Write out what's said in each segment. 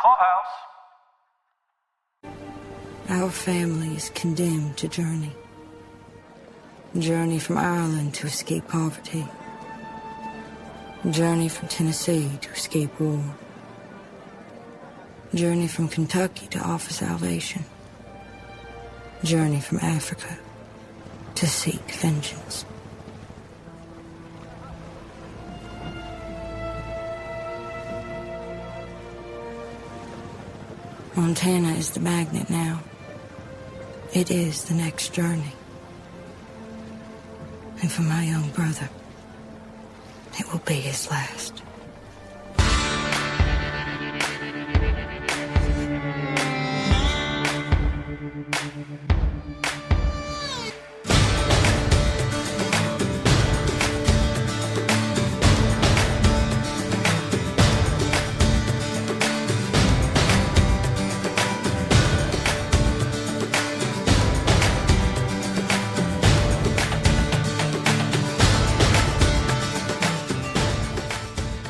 Clubhouse. Our family is condemned to journey. Journey from Ireland to escape poverty. Journey from Tennessee to escape war. Journey from Kentucky to offer salvation. Journey from Africa to seek vengeance. Montana is the magnet now. It is the next journey. And for my young brother, it will be his last.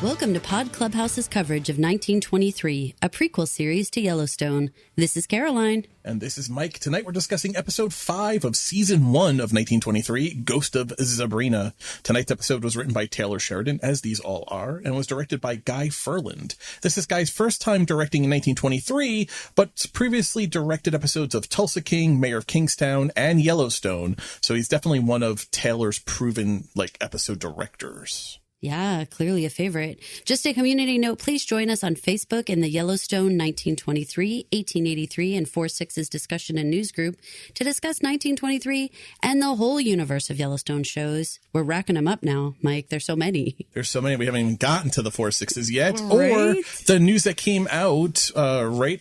Welcome to Pod Clubhouse's coverage of 1923, a prequel series to Yellowstone. This is Caroline. And this is Mike. Tonight we're discussing episode 5 of season 1 of 1923, Ghost of Zebrina. Tonight's episode was written by Taylor Sheridan, as these all are, and was directed by Guy Ferland. This is Guy's first time directing in 1923, but previously directed episodes of Tulsa King, Mayor of Kingstown, and Yellowstone. So he's definitely one of Taylor's proven, episode directors. Yeah, clearly a favorite. Just a community note, please join us on Facebook in the Yellowstone 1923, 1883, and 46's discussion and news group to discuss 1923 and the whole universe of Yellowstone shows. We're racking them up now, Mike. There's so many. There's so many. We haven't even gotten to the 46s yet. Right? Or the news that came out,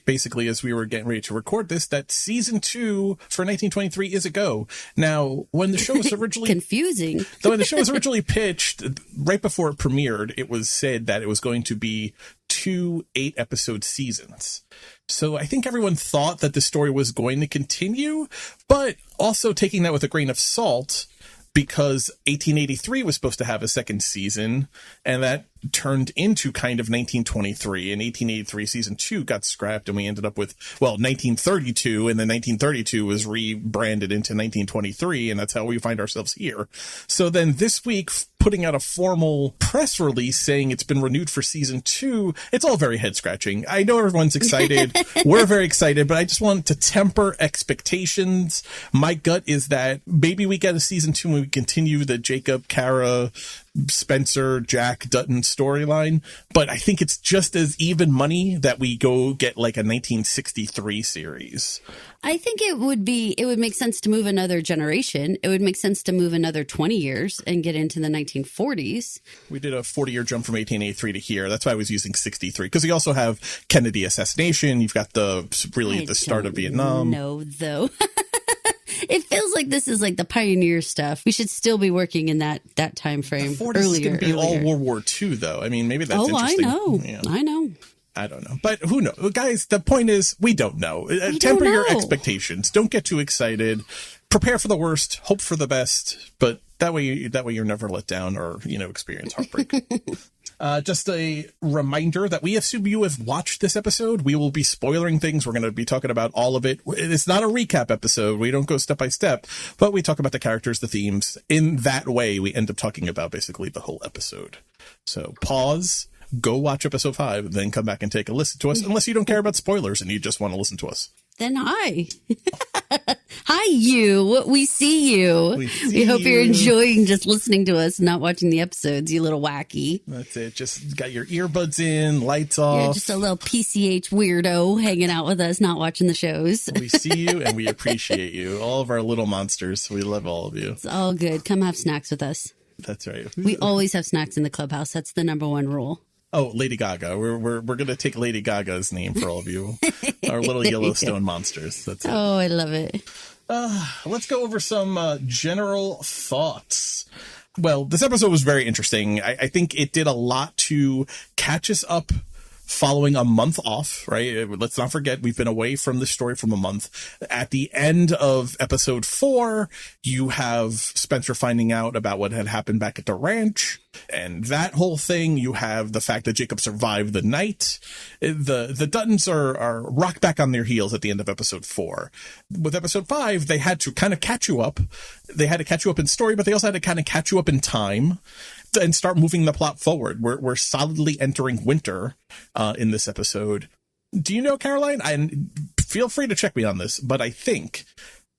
basically as we were getting ready to record this, that season 2 for 1923 is a go. Now, when the show was originally... Confusing. When the show was originally pitched, right before it premiered, it was said that it was going to be 2 8-episode seasons. So I think everyone thought that the story was going to continue, but also taking that with a grain of salt, because 1883 was supposed to have a second season, and that turned into kind of 1923, and 1883 season 2 got scrapped, and we ended up with, 1932, and then 1932 was rebranded into 1923, and that's how we find ourselves here. So then this week, putting out a formal press release saying it's been renewed for season 2, it's all very head-scratching. I know everyone's excited. We're very excited, but I just want to temper expectations. My gut is that maybe we get a season 2 when we continue the Jacob, Kara, Spencer, Jack, Dutton storyline, but I think it's just as even money that we go get a 1963 series. I think it would make sense to move another generation. It would make sense to move another 20 years and get into the 1940s. We did a 40-year jump from 1883 to here. That's why I was using 63, because you also have Kennedy assassination. You've got the start of Vietnam. No, though. It feels like this is the pioneer stuff. We should still be working in that time frame. The 40s is going to be all World War II, though. I mean, maybe that's interesting. I know. Yeah. I know. I don't know. But who knows? Guys, the point is, we don't know. Temper your expectations. Don't get too excited. Prepare for the worst. Hope for the best. But that way you're never let down or, experience heartbreak. Just a reminder that we assume you have watched this episode. We will be spoiling things. We're going to be talking about all of it. It's not a recap episode. We don't go step by step, but we talk about the characters, the themes. In that way, we end up talking about basically the whole episode. So pause, go watch episode 5, then come back and take a listen to us, unless you don't care about spoilers and you just want to listen to us. Then hi. Hi, you. We see you. We hope you're enjoying just listening to us, not watching the episodes, you little wacky. That's it. Just got your earbuds in, lights off. You're just a little PCH weirdo hanging out with us, not watching the shows. We see you and we appreciate you. All of our little monsters. We love all of you. It's all good. Come have snacks with us. That's right. We always have snacks in the clubhouse. That's the number one rule. Oh, Lady Gaga. We're going to take Lady Gaga's name for all of you. Our little Yellowstone monsters. That's it. Oh, I love it. Let's go over some general thoughts. Well, this episode was very interesting. I think it did a lot to catch us up following a month off, right? Let's not forget, we've been away from the story from a month. At the end of episode 4, you have Spencer finding out about what had happened back at the ranch and that whole thing. You have the fact that Jacob survived the night. The Duttons are rock back on their heels at the end of episode 4. With episode 5, they had to kind of catch you up. They had to catch you up in story, but they also had to kind of catch you up in time and start moving the plot forward. We're solidly entering winter in this episode. Do you know, Caroline? And feel free to check me on this, but I think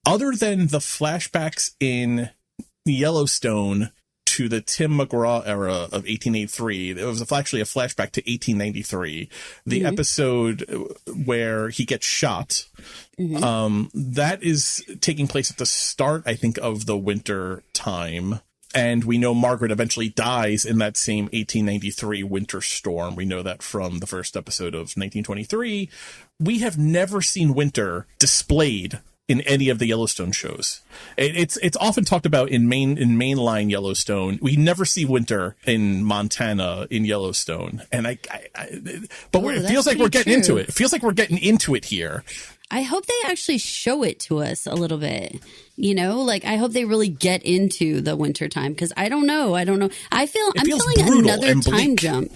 other than the flashbacks in Yellowstone to the Tim McGraw era of 1883, it was actually a flashback to 1893, the episode where he gets shot. That is taking place at the start, I think, of the winter time. And we know Margaret eventually dies in that same 1893 winter storm. We know that from the first episode of 1923. We have never seen winter displayed in any of the Yellowstone shows. It's often talked about in mainline Yellowstone. We never see winter in Montana in Yellowstone. And it feels like we're getting into it. It feels like we're getting into it here. I hope they actually show it to us a little bit. You know, like I hope they really get into the winter time, because I don't know. I'm feeling another time jump.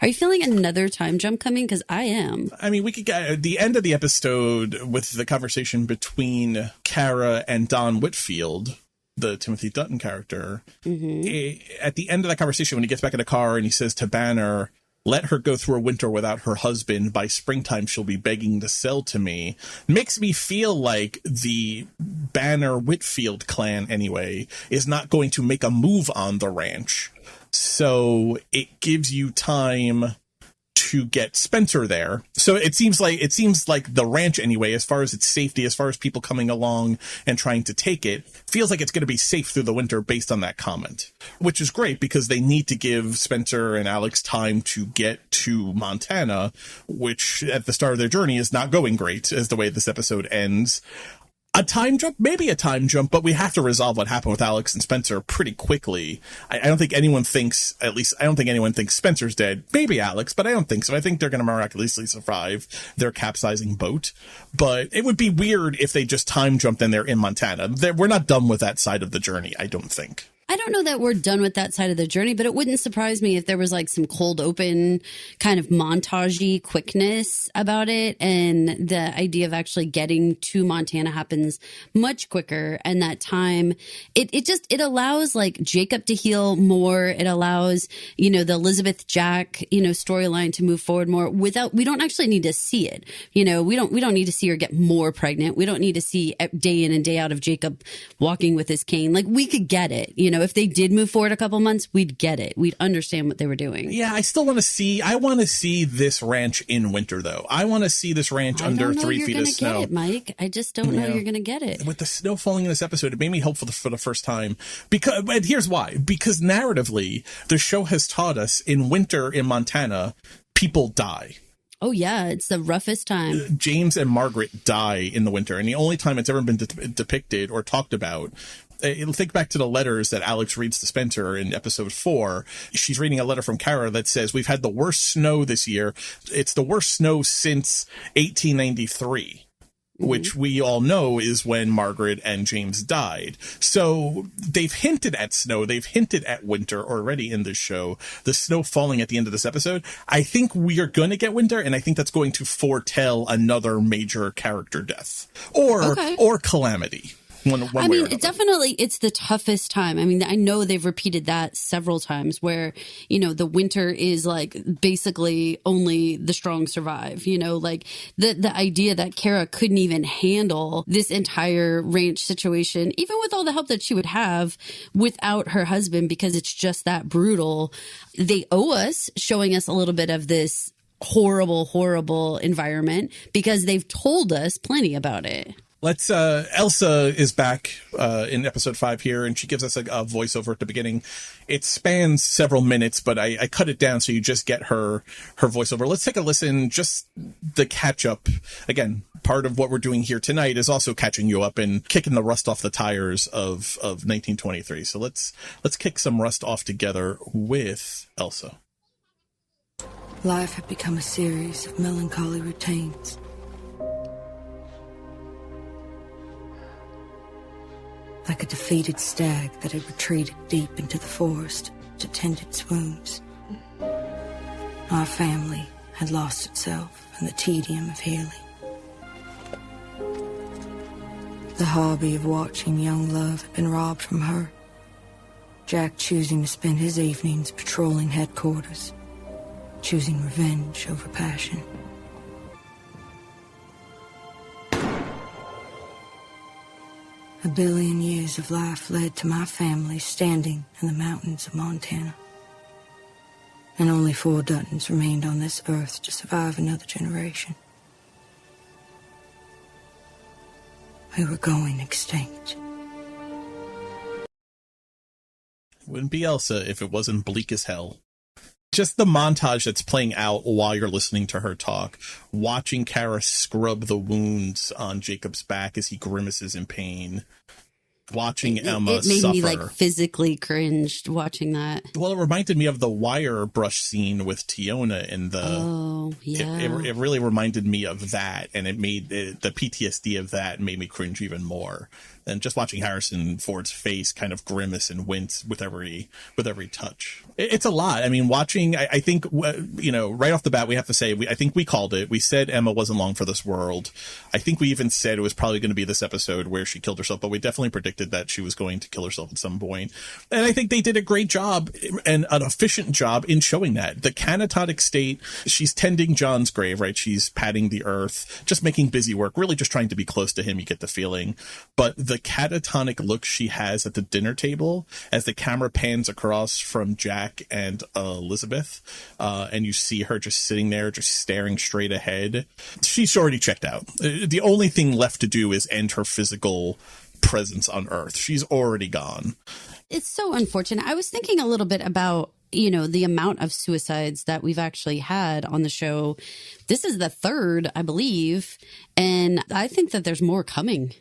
Are you feeling another time jump coming? Because I am. I mean, we could get at the end of the episode with the conversation between Kara and Don Whitfield, the Timothy Dutton character. At the end of that conversation, when he gets back in the car and he says to Banner, "Let her go through a winter without her husband. By springtime, she'll be begging to sell to me," makes me feel like the Banner Whitfield clan, anyway, is not going to make a move on the ranch. So it gives you time to get Spencer there. So it seems like the ranch, anyway, as far as its safety, as far as people coming along and trying to take it, feels like it's going to be safe through the winter based on that comment, which is great because they need to give Spencer and Alex time to get to Montana, which at the start of their journey is not going great as the way this episode ends. A time jump, maybe a time jump, but we have to resolve what happened with Alex and Spencer pretty quickly. I don't think anyone thinks, Spencer's dead. Maybe Alex, but I don't think so. I think they're going to miraculously survive their capsizing boat. But it would be weird if they just time jumped and they're in Montana. We're not done with that side of the journey, I don't think. I don't know that we're done with that side of the journey, but it wouldn't surprise me if there was like some cold open kind of montage-y quickness about it. And the idea of actually getting to Montana happens much quicker. And that time, it allows like Jacob to heal more. It allows, the Elizabeth Jack, storyline to move forward more we don't actually need to see it. We don't need to see her get more pregnant. We don't need to see day in and day out of Jacob walking with his cane. Like we could get it, if they did move forward a couple months, we'd get it. We'd understand what they were doing. Yeah, I still want to see. I want to see this ranch in winter, though. I want to see this ranch under 3 feet of snow. Get it, Mike. I just don't know you're going to get it. With the snow falling in this episode, it made me hopeful for the first time. And here's why. Because narratively, the show has taught us in winter in Montana, people die. Oh, yeah. It's the roughest time. James and Margaret die in the winter. And the only time it's ever been depicted or talked about, think back to the letters that Alex reads to Spencer in episode 4. She's reading a letter from Kara that says, "We've had the worst snow this year. It's the worst snow since 1893. Which we all know is when Margaret and James died. So they've hinted at snow. They've hinted at winter already in this show. The snow falling at the end of this episode. I think we are going to get winter, and I think that's going to foretell another major character death or calamity. Definitely it's the toughest time. I mean, I know they've repeated that several times where, the winter is like basically only the strong survive, like the idea that Kara couldn't even handle this entire ranch situation, even with all the help that she would have without her husband, because it's just that brutal. They owe us showing us a little bit of this horrible environment because they've told us plenty about it. Elsa is back in episode 5 here, and she gives us a voiceover at the beginning. It spans several minutes, but I cut it down so you just get her voiceover. Let's take a listen, just the catch up. Again, part of what we're doing here tonight is also catching you up and kicking the rust off the tires of 1923. So let's kick some rust off together with Elsa. Life had become a series of melancholy routines. Like a defeated stag that had retreated deep into the forest to tend its wounds. Our family had lost itself in the tedium of healing. The hobby of watching young love had been robbed from her, Jack choosing to spend his evenings patrolling headquarters, choosing revenge over passion. A billion years of life led to my family standing in the mountains of Montana. And only 4 Duttons remained on this earth to survive another generation. We were going extinct. Wouldn't be Elsa if it wasn't bleak as hell. Just the montage that's playing out while you're listening to her talk, watching Kara scrub the wounds on Jacob's back as he grimaces in pain, watching Emma suffer. It made me like physically cringed watching that. Well, it reminded me of the wire brush scene with Tiona in the... Oh, yeah. It really reminded me of that, and it made the PTSD of that made me cringe even more. And just watching Harrison Ford's face kind of grimace and wince with every touch. It's a lot. I mean, watching, I think, right off the bat, we have to say, I think we called it. We said Emma wasn't long for this world. I think we even said it was probably going to be this episode where she killed herself, but we definitely predicted that she was going to kill herself at some point. And I think they did a great job and an efficient job in showing that. The catatonic state, she's tending John's grave, right? She's patting the earth, just making busy work, really just trying to be close to him, you get the feeling. But the catatonic look she has at the dinner table as the camera pans across from Jack and Elizabeth, and you see her just sitting there, just staring straight ahead. She's already checked out. The only thing left to do is end her physical presence on Earth. She's already gone. It's so unfortunate. I was thinking a little bit about, the amount of suicides that we've actually had on the show. This is the 3rd, I believe, and I think that there's more coming.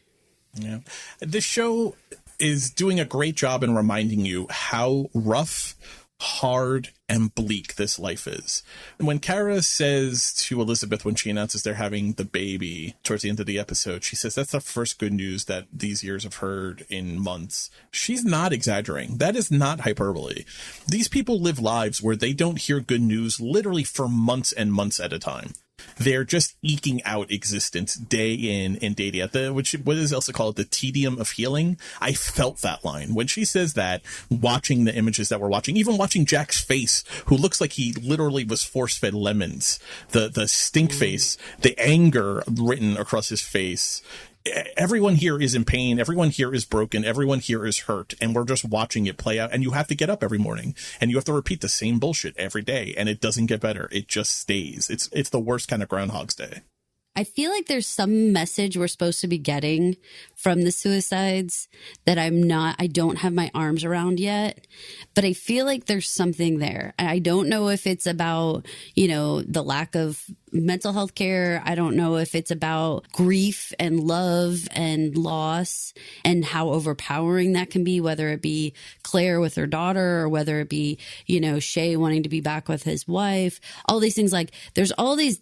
Yeah. This show is doing a great job in reminding you how rough, hard, and bleak this life is. When Kara says to Elizabeth, when she announces they're having the baby towards the end of the episode, she says that's the first good news that these years have heard in months. She's not exaggerating. That is not hyperbole. These people live lives where they don't hear good news literally for months and months at a time. They're just eking out existence day in and day out. What does Elsa call it? The tedium of healing. I felt that line when she says that, watching the images that we're watching, even watching Jack's face, who looks like he literally was force-fed lemons, the stink face, the anger written across his face. Everyone here is in pain. Everyone here is broken. Everyone here is hurt. And we're just watching it play out. And you have to get up every morning and you have to repeat the same bullshit every day. And it doesn't get better. It just stays. It's the worst kind of Groundhog's Day. I feel like there's some message we're supposed to be getting from the suicides that I don't have my arms around yet, but I feel like there's something there. I don't know if it's about, the lack of mental health care. I don't know if it's about grief and love and loss and how overpowering that can be, whether it be Claire with her daughter or whether it be, Shay wanting to be back with his wife, all these things. Like there's all there's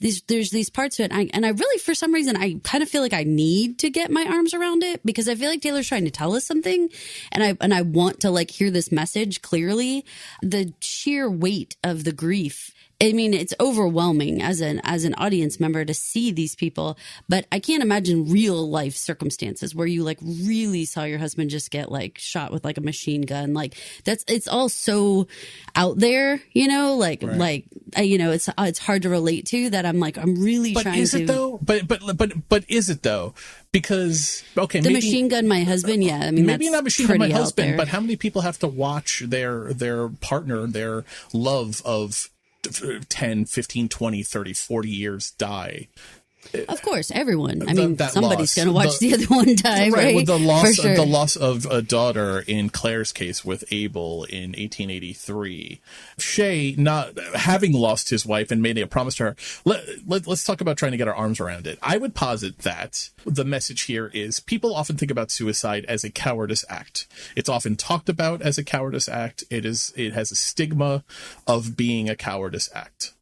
these parts to it. And I really, for some reason, I kind of feel like I need to get my arms around it because I feel like Taylor's trying to tell us something. And I want to hear this message clearly. The sheer weight of the grief, I mean, it's overwhelming as an audience member to see these people, but I can't imagine real life circumstances where you really saw your husband just get shot with a machine gun. It's all so out there, right. It's hard to relate to that. I'm really but trying to. Is it though? But is it though? Because the machine gun, my husband. Yeah. I mean, maybe that's not machine gun, my husband, there. but how many people have to watch their partner, their love of 10, 15, 20, 30, 40 years die? Of course, everyone. I mean, somebody's loss, going to watch the other one die, right? With the loss sure. of a daughter in Claire's case with Abel in 1883. Shay, not having lost his wife and made a promise to her. Let's talk about trying to get our arms around it. I would posit that the message here is people often think about suicide as a cowardice act. It's often talked about as a cowardice act. It has a stigma of being a cowardice act.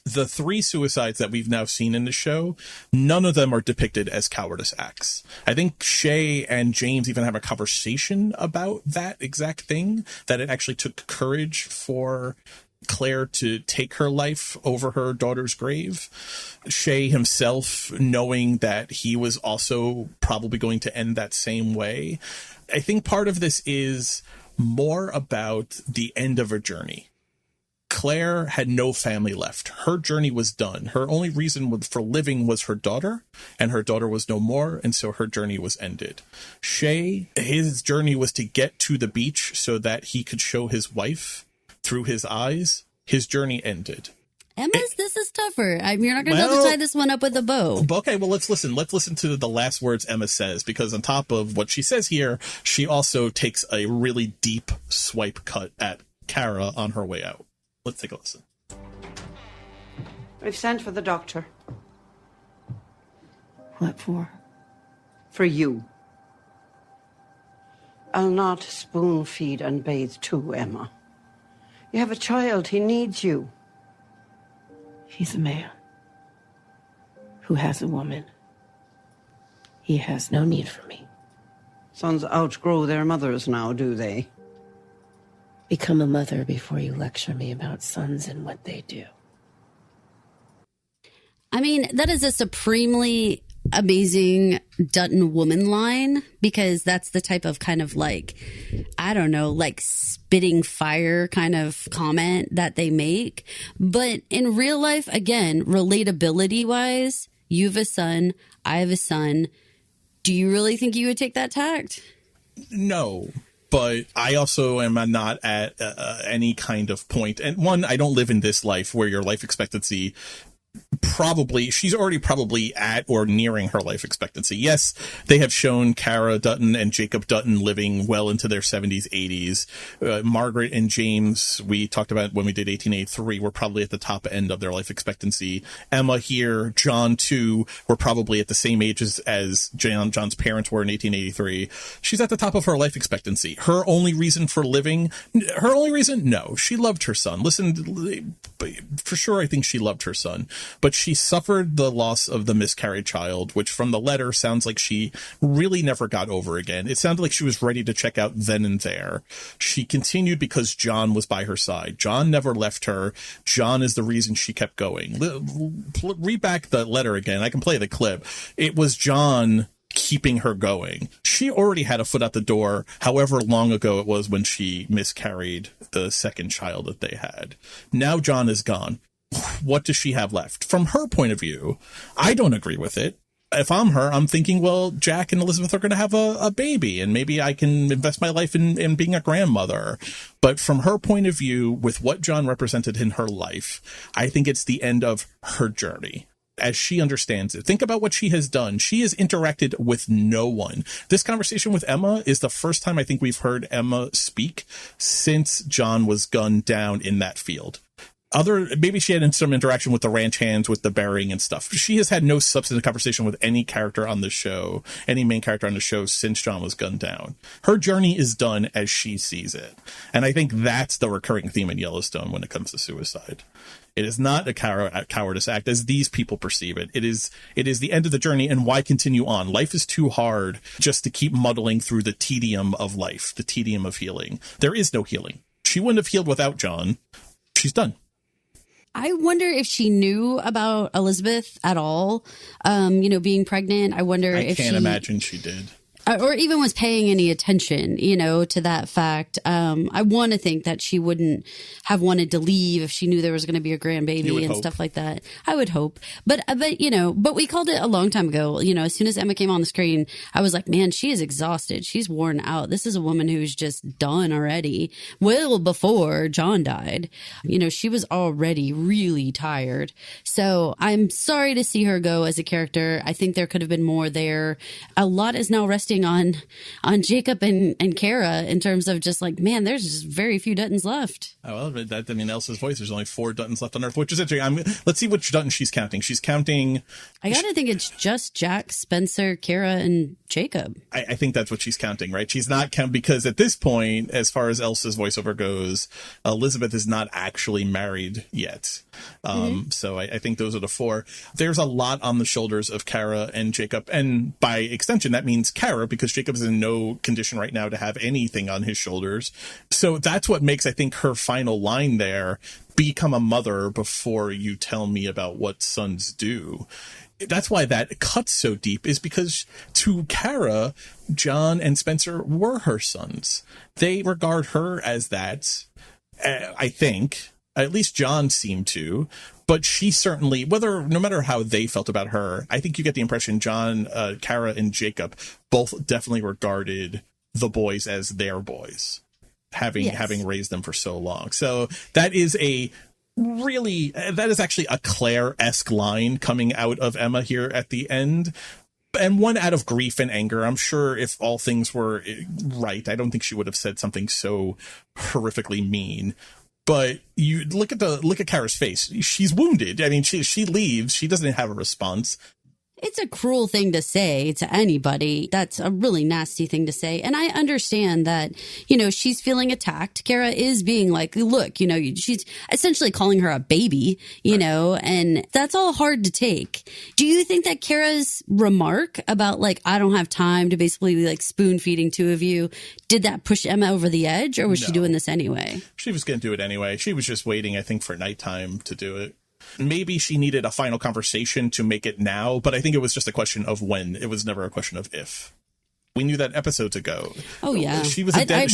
The 3 suicides that we've now seen in the show, none of them are depicted as cowardice acts. I think Shay and James even have a conversation about that exact thing, that it actually took courage for Claire to take her life over her daughter's grave. Shay himself knowing that he was also probably going to end that same way. I think part of this is more about the end of a journey. Claire had no family left. Her journey was done. Her only reason for living was her daughter, and her daughter was no more, and so her journey was ended. Shay, his journey was to get to the beach so that he could show his wife through his eyes. His journey ended. This is tougher. You're not going to be able to tie this one up with a bow. Okay, well, let's listen. Let's listen to the last words Emma says, because on top of what she says here, she also takes a really deep swipe cut at Kara on her way out. Let's take a listen. We've sent for the doctor. What for? For you. I'll not spoon feed and bathe too, Emma. You have a child. He needs you. He's a man who has a woman. He has no need for me. Sons outgrow their mothers now, do they? Become a mother before you lecture me about sons and what they do. I mean, that is a supremely amazing Dutton woman line, because that's the type of kind of like, I don't know, like spitting fire kind of comment that they make. But in real life, again, relatability wise, you have a son, I have a son. Do you really think you would take that tact? No. But I also am not at any kind of point. And one, I don't live in this life where your life expectancy she's already probably at or nearing her life expectancy. Yes, they have shown Kara Dutton and Jacob Dutton living well into their 70s, 80s. Margaret and James, we talked about when we did 1883, were probably at the top end of their life expectancy. Emma here, John too, were probably at the same age as John's parents were in 1883. She's at the top of her life expectancy. Her only reason for living, no, she loved her son. Listen, for sure, I think she loved her son. But she suffered the loss of the miscarried child, which from the letter sounds like she really never got over again. It sounded like she was ready to check out then and there. She continued because John was by her side. John never left her. John is the reason she kept going. Read back the letter again. I can play the clip. It was John keeping her going. She already had a foot out the door, however long ago it was when she miscarried the second child that they had. Now John is gone. What does she have left? From her point of view, I don't agree with it. If I'm her, I'm thinking, well, Jack and Elizabeth are going to have a baby, and maybe I can invest my life in being a grandmother. But from her point of view, with what John represented in her life, I think it's the end of her journey as she understands it. Think about what she has done. She has interacted with no one. This conversation with Emma is the first time I think we've heard Emma speak since John was gunned down in that field. Maybe she had some interaction with the ranch hands, with the burying and stuff. She has had no substantive conversation with any character on the show, any main character on the show since John was gunned down. Her journey is done as she sees it. And I think that's the recurring theme in Yellowstone when it comes to suicide. It is not a cowardice act as these people perceive it. It is the end of the journey, and why continue on? Life is too hard just to keep muddling through the tedium of life, the tedium of healing. There is no healing. She wouldn't have healed without John. She's done. I wonder if she knew about Elizabeth at all, being pregnant. I wonder if I can't imagine she did. Or even was paying any attention, to that fact. I want to think that she wouldn't have wanted to leave if she knew there was going to be a grandbaby and stuff like that. I would hope. But we called it a long time ago. As soon as Emma came on the screen, I was like, man, she is exhausted. She's worn out. This is a woman who's just done already. Well, before John died, she was already really tired. So I'm sorry to see her go as a character. I think there could have been more there. A lot is now resting on Jacob and Kara in terms of just like, man, there's just very few Duttons left. Oh, well, Elsa's voice, there's only 4 Duttons left on Earth, which is interesting. Let's see which Dutton she's counting. She's counting... I gotta think it's just Jack, Spencer, Kara, and Jacob. I think that's what she's counting, right? She's not because at this point, as far as Elsa's voiceover goes, Elizabeth is not actually married yet. So I think those are the 4. There's a lot on the shoulders of Kara and Jacob. And by extension, that means Kara, because Jacob is in no condition right now to have anything on his shoulders. So that's what makes, I think, her final line there, become a mother before you tell me about what sons do. That's why that cuts so deep, is because to Kara, John and Spencer were her sons. They regard her as that, I think. At least John seemed to, but she certainly, no matter how they felt about her, I think you get the impression John, Kara, and Jacob both definitely regarded the boys as their boys, having raised them for so long. So that is actually a Claire-esque line coming out of Emma here at the end. And one out of grief and anger. I'm sure if all things were right, I don't think she would have said something so horrifically mean. But you look at Kara's face. She's wounded. I mean, she leaves. She doesn't have a response. It's a cruel thing to say to anybody. That's a really nasty thing to say. And I understand that, she's feeling attacked. Kara is being like, look, she's essentially calling her a baby, and that's all hard to take. Do you think that Kara's remark about I don't have time to basically spoon feeding 2 of you, did that push Emma over the edge, or was she doing this anyway? She was going to do it anyway. She was just waiting, I think, for nighttime to do it. Maybe she needed a final conversation to make it now, but I think it was just a question of when. It was never a question of if. We knew that episodes ago. Oh, yeah. She was a dead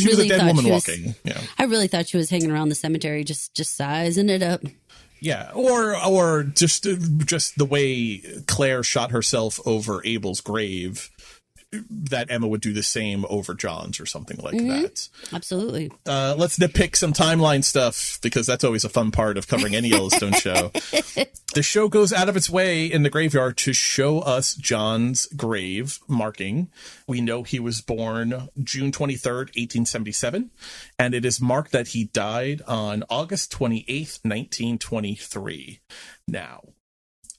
woman walking. Yeah. I really thought she was hanging around the cemetery, just sizing it up. Yeah, or just the way Claire shot herself over Abel's grave, that Emma would do the same over John's or something like that. Absolutely. Let's nitpick some timeline stuff, because that's always a fun part of covering any Yellowstone show. The show goes out of its way in the graveyard to show us John's grave marking. We know he was born June 23rd, 1877, and it is marked that he died on August 28th, 1923. Now,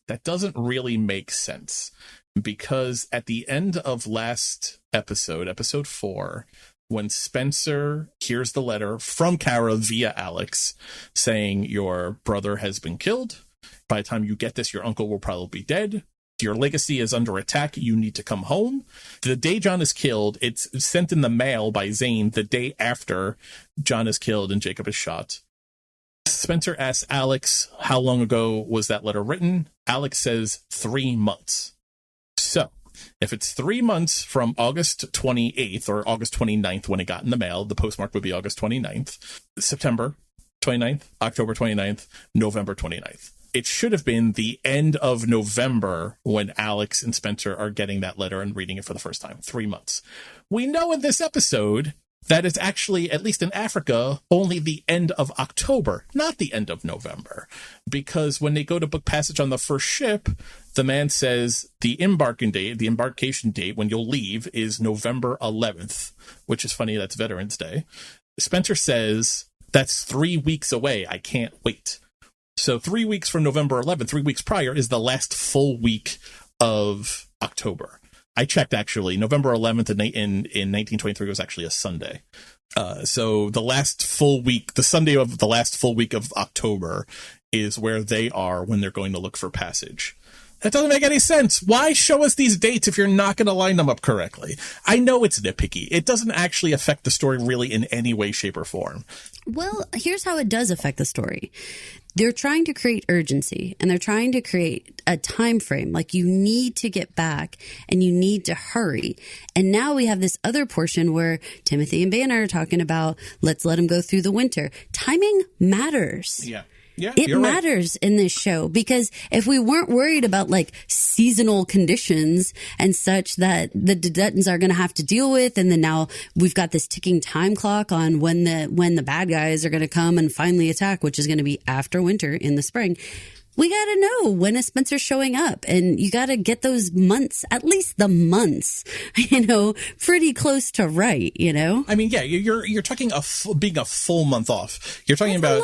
that doesn't really make sense, because at the end of last episode 4, when Spencer hears the letter from Kara via Alex saying your brother has been killed, by the time you get this, your uncle will probably be dead. Your legacy is under attack. You need to come home. The day John is killed, it's sent in the mail by Zane the day after John is killed and Jacob is shot. Spencer asks Alex, how long ago was that letter written? Alex says 3 months. So, if it's 3 months from August 28th or August 29th when it got in the mail, the postmark would be August 29th, September 29th, October 29th, November 29th. It should have been the end of November when Alex and Spencer are getting that letter and reading it for the first time. 3 months. We know in this episode that it's actually, at least in Africa, only the end of October, not the end of November. Because when they go to book passage on the first ship, the man says the embarkation date when you'll leave is November 11th, which is funny, that's Veterans Day. Spencer says, that's 3 weeks away. I can't wait. So 3 weeks from November 11th, 3 weeks prior, is the last full week of October. I checked, actually. November 11th in 1923 was actually a Sunday. So the last full week, the Sunday of the last full week of October is where they are when they're going to look for passage. That doesn't make any sense. Why show us these dates if you're not going to line them up correctly? I know it's nitpicky. It doesn't actually affect the story really in any way, shape, or form. Well, here's how it does affect the story. They're trying to create urgency, and they're trying to create a time frame. Like, you need to get back and you need to hurry. And now we have this other portion where Timothy and Banner are talking about, let's let him go through the winter. Timing matters. Yeah. Yeah, it matters in this show, because if we weren't worried about like seasonal conditions and such that the Duttons are going to have to deal with, and then now we've got this ticking time clock on when the bad guys are going to come and finally attack, which is going to be after winter in the spring. we got to know when is Spencer showing up, and you got to get those months, at least the months, pretty close to right, I mean, yeah, you're talking being a full month off. You're talking about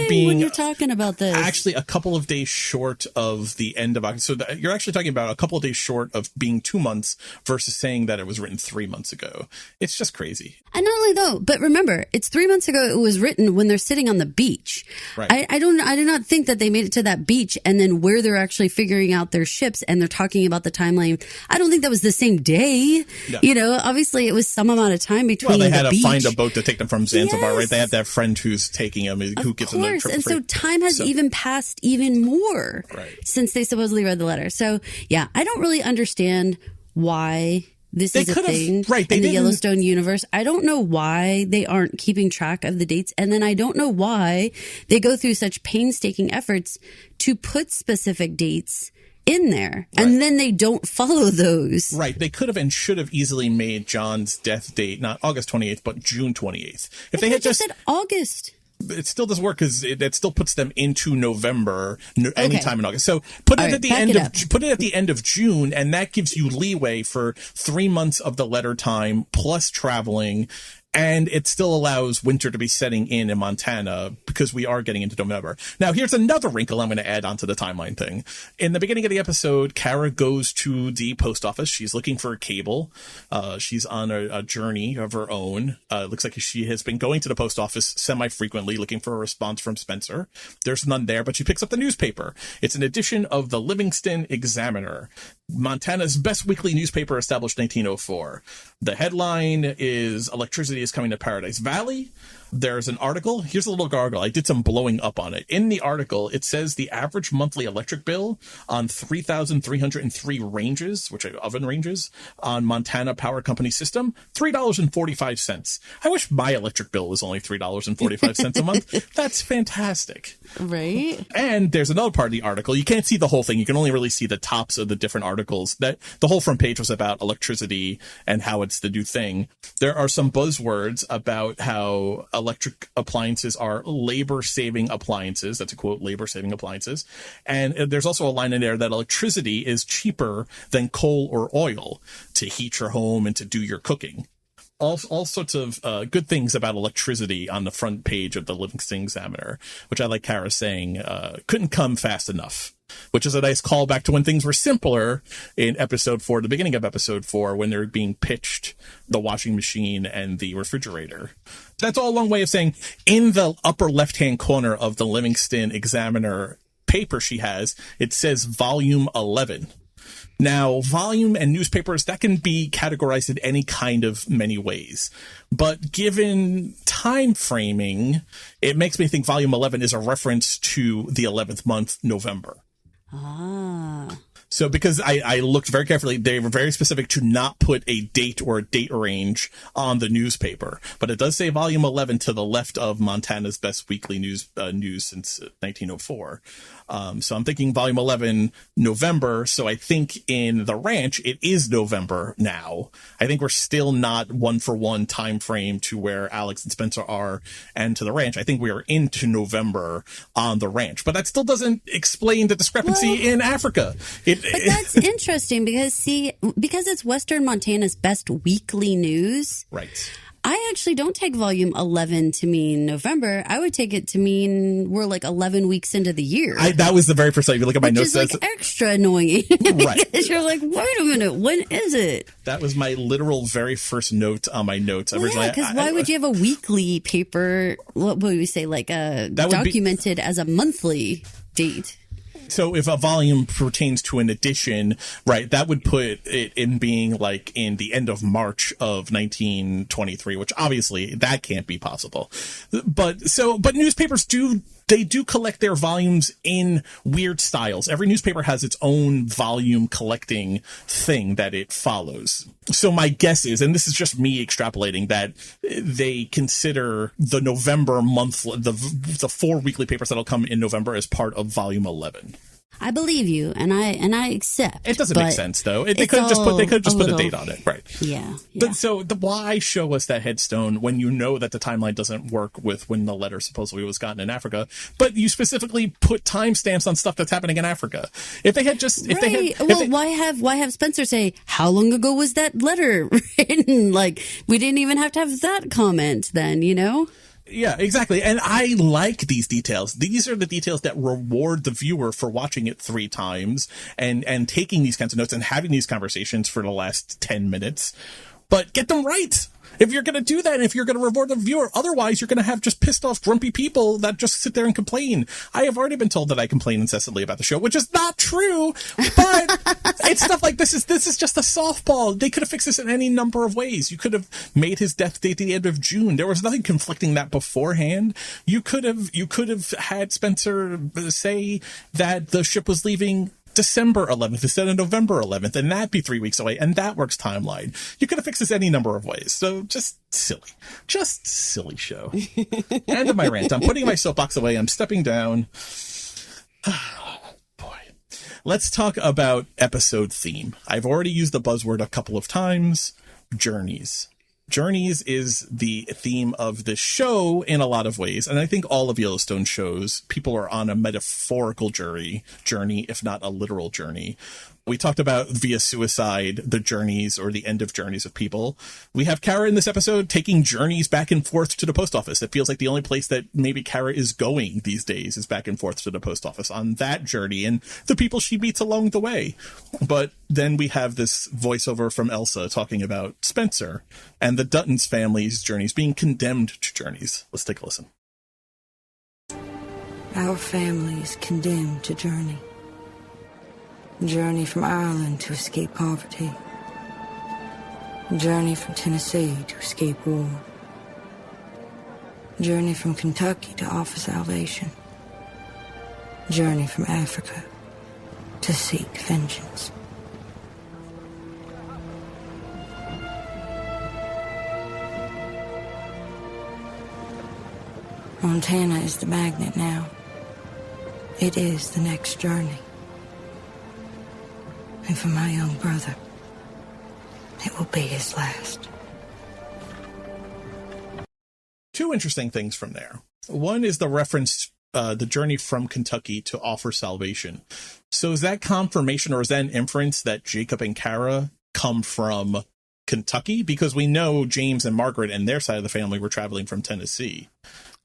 being when you're talking about this. Actually a couple of days short of the end of August. So you're actually talking about a couple of days short of being 2 months versus saying that it was written 3 months ago. It's just crazy. And not only though, but remember, it's 3 months ago it was written when they're sitting on the beach. Right. I do not think that they made it to that beach and then where they're actually figuring out their ships and they're talking about the timeline. I don't think that was the same day. No. Obviously it was some amount of time between. Well, they had the to beach. Find a boat to take them from Zanzibar, right? They have that friend who's taking them, who gives them the trip. And so time has even passed even more since they supposedly read the letter. So yeah, I don't really understand why this is a thing in the Yellowstone universe. I don't know why they aren't keeping track of the dates. And then I don't know why they go through such painstaking efforts to put specific dates in there. And then they don't follow those. Right. They could have and should have easily made John's death date not August 28th, but June 28th. If they had just said August. It still doesn't work because it still puts them into November anytime in August. So put it at the end of June, and that gives you leeway for 3 months of the letter time plus traveling. And it still allows winter to be setting in Montana because we are getting into November. Now, here's another wrinkle I'm going to add onto the timeline thing. In the beginning of the episode, Kara goes to the post office. She's looking for a cable. She's on a journey of her own. It looks like she has been going to the post office semi-frequently looking for a response from Spencer. There's none there, but she picks up the newspaper. It's an edition of the Livingston Examiner, Montana's best weekly newspaper, established 1904. The headline is "Electricity is coming to Paradise Valley." There's an article. Here's a little gargle. I did some blowing up on it. In the article, it says the average monthly electric bill on 3,303 ranges, which are oven ranges, on Montana Power Company system, $3.45. I wish my electric bill was only $3.45 a month. That's fantastic. Right. And there's another part of the article. You can't see the whole thing. You can only really see the tops of the different articles. That the whole front page was about electricity and how it's the new thing. There are some buzzwords about how electric appliances are labor-saving appliances. That's a quote, labor-saving appliances. And there's also a line in there that electricity is cheaper than coal or oil to heat your home and to do your cooking. All sorts of good things about electricity on the front page of the Livingston Examiner, which I like Kara saying couldn't come fast enough, which is a nice callback to when things were simpler in episode 4, the beginning of episode 4, when they're being pitched the washing machine and the refrigerator. That's all a long way of saying in the upper left-hand corner of the Livingston Examiner paper she has, it says volume 11. Now, volume and newspapers, that can be categorized in any kind of many ways. But given time framing, it makes me think volume 11 is a reference to the 11th month, November. Ah. So because I looked very carefully, they were very specific to not put a date or a date range on the newspaper. But it does say volume 11 to the left of Montana's best weekly news since 1904. So I'm thinking volume 11, November. So I think in the ranch, it is November now. I think we're still not 1-for-1 time frame to where Alex and Spencer are and to the ranch. I think we are into November on the ranch. But that still doesn't explain the discrepancy in Africa. But that's interesting because it's Western Montana's best weekly news. Right. I actually don't take volume 11 to mean November. I would take it to mean we're like 11 weeks into the year. That was the very first time. If you look at my notes, which is like extra annoying. Right. Because you're like, wait a minute, when is it? That was my literal very first note on my notes. Well, yeah, because why would you have a weekly paper? What would we say, like documented as a monthly date? So if a volume pertains to an edition, right, that would put it in being like in the end of March of 1923, which obviously that can't be possible. But newspapers do collect their volumes in weird styles. Every newspaper has its own volume collecting thing that it follows. So my guess is, and this is just me extrapolating, that they consider the November month, the 4 weekly papers that'll come in November as part of volume 11. I believe you, and I accept. It doesn't make sense, though. They could just put a date on it, right? Yeah. But so why show us that headstone when you know that the timeline doesn't work with when the letter supposedly was gotten in Africa? But you specifically put timestamps on stuff that's happening in Africa. If they had just, why have Spencer say how long ago was that letter written? Like, we didn't even have to have that comment then, you know? Yeah, exactly. And I like these details. These are the details that reward the viewer for watching it 3 times and taking these kinds of notes and having these conversations for the last 10 minutes. But get them right. If you're going to do that, and if you're going to reward the viewer, otherwise you're going to have just pissed off, grumpy people that just sit there and complain. I have already been told that I complain incessantly about the show, which is not true, but it's stuff like this is just a softball. They could have fixed this in any number of ways. You could have made his death date the end of June. There was nothing conflicting that beforehand. You could have had Spencer say that the ship was leaving December 11th instead of November 11th, and that'd be 3 weeks away, and that works timeline. You could have fixed this any number of ways. So just silly show. End of my rant. I'm putting my soapbox away. I'm stepping down. Boy. Let's talk about episode theme. I've already used the buzzword a couple of times. Journeys. Journeys is the theme of the show in a lot of ways. And I think all of Yellowstone shows, people are on a metaphorical journey, if not a literal journey. We talked about via suicide, the journeys or the end of journeys of people. We have Kara in this episode taking journeys back and forth to the post office. It feels like the only place that maybe Kara is going these days is back and forth to the post office on that journey and the people she meets along the way. But then we have this voiceover from Elsa talking about Spencer and the Duttons family's journeys being condemned to journeys. Let's take a listen. Our family is condemned to journey. Journey from Ireland to escape poverty. Journey from Tennessee to escape war. Journey from Kentucky to offer salvation. Journey from Africa to seek vengeance. Montana is the magnet now. It is the next journey. And for my young brother, it will be his last. 2 interesting things from there. One is the reference, the journey from Kentucky to offer salvation. So is that confirmation or is that an inference that Jacob and Kara come from Kentucky? Because we know James and Margaret and their side of the family were traveling from Tennessee.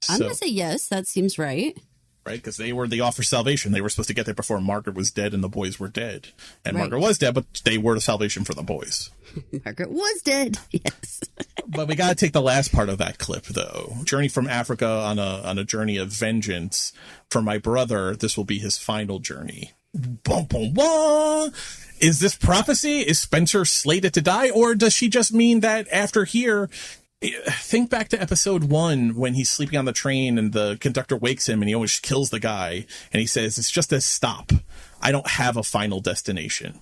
I'm going to say yes. That seems right. Right, because they were the offer salvation. They were supposed to get there before Margaret was dead and the boys were dead. And right. Margaret was dead, but they were the salvation for the boys. Margaret was dead, yes. But we got to take the last part of that clip, though. Journey from Africa on a journey of vengeance. For my brother, this will be his final journey. Boom, boom, boom. Is this prophecy? Is Spencer slated to die? Or does she just mean that after here... Think back to episode 1 when he's sleeping on the train and the conductor wakes him and he almost kills the guy. And he says, it's just a stop. I don't have a final destination.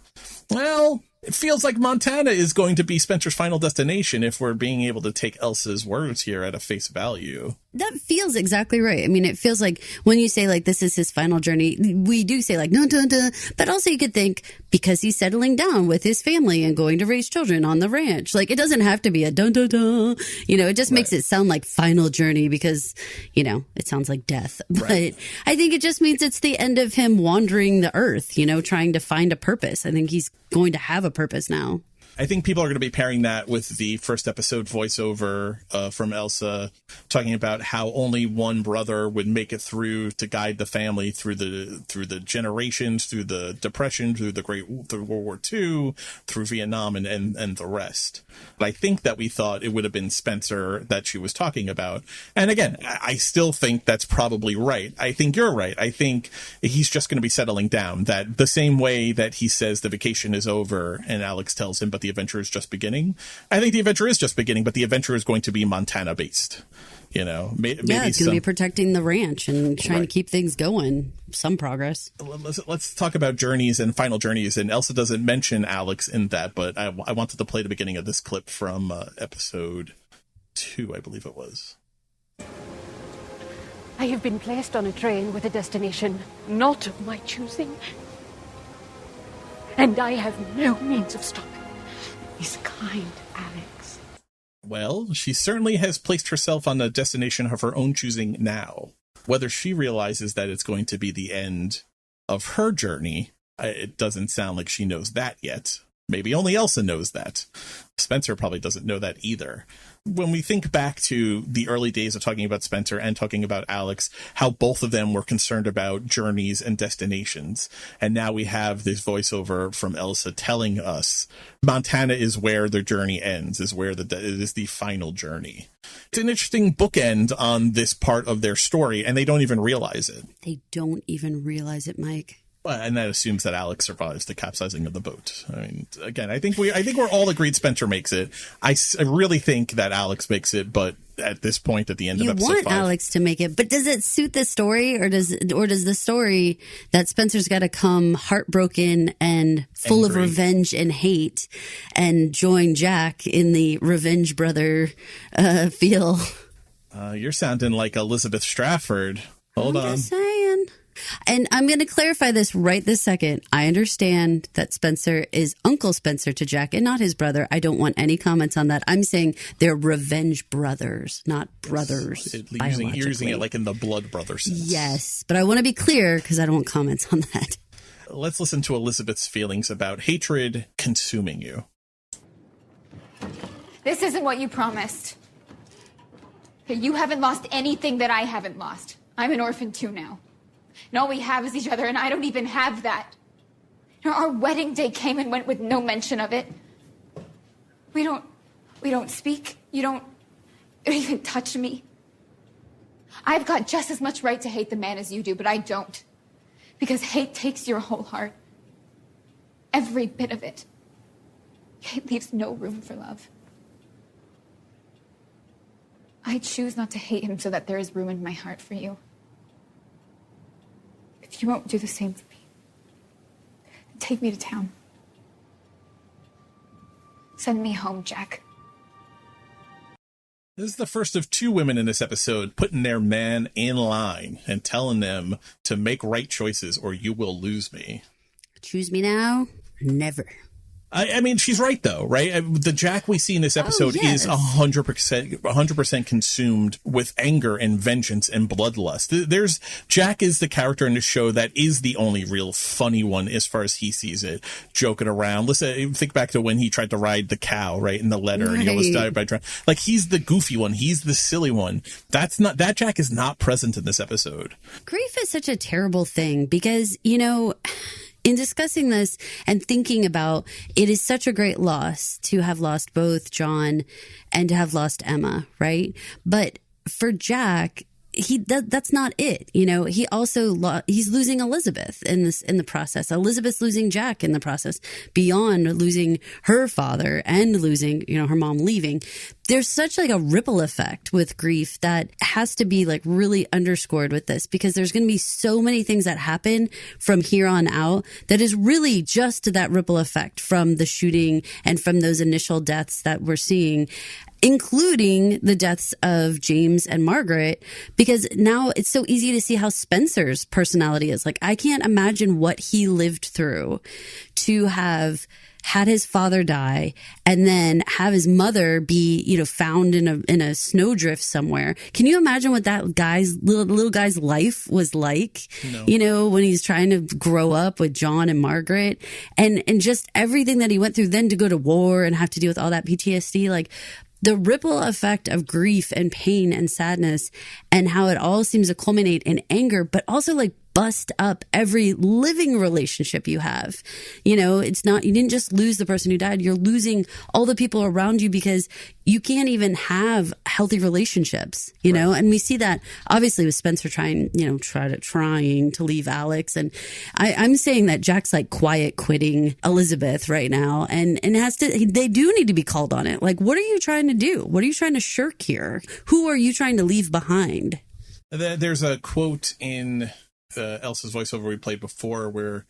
Well, it feels like Montana is going to be Spencer's final destination if we're being able to take Elsa's words here at a face value. That feels exactly right. I mean, it feels like when you say like this is his final journey, we do say like no, dun, dun, but also you could think because he's settling down with his family and going to raise children on the ranch. Like it doesn't have to be a dun dun dun. You know, it just makes it sound like final journey because, you know, it sounds like death. But I think it just means it's the end of him wandering the earth, you know, trying to find a purpose. I think he's going to have a purpose now. I think people are going to be pairing that with the first episode voiceover from Elsa talking about how only one brother would make it through to guide the family through the generations, through the Depression, through World War II, through Vietnam and the rest. But I think that we thought it would have been Spencer that she was talking about. And again, I still think that's probably right. I think you're right. I think he's just going to be settling down, that the same way that he says the vacation is over and Alex tells him, but the adventure is just beginning. I think the adventure is just beginning, but the adventure is going to be Montana based. You know, maybe it's going to be protecting the ranch and trying to keep things going. Some progress. Let's talk about journeys and final journeys. And Elsa doesn't mention Alex in that, but I wanted to play the beginning of this clip from episode 2, I believe it was. I I have been placed on a train with a destination not of my choosing. And I have no means of stopping. He's kind, Alex. Well, she certainly has placed herself on a destination of her own choosing now. Whether she realizes that it's going to be the end of her journey, it doesn't sound like she knows that yet. Maybe only Elsa knows that. Spencer probably doesn't know that either. When we think back to the early days of talking about Spencer and talking about Alex, how both of them were concerned about journeys and destinations. And now we have this voiceover from Elsa telling us Montana is where their journey ends, is where it is the final journey. It's an interesting bookend on this part of their story, and they don't even realize it. They don't even realize it, Mike. Well, and that assumes that Alex survives the capsizing of the boat. I mean, again, I think we're all agreed Spencer makes it. I really think that Alex makes it, but at this point, at the end of episode 5, you want Alex to make it, but does it suit the story, or does the story that Spencer's got to come heartbroken and full of revenge and hate and join Jack in the revenge brother feel? You're sounding like Elizabeth Stratford. Hold on. Just saying. And I'm going to clarify this right this second. I understand that Spencer is Uncle Spencer to Jack and not his brother. I don't want any comments on that. I'm saying they're revenge brothers, not brothers. You're using it like in the blood brother sense. Yes, but I want to be clear because I don't want comments on that. Let's listen to Elizabeth's feelings about hatred consuming you. This isn't what you promised. You haven't lost anything that I haven't lost. I'm an orphan too now. And all we have is each other, and I don't even have that. Our wedding day came and went with no mention of it. We don't speak. You don't even touch me. I've got just as much right to hate the man as you do, but I don't. Because hate takes your whole heart. Every bit of it. It leaves no room for love. I choose not to hate him so that there is room in my heart for you. If you won't do the same for me, then take me to town. Send me home, Jack. This is the first of 2 women in this episode putting their man in line and telling them to make right choices or you will lose me. Choose me now? Never. I mean, she's right, though, right? The Jack we see in this episode is 100% consumed with anger and vengeance and bloodlust. Jack is the character in the show that is the only real funny one as far as he sees it, joking around. Listen, think back to when he tried to ride the cow, right, in the letter, and he almost died by drowning. Like, he's the goofy one. He's the silly one. That Jack is not present in this episode. Grief is such a terrible thing because, in discussing this and thinking about it is such a great loss to have lost both John and to have lost Emma, right? But for Jack, that's not it. He also he's losing Elizabeth in the process. Elizabeth's losing Jack in the process, beyond losing her father and losing, her mom leaving. There's such like a ripple effect with grief that has to be like really underscored with this, because there's going to be so many things that happen from here on out that is really just that ripple effect from the shooting and from those initial deaths that we're seeing, including the deaths of James and Margaret, because now it's so easy to see how Spencer's personality is. Like, I can't imagine what he lived through to have had his father die and then have his mother be, found in a snowdrift somewhere. Can you imagine what that little guy's life was like? No. When he's trying to grow up with John and Margaret and just everything that he went through, then to go to war and have to deal with all that PTSD, like the ripple effect of grief and pain and sadness, and how it all seems to culminate in anger, but also like bust up every living relationship you have. It's not, you didn't just lose the person who died, you're losing all the people around you because you can't even have healthy relationships, right. And we see that obviously with Spencer trying to leave Alex. And I'm saying that Jack's like quiet quitting Elizabeth right now, and they do need to be called on it. Like, what are you trying to do? What are you trying to shirk here? Who are you trying to leave behind? There's a quote in Elsa's voiceover we played before where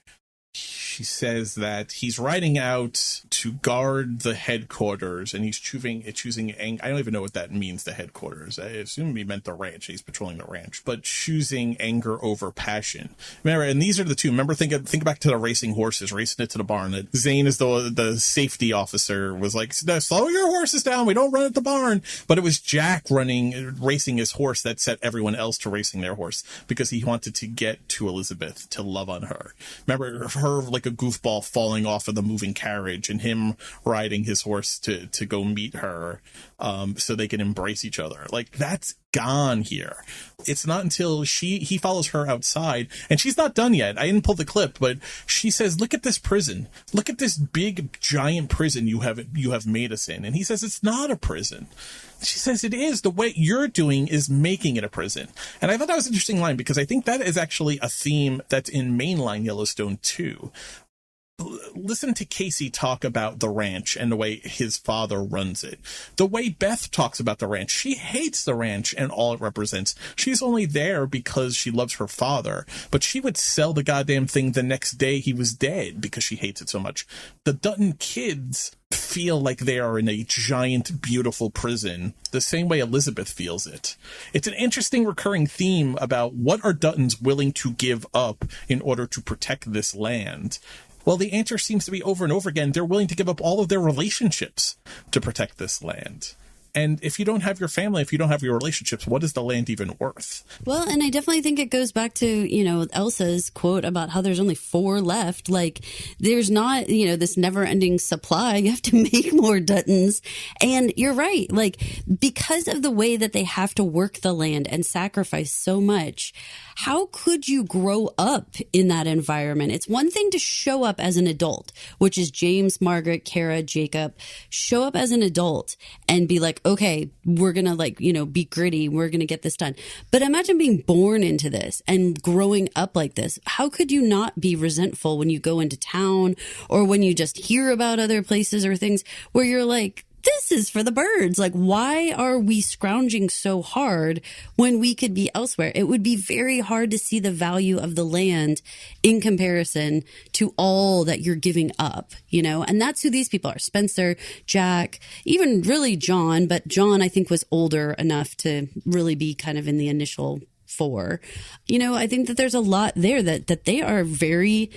she says that he's riding out to guard the headquarters, and he's choosing I don't even know what that means, the headquarters. I assume he meant the ranch. He's patrolling the ranch, but choosing anger over passion. Remember, and these are the two. Remember, think back to the racing horses, racing it to the barn. That Zane, as the safety officer, was like, slow your horses down. We don't run at the barn. But it was Jack racing his horse that set everyone else to racing their horse, because he wanted to get to Elizabeth, to love on her. Remember her like a goofball falling off of the moving carriage, and him riding his horse to go meet her, so they can embrace each other. Like, that's gone here. It's not until he follows her outside, and she's not done yet. I didn't pull the clip, but she says, look at this prison. Look at this big giant prison you have made us in. And he says, it's not a prison. She says, it is. The way you're doing is making it a prison. And I thought that was an interesting line, because I think that is actually a theme that's in mainline Yellowstone too. Listen to Casey talk about the ranch and the way his father runs it. The way Beth talks about the ranch. She hates the ranch and all it represents. She's only there because she loves her father, but she would sell the goddamn thing the next day he was dead because she hates it so much. The Dutton kids feel like they are in a giant, beautiful prison, the same way Elizabeth feels it. It's an interesting recurring theme about what are Duttons willing to give up in order to protect this land. Well, the answer seems to be over and over again, they're willing to give up all of their relationships to protect this land. And if you don't have your family, if you don't have your relationships, what is the land even worth? Well, and I definitely think it goes back to, Elsa's quote about how there's only 4 left. Like, there's not, this never ending supply. You have to make more Duttons. And you're right. Like, because of the way that they have to work the land and sacrifice so much, how could you grow up in that environment? It's one thing to show up as an adult, which is James, Margaret, Kara, Jacob, show up as an adult and be like, okay, we're going to be gritty. We're going to get this done. But imagine being born into this and growing up like this. How could you not be resentful when you go into town or when you just hear about other places or things where you're like, this is for the birds. Like, why are we scrounging so hard when we could be elsewhere? It would be very hard to see the value of the land in comparison to all that you're giving up, and that's who these people are. Spencer, Jack, even really John, but John, I think, was older enough to really be kind of in the initial 4. I think that there's a lot there that they are very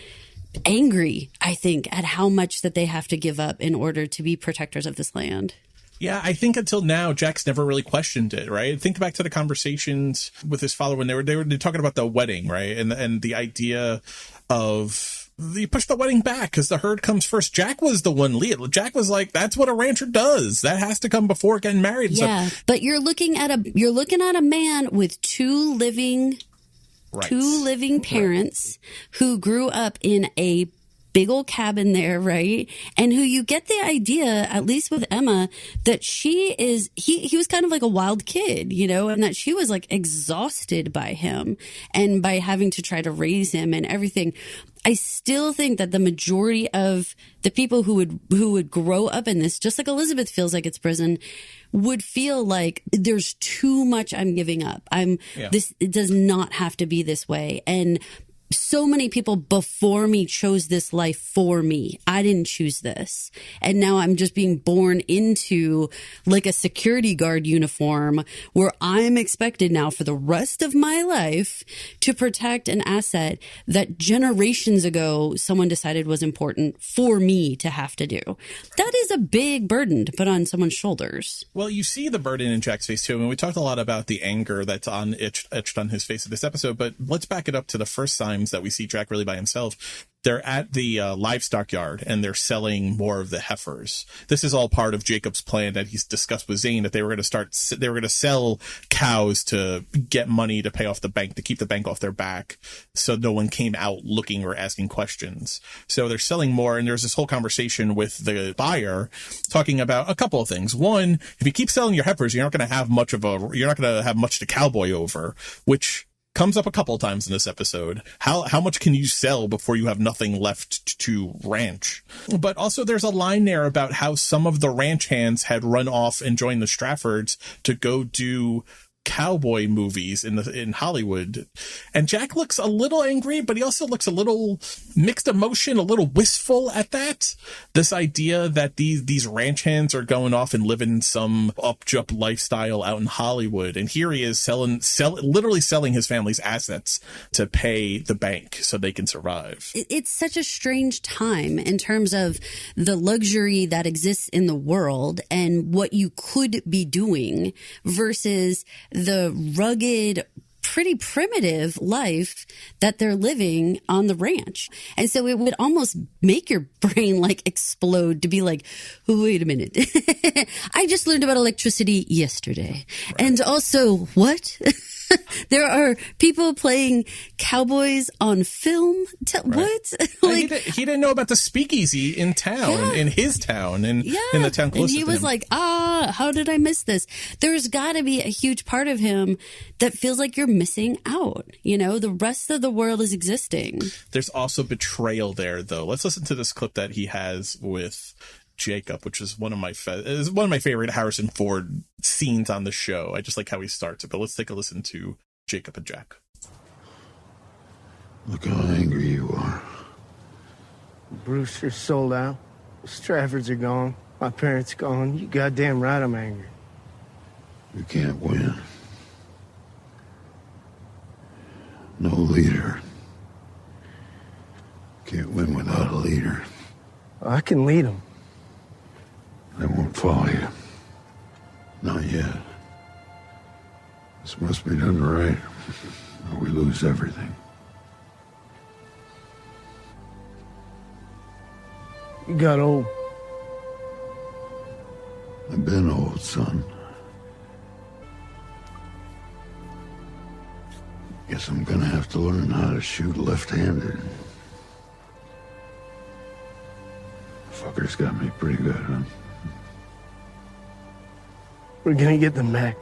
angry, I think, at how much that they have to give up in order to be protectors of this land. Yeah, I think until now, Jack's never really questioned it, right? Think back to the conversations with his father when they were talking about the wedding, right? And the idea of you push the wedding back because the herd comes first. Jack was the one lead. Jack was like, that's what a rancher does. That has to come before getting married. Yeah, so, but you're looking at a man with 2 living parents who grew up in a big old cabin there, right? And who you get the idea, at least with Emma, that he was kind of like a wild kid, and that she was like exhausted by him and by having to try to raise him and everything. I still think that the majority of the people who would grow up in this, just like Elizabeth feels like it's prison, would feel like there's too much I'm giving up. It does not have to be this way. And so many people before me chose this life for me. I didn't choose this. And now I'm just being born into like a security guard uniform where I'm expected now for the rest of my life to protect an asset that generations ago someone decided was important for me to have to do. That is a big burden to put on someone's shoulders. Well, you see the burden in Jack's face too. I mean, we talked a lot about the anger that's etched on his face in this episode, but let's back it up to the first time that we see Jack really by himself. They're at the livestock yard and they're selling more of the heifers. This is all part of Jacob's plan that he's discussed with Zane, that they were going to sell cows to get money to pay off the bank, to keep the bank off their back, so no one came out looking or asking questions. So they're selling more, and there's this whole conversation with the buyer talking about a couple of things. One, if you keep selling your heifers, you're not going to have much to cowboy over, which comes up a couple of times in this episode. How much can you sell before you have nothing left to ranch? But also there's a line there about how some of the ranch hands had run off and joined the Straffords to go do cowboy movies in Hollywood. And Jack looks a little angry, but he also looks a little mixed emotion, a little wistful at that. This idea that these ranch hands are going off and living some up-jup lifestyle out in Hollywood. And here he is literally selling his family's assets to pay the bank so they can survive. It's such a strange time in terms of the luxury that exists in the world and what you could be doing versus the rugged, pretty primitive life that they're living on the ranch. And so it would almost make your brain like explode to be like, oh, wait a minute. I just learned about electricity yesterday. Right. And also, what? There are people playing cowboys on film. What? Like, he didn't know about the speakeasy in town, in his town, and in the town close to him. And he was like, how did I miss this? There's got to be a huge part of him that feels like you're missing out. You know, the rest of the world is existing. There's also betrayal there, though. Let's listen to this clip that he has with Jacob, which is one of my favorite Harrison Ford scenes on the show. I just like how he starts it, but let's take a listen to Jacob and Jack. Look how angry you are. Brewster's sold out. Straffords are gone. My parents gone. You goddamn right I'm angry. You can't win. No leader. Can't win without a leader. I can lead them. They won't follow you. Not yet. This must be done right, or we lose everything. You got old. I've been old, son. Guess I'm gonna have to learn how to shoot left-handed. Fucker's got me pretty good, huh? We're gonna get them back.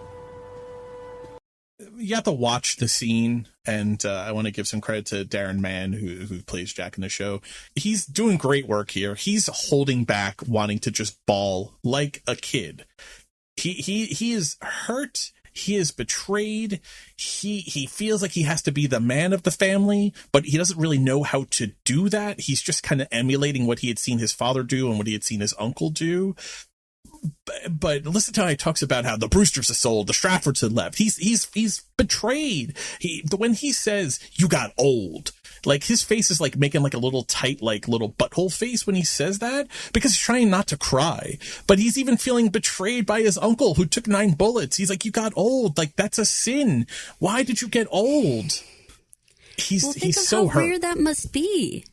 You have to watch the scene, and I want to give some credit to Darren Mann, who plays Jack in the show. He's doing great work here. He's holding back, wanting to just bawl like a kid. He is hurt. He is betrayed. He feels like he has to be the man of the family, but he doesn't really know how to do that. He's just kind of emulating what he had seen his father do and what he had seen his uncle do. But listen to how he talks about how the Brewsters have sold, the Straffords had left. He's betrayed. When he says you got old, like his face is like making like a little tight, like little butthole face when he says that, because he's trying not to cry. But he's even feeling betrayed by his uncle who took 9 bullets. He's like, you got old. Like, that's a sin. Why did you get old? He's so hurt. How weird that must be.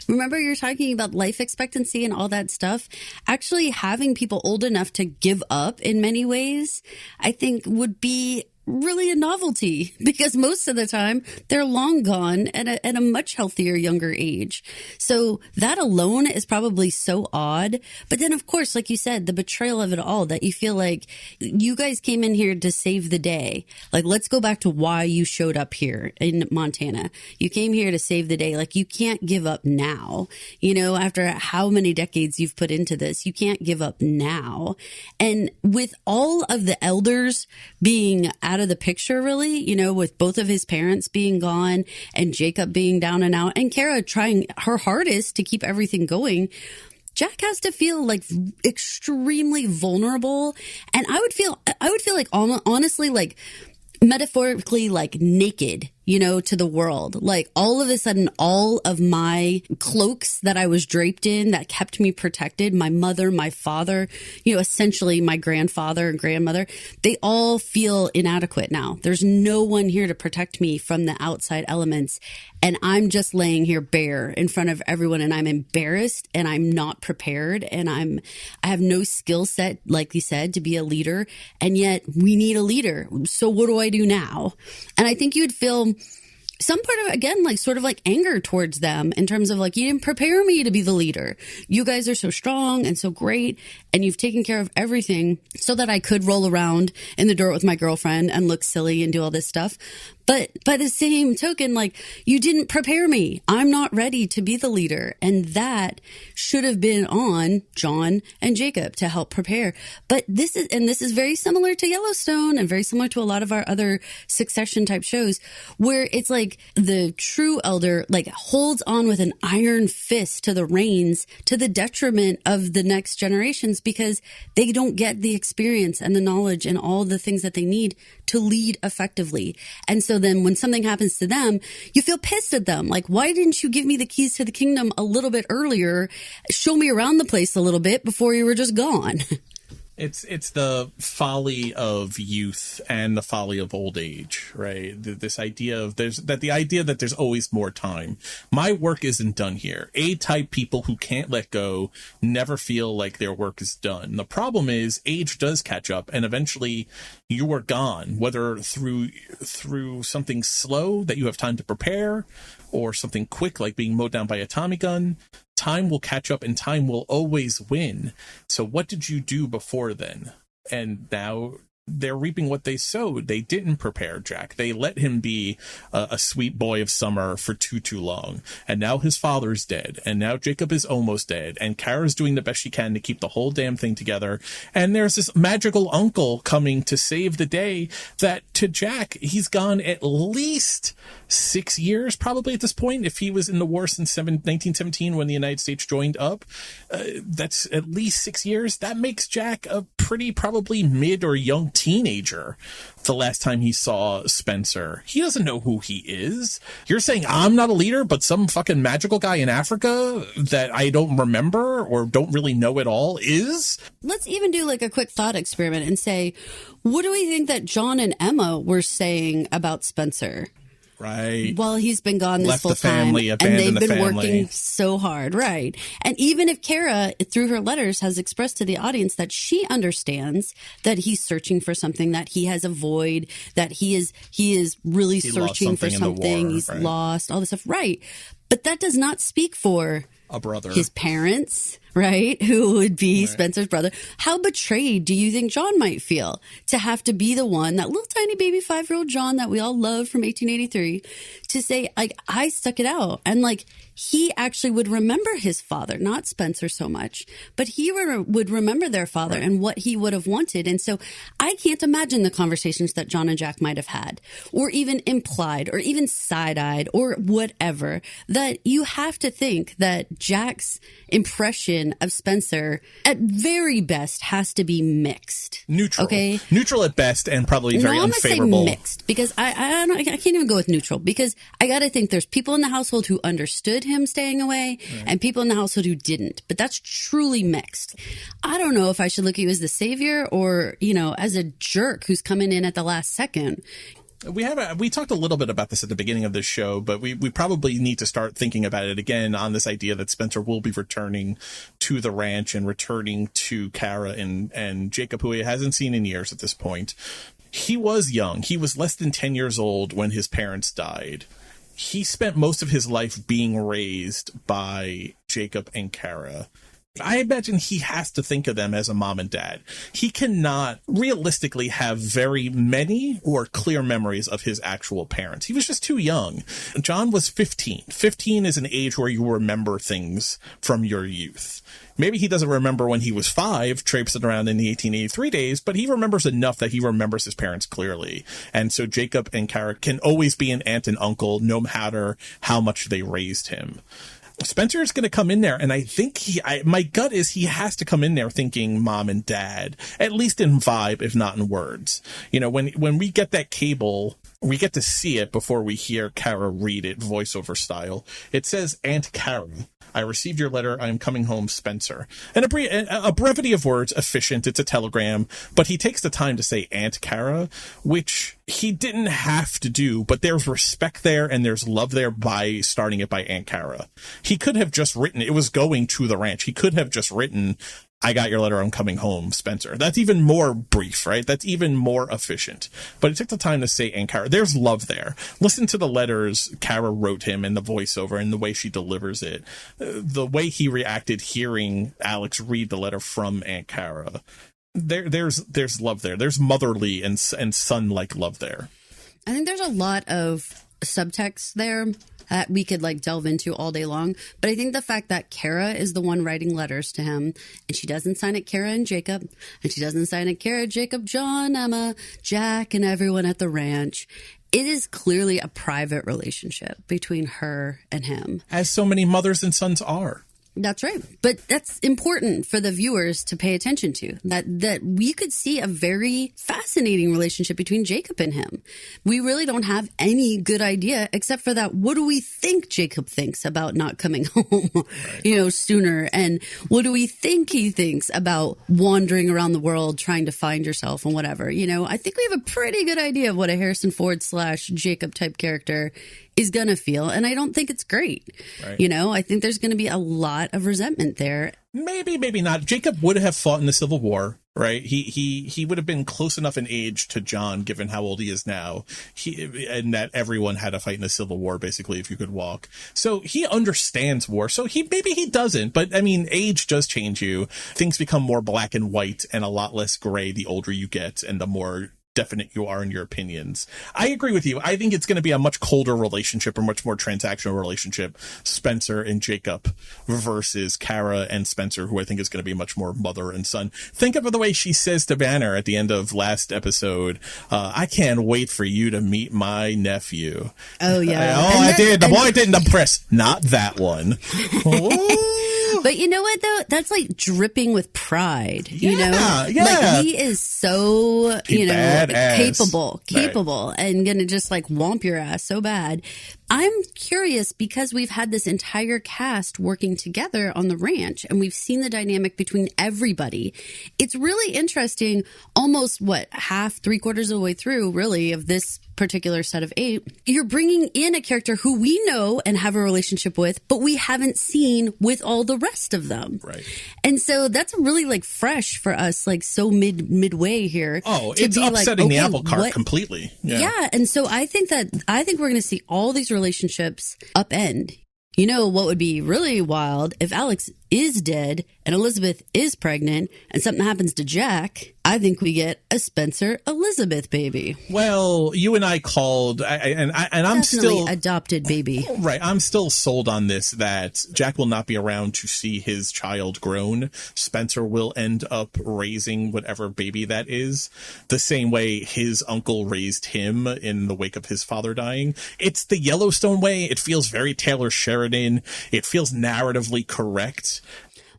Remember, you're talking about life expectancy and all that stuff. Actually, having people old enough to give up in many ways, I think would be really a novelty, because most of the time they're long gone at a much healthier younger age. So that alone is probably so odd. But then, of course, like you said, the betrayal of it all, that you feel like you guys came in here to save the day. Like, let's go back to why you showed up here in Montana. You came here to save the day. Like, you can't give up now. You know, after how many decades you've put into this, you can't give up now. And with all of the elders being out of the picture, really, you know, with both of his parents being gone and Jacob being down and out and Kara trying her hardest to keep everything going, Jack has to feel like extremely vulnerable. And I would feel like honestly, like metaphorically, like naked, you know, to the world. Like, all of a sudden, all of my cloaks that I was draped in that kept me protected, my mother, my father, you know, essentially my grandfather and grandmother, they all feel inadequate now. There's no one here to protect me from the outside elements. And I'm just laying here bare in front of everyone, and I'm embarrassed, and I'm not prepared, and I have no skill set, like you said, to be a leader. And yet we need a leader. So what do I do now? And I think you'd feel some part of, again, like sort of like anger towards them in terms of like, you didn't prepare me to be the leader. You guys are so strong and so great, and you've taken care of everything so that I could roll around in the dirt with my girlfriend and look silly and do all this stuff. But by the same token, like, you didn't prepare me. I'm not ready to be the leader. And that should have been on John and Jacob to help prepare. But this is very similar to Yellowstone and very similar to a lot of our other Succession type shows, where it's like the true elder like holds on with an iron fist to the reins to the detriment of the next generations, because they don't get the experience and the knowledge and all the things that they need to lead effectively. And so then when something happens to them, you feel pissed at them. Like, why didn't you give me the keys to the kingdom a little bit earlier? Show me around the place a little bit before you were just gone. It's the folly of youth and the folly of old age, right? This idea of the idea that there's always more time. My work isn't done here. A-type people who can't let go never feel like their work is done. The problem is age does catch up, and eventually you are gone, whether through something slow that you have time to prepare, or something quick like being mowed down by a Tommy gun. Time will catch up and time will always win. So what did you do before then? And now they're reaping what they sowed. They didn't prepare Jack. They let him be a sweet boy of summer for too long. And now his father's dead. And now Jacob is almost dead. And Kara's doing the best she can to keep the whole damn thing together. And there's this magical uncle coming to save the day that to Jack, he's gone at least 6 years probably at this point. If he was in the war since 1917 when the United States joined up, that's at least 6 years. That makes Jack a pretty probably mid or young teenager the last time he saw Spencer. He doesn't know who he is. You're saying I'm not a leader, but some fucking magical guy in Africa that I don't remember or don't really know at all is? Let's even do like a quick thought experiment and say, what do we think that John and Emma were saying about Spencer? Right. Well, he's been gone this Left full the family, time, and they've abandoned the been family. working so hard, right? And even if Kara, through her letters, has expressed to the audience that she understands that he's searching for something, that he has a void, that he is really searching for something, he's lost, all this stuff, right? But that does not speak for a brother, his parents, right? Who would be Spencer's brother. How betrayed do you think John might feel to have to be the one, that little tiny baby 5-year-old John that we all loved from 1883, to say, like, I stuck it out. And like, he actually would remember his father, not Spencer so much, but he would remember their father and what he would have wanted. And so I can't imagine the conversations that John and Jack might have had, or even implied, or even side-eyed, or whatever, that you have to think that Jack's impression of Spencer at very best has to be mixed. Neutral. Okay? Neutral at best, and probably very unfavorable. I'm going to say mixed, because I can't even go with neutral, because I got to think there's people in the household who understood him staying away and people in the household who didn't. But that's truly mixed. I don't know if I should look at you as the savior or, as a jerk who's coming in at the last second. We talked a little bit about this at the beginning of this show, but we probably need to start thinking about it again on this idea that Spencer will be returning to the ranch and returning to Kara and Jacob, who he hasn't seen in years at this point. He was young. He was less than 10 years old when his parents died. He spent most of his life being raised by Jacob and Kara. I imagine he has to think of them as a mom and dad. He cannot realistically have very many or clear memories of his actual parents. He was just too young. John was 15. 15 is an age where you remember things from your youth. Maybe he doesn't remember when he was 5, traipsing around in the 1883 days, but he remembers enough that he remembers his parents clearly. And so Jacob and Kara can always be an aunt and uncle, no matter how much they raised him. Spencer is going to come in there, and I think my gut is he has to come in there thinking mom and dad, at least in vibe, if not in words. When we get that cable, we get to see it before we hear Kara read it, voiceover style. It says, Aunt Kara, I received your letter. I am coming home, Spencer. And a brevity of words, efficient. It's a telegram, but he takes the time to say Aunt Kara, which he didn't have to do, but there's respect there and there's love there by starting it by Aunt Kara. He could have just written, it was going to the ranch. He could have just written, I got your letter, I'm coming home, Spencer. That's even more brief, right? That's even more efficient. But it took the time to say Aunt Kara. There's love there. Listen to the letters Kara wrote him and the voiceover and the way she delivers it. The way he reacted hearing Alex read the letter from Aunt Kara. There's love there. There's motherly and son-like love there. I think there's a lot of subtext there that we could like delve into all day long. But I think the fact that Kara is the one writing letters to him, and she doesn't sign it Kara and Jacob, and she doesn't sign it Kara, Jacob, John, Emma, Jack, and everyone at the ranch. It is clearly a private relationship between her and him. As so many mothers and sons are. That's right. But that's important for the viewers to pay attention to, that we could see a very fascinating relationship between Jacob and him. We really don't have any good idea except for that. What do we think Jacob thinks about not coming home, sooner? And what do we think he thinks about wandering around the world trying to find yourself and whatever? I think we have a pretty good idea of what a Harrison Ford / Jacob type character is going to feel. And I don't think it's great. Right. I think there's going to be a lot of resentment there. Maybe not. Jacob would have fought in the Civil War, right? He would have been close enough in age to John, given how old he is now. And that everyone had to fight in the Civil War, basically, if you could walk. So he understands war. So maybe he doesn't. But I mean, age does change you. Things become more black and white and a lot less gray the older you get and the more definite you are in your opinions. I agree with you. I think it's going to be a much colder relationship, or much more transactional relationship, Spencer and Jacob versus Kara and Spencer, who I think is going to be much more mother and son. Think of the way she says to Banner at the end of last episode, I can't wait for you to meet my nephew. Oh, yeah. I did. The boy didn't impress. Not that one. But you know what, though? That's like dripping with pride, Yeah. Like he is so, badass. capable and going to just like whomp your ass so bad. I'm curious because we've had this entire cast working together on the ranch and we've seen the dynamic between everybody. It's really interesting, almost half, 3/4 of the way through really of this particular set of 8. You're bringing in a character who we know and have a relationship with, but we haven't seen with all the rest of them. Right. And so that's really like fresh for us, like so midway here. Oh, it's upsetting the apple cart completely. Yeah. And so I think we're going to see all these relationships upend. What would be really wild if Alex is dead and Elizabeth is pregnant and something happens to Jack? I think we get a Spencer Elizabeth baby. Well, you and I called, and I'm still adopted baby. Right. I'm still sold on this, that Jack will not be around to see his child grown. Spencer will end up raising whatever baby that is, the same way his uncle raised him in the wake of his father dying. It's the Yellowstone way. It feels very Taylor Sheridan. It feels narratively correct.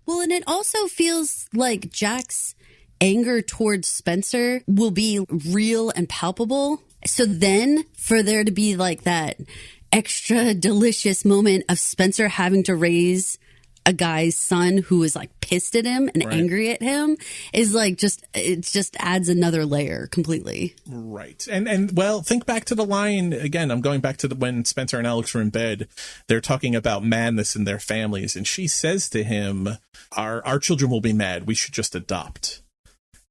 Well, and it also feels like Jack's anger towards Spencer will be real and palpable. So then for there to be like that extra delicious moment of Spencer having to raise a guy's son who is like pissed at him and angry at him is like it just adds another layer completely. Right. And well, think back to the line again. I'm going back to when Spencer and Alex were in bed. They're talking about madness in their families. And she says to him, our children will be mad. We should just adopt.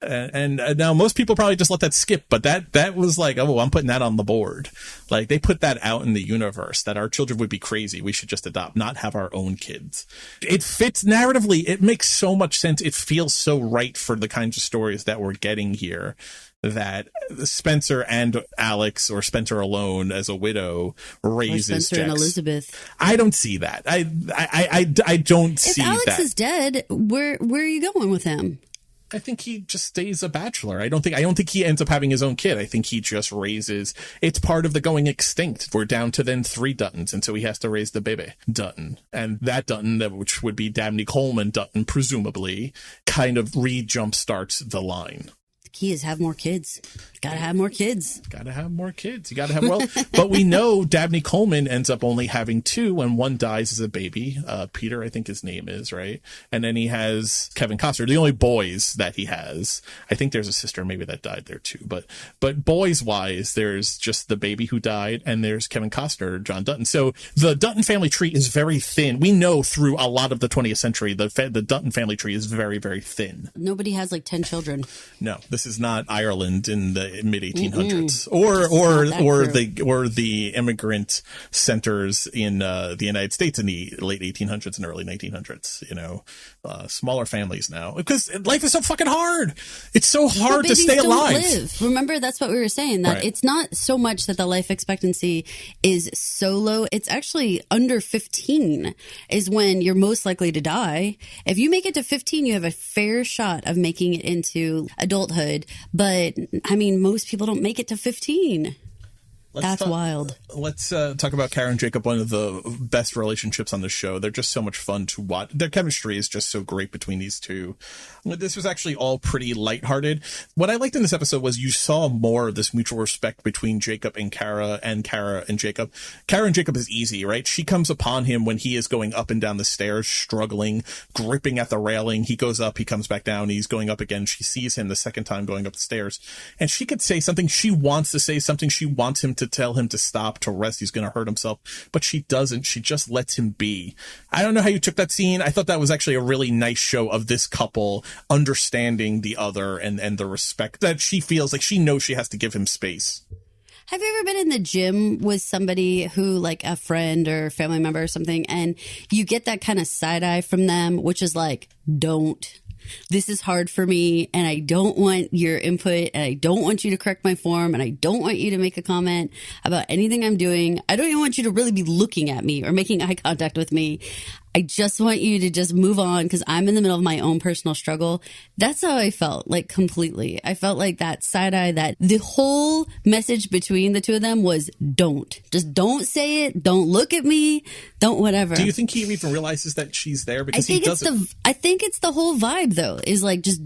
And now most people probably just let that skip, but that was like, oh, I'm putting that on the board. Like they put that out in the universe that our children would be crazy. We should just adopt, not have our own kids. It fits narratively. It makes so much sense. It feels so right for the kinds of stories that we're getting here, that Spencer and Alex, or Spencer alone as a widow, raises or Spencer and Elizabeth. I don't see that. I don't see that. If Alex is dead, where are you going with him? I think he just stays a bachelor. I don't think he ends up having his own kid. I think he just raises. It's part of the going extinct. We're down to then 3 Duttons, and so he has to raise the baby Dutton, and that Dutton, which would be Dabney Coleman Dutton, presumably, kind of jump starts the line. The key is have more kids. Gotta have more kids. Gotta have more kids. You gotta have, but we know Dabney Coleman ends up only having 2, and one dies as a baby. Peter, I think his name is, right? And then he has Kevin Costner, the only boys that he has. I think there's a sister maybe that died there too, but boys wise, there's just the baby who died, and there's Kevin Costner, John Dutton. So the Dutton family tree is very thin. We know through a lot of the 20th century, the Dutton family tree is very, very thin. Nobody has like 10 children. No, this is not Ireland in the mid 1800s, or the immigrant centers in the United States in the late 1800s and early 1900s. You know, smaller families now because life is so fucking hard. It's so hard to stay alive. Remember, that's what we were saying, that it's not so much that the life expectancy is so low. It's actually under 15 is when you're most likely to die. If you make it to 15, you have a fair shot of making it into adulthood. But I mean, most people don't make it to 15. That's wild. Let's talk about Kara and Jacob, one of the best relationships on the show. They're just so much fun to watch. Their chemistry is just so great between these two. This was actually all pretty lighthearted. What I liked in this episode was you saw more of this mutual respect between Jacob and Kara and Jacob. Kara and Jacob is easy, right? She comes upon him when he is going up and down the stairs, struggling, gripping at the railing. He goes up, he comes back down, he's going up again. She sees him the second time going up the stairs. And she could say something. She wants to say something. She wants him to tell him to stop, to rest. He's going to hurt himself, but she doesn't. She just lets him be. I don't know how you took that scene. I thought that was actually a really nice show of this couple understanding the other and the respect that she feels like she knows she has to give him space. Have you ever been in the gym with somebody who, like a friend or family member or something, and you get that kind of side eye from them, which is like, don't. This is hard for me, and I don't want your input, and I don't want you to correct my form, and I don't want you to make a comment about anything I'm doing. I don't even want you to really be looking at me or making eye contact with me. I just want you to just move on because I'm in the middle of my own personal struggle. That's how I felt, like, completely. I felt like that side eye, that the whole message between the two of them was don't. Just don't say it. Don't look at me. Don't whatever. Do you think he even realizes that she's there? Because he doesn't. I think it's the whole vibe, though, is like just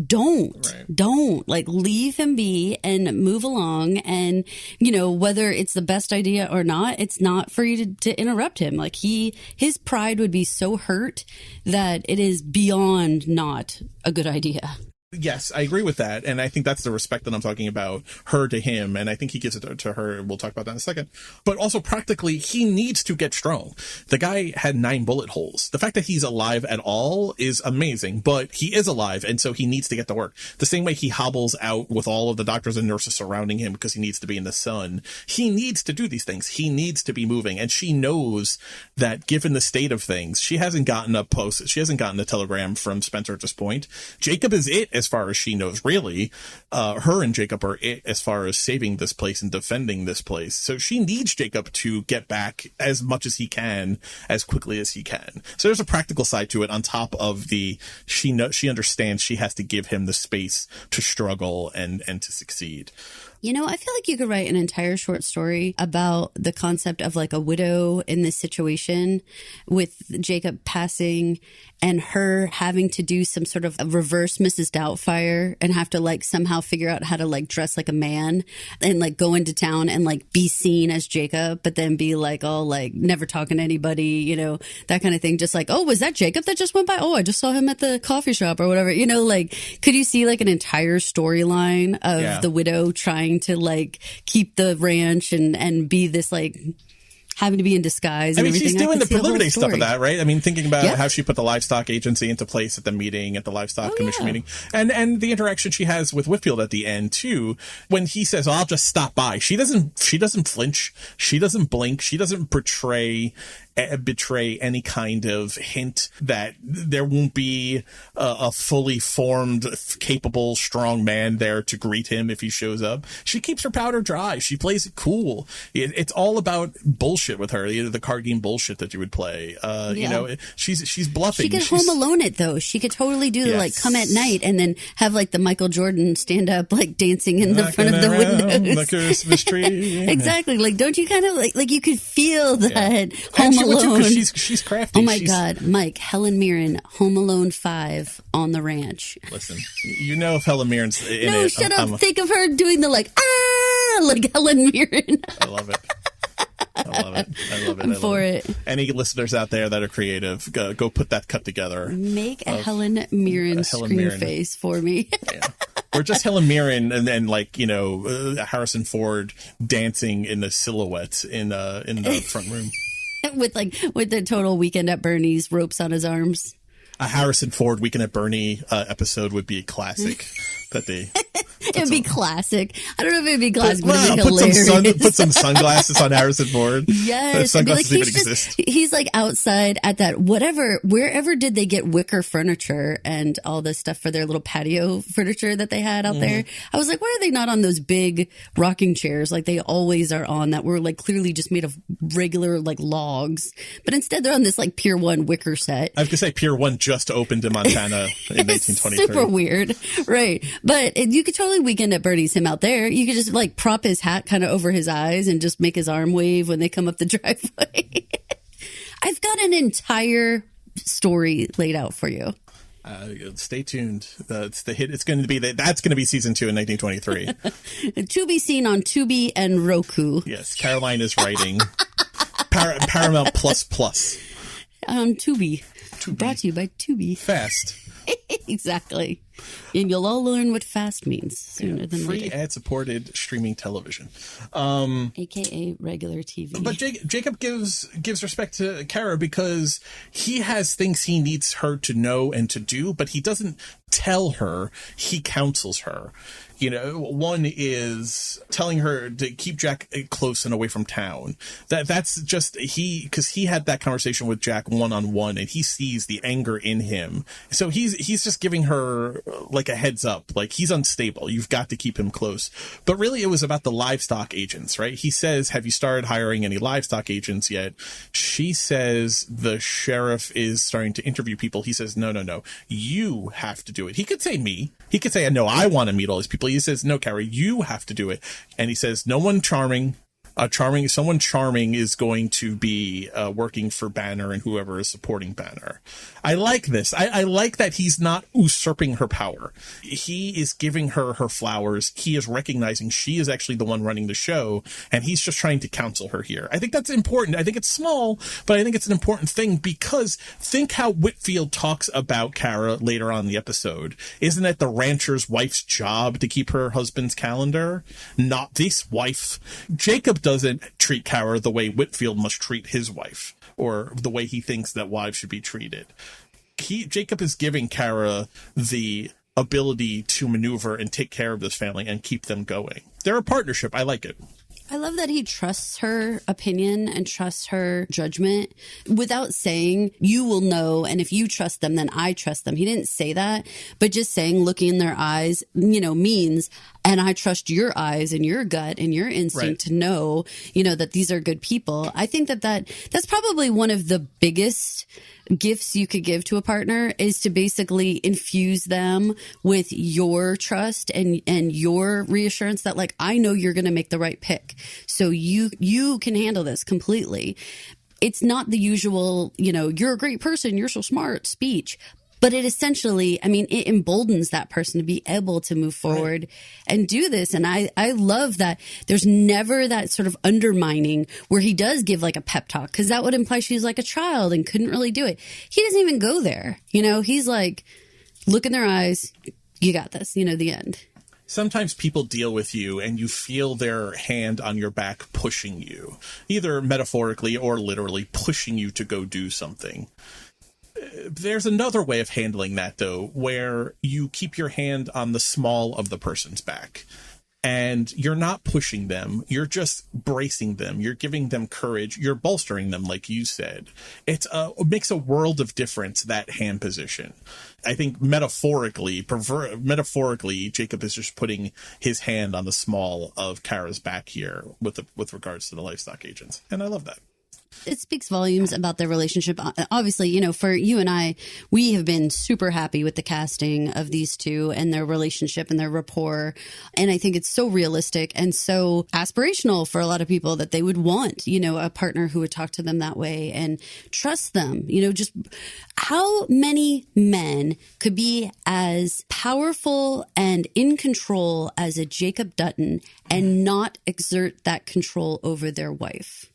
don't. Right. Don't. Like, leave him be and move along. And, you know, whether it's the best idea or not, it's not for you to interrupt him. Like, his pride would be so hurt that it is beyond not a good idea. Yes, I agree with that. And I think that's the respect that I'm talking about, her to him. And I think he gives it to her. We'll talk about that in a second. But also practically, he needs to get strong. The guy had 9 bullet holes. The fact that he's alive at all is amazing, but he is alive. And so he needs to get to work. The same way he hobbles out with all of the doctors and nurses surrounding him because he needs to be in the sun. He needs to do these things. He needs to be moving. And she knows that given the state of things, she hasn't gotten a post. She hasn't gotten a telegram from Spencer at this point. Jacob is it as far as she knows, really. Her and Jacob are it as far as saving this place and defending this place. So she needs Jacob to get back as much as he can, as quickly as he can. So there's a practical side to it on top of she understands she has to give him the space to struggle and to succeed. You know, I feel like you could write an entire short story about the concept of like a widow in this situation with Jacob passing and her having to do some sort of a reverse Mrs. Doubtfire and have to like somehow figure out how to like dress like a man and like go into town and like be seen as Jacob, but then be like all like never talking to anybody, you know, that kind of thing. Just like, oh, was that Jacob that just went by? Oh, I just saw him at the coffee shop or whatever. You know, like, could you see like an entire storyline of the widow trying to like keep the ranch and be this like having to be in disguise. And she's doing the preliminary stuff of that, right? I mean, thinking about how she put the livestock agency into place at the meeting, at the livestock commission meeting, and the interaction she has with Whitfield at the end too, when he says, "I'll just stop by." She doesn't flinch. She doesn't blink. She doesn't betray any kind of hint that there won't be a fully formed, capable, strong man there to greet him if he shows up. She keeps her powder dry. She plays it cool. It's all about bullshit with her, the card game bullshit that you would play. You know, she's bluffing. She could Home Alone it though. She could totally do like come at night and then have like the Michael Jordan stand up like dancing in the front of the windows. The Christmas tree. Exactly. Like, don't you kind of like you could feel that Home Alone. She's crafty. Oh my God, Mike, Helen Mirren, Home Alone 5 on the ranch. Listen, you know if Helen Mirren's in it. No, shut up. Think of her doing the like Helen Mirren. I love it. I love it. I'm for it. Any listeners out there that are creative, go put that cut together. Make a Helen Mirren screen face for me. Yeah. Or just Helen Mirren and then like, you know, Harrison Ford dancing in the silhouette in the front room. with the total Weekend at Bernie's ropes on his arms. A Harrison Ford Weekend at Bernie episode would be a classic that they It'd be classic. I don't know if it'd be classic, but it'd be put hilarious. put some sunglasses on Harrison Ford. Yes. Sunglasses Like, even exist. He's like outside at that wherever did they get wicker furniture and all this stuff for their little patio furniture that they had out there. I was like, why are they not on those big rocking chairs like they always are on that were like clearly just made of regular like logs? But instead they're on this like Pier 1 wicker set. I have to say Pier 1 just opened in Montana in 1923. Super weird. Right. But you could totally Weekend at Bernie's him out there. You could just like prop his hat kind of over his eyes and just make his arm wave when they come up the driveway. I've got an entire story laid out for you. Stay tuned. It's the hit. It's going to be that's going to be season 2 in 1923. To be seen on Tubi and Roku. Yes, Caroline is writing Paramount Plus. Tubi. Brought to you by Tubi. Fast. Exactly. And you'll all learn what fast means sooner than free later. ad-supported streaming television. AKA regular TV. But Jacob gives respect to Kara because he has things he needs her to know and to do, but he doesn't tell her, he counsels her. You know, one is telling her to keep Jack close and away from town. That's just because he had that conversation with Jack one-on-one and he sees the anger in him. So he's just giving her like a heads up, like he's unstable. You've got to keep him close. But really it was about the livestock agents, right? He says, have you started hiring any livestock agents yet? She says the sheriff is starting to interview people. He says, no, you have to do it. He could say me. He could say, no, I want to meet all these people. He says, no, Carrie, you have to do it. And he says, someone charming is going to be working for Banner and whoever is supporting Banner. I like this. I like that he's not usurping her power. He is giving her flowers. He is recognizing she is actually the one running the show, and he's just trying to counsel her here. I think that's important. I think it's small, but I think it's an important thing because think how Whitfield talks about Kara later on in the episode. Isn't it the rancher's wife's job to keep her husband's calendar? Not this wife. Jacob doesn't treat Kara the way Whitfield must treat his wife, or the way he thinks that wives should be treated. Jacob is giving Kara the ability to maneuver and take care of this family and keep them going. They're a partnership. I like it. I love that he trusts her opinion and trusts her judgment without saying, you will know, and if you trust them, then I trust them. He didn't say that, but just saying, looking in their eyes, means, and I trust your eyes and your gut and your instinct to know, that these are good people. I think that's probably one of the biggest gifts you could give to a partner is to basically infuse them with your trust and your reassurance that like, I know you're going to make the right pick. So you can handle this completely. It's not the usual, you're a great person, you're so smart speech. But it essentially, it emboldens that person to be able to move forward and do this. And I love that there's never that sort of undermining where he does give like a pep talk, because that would imply she's like a child and couldn't really do it. He doesn't even go there. He's like, look in their eyes. You got this, the end. Sometimes people deal with you and you feel their hand on your back pushing you, either metaphorically or literally pushing you to go do something. There's another way of handling that, though, where you keep your hand on the small of the person's back and you're not pushing them. You're just bracing them. You're giving them courage. You're bolstering them, like you said. It makes a world of difference, that hand position. I think metaphorically, Jacob is just putting his hand on the small of Kara's back here with regards to the livestock agents. And I love that. It speaks volumes about their relationship. Obviously, for you and I, we have been super happy with the casting of these two and their relationship and their rapport. And I think it's so realistic and so aspirational for a lot of people that they would want, a partner who would talk to them that way and trust them. Just how many men could be as powerful and in control as a Jacob Dutton and not exert that control over their wife?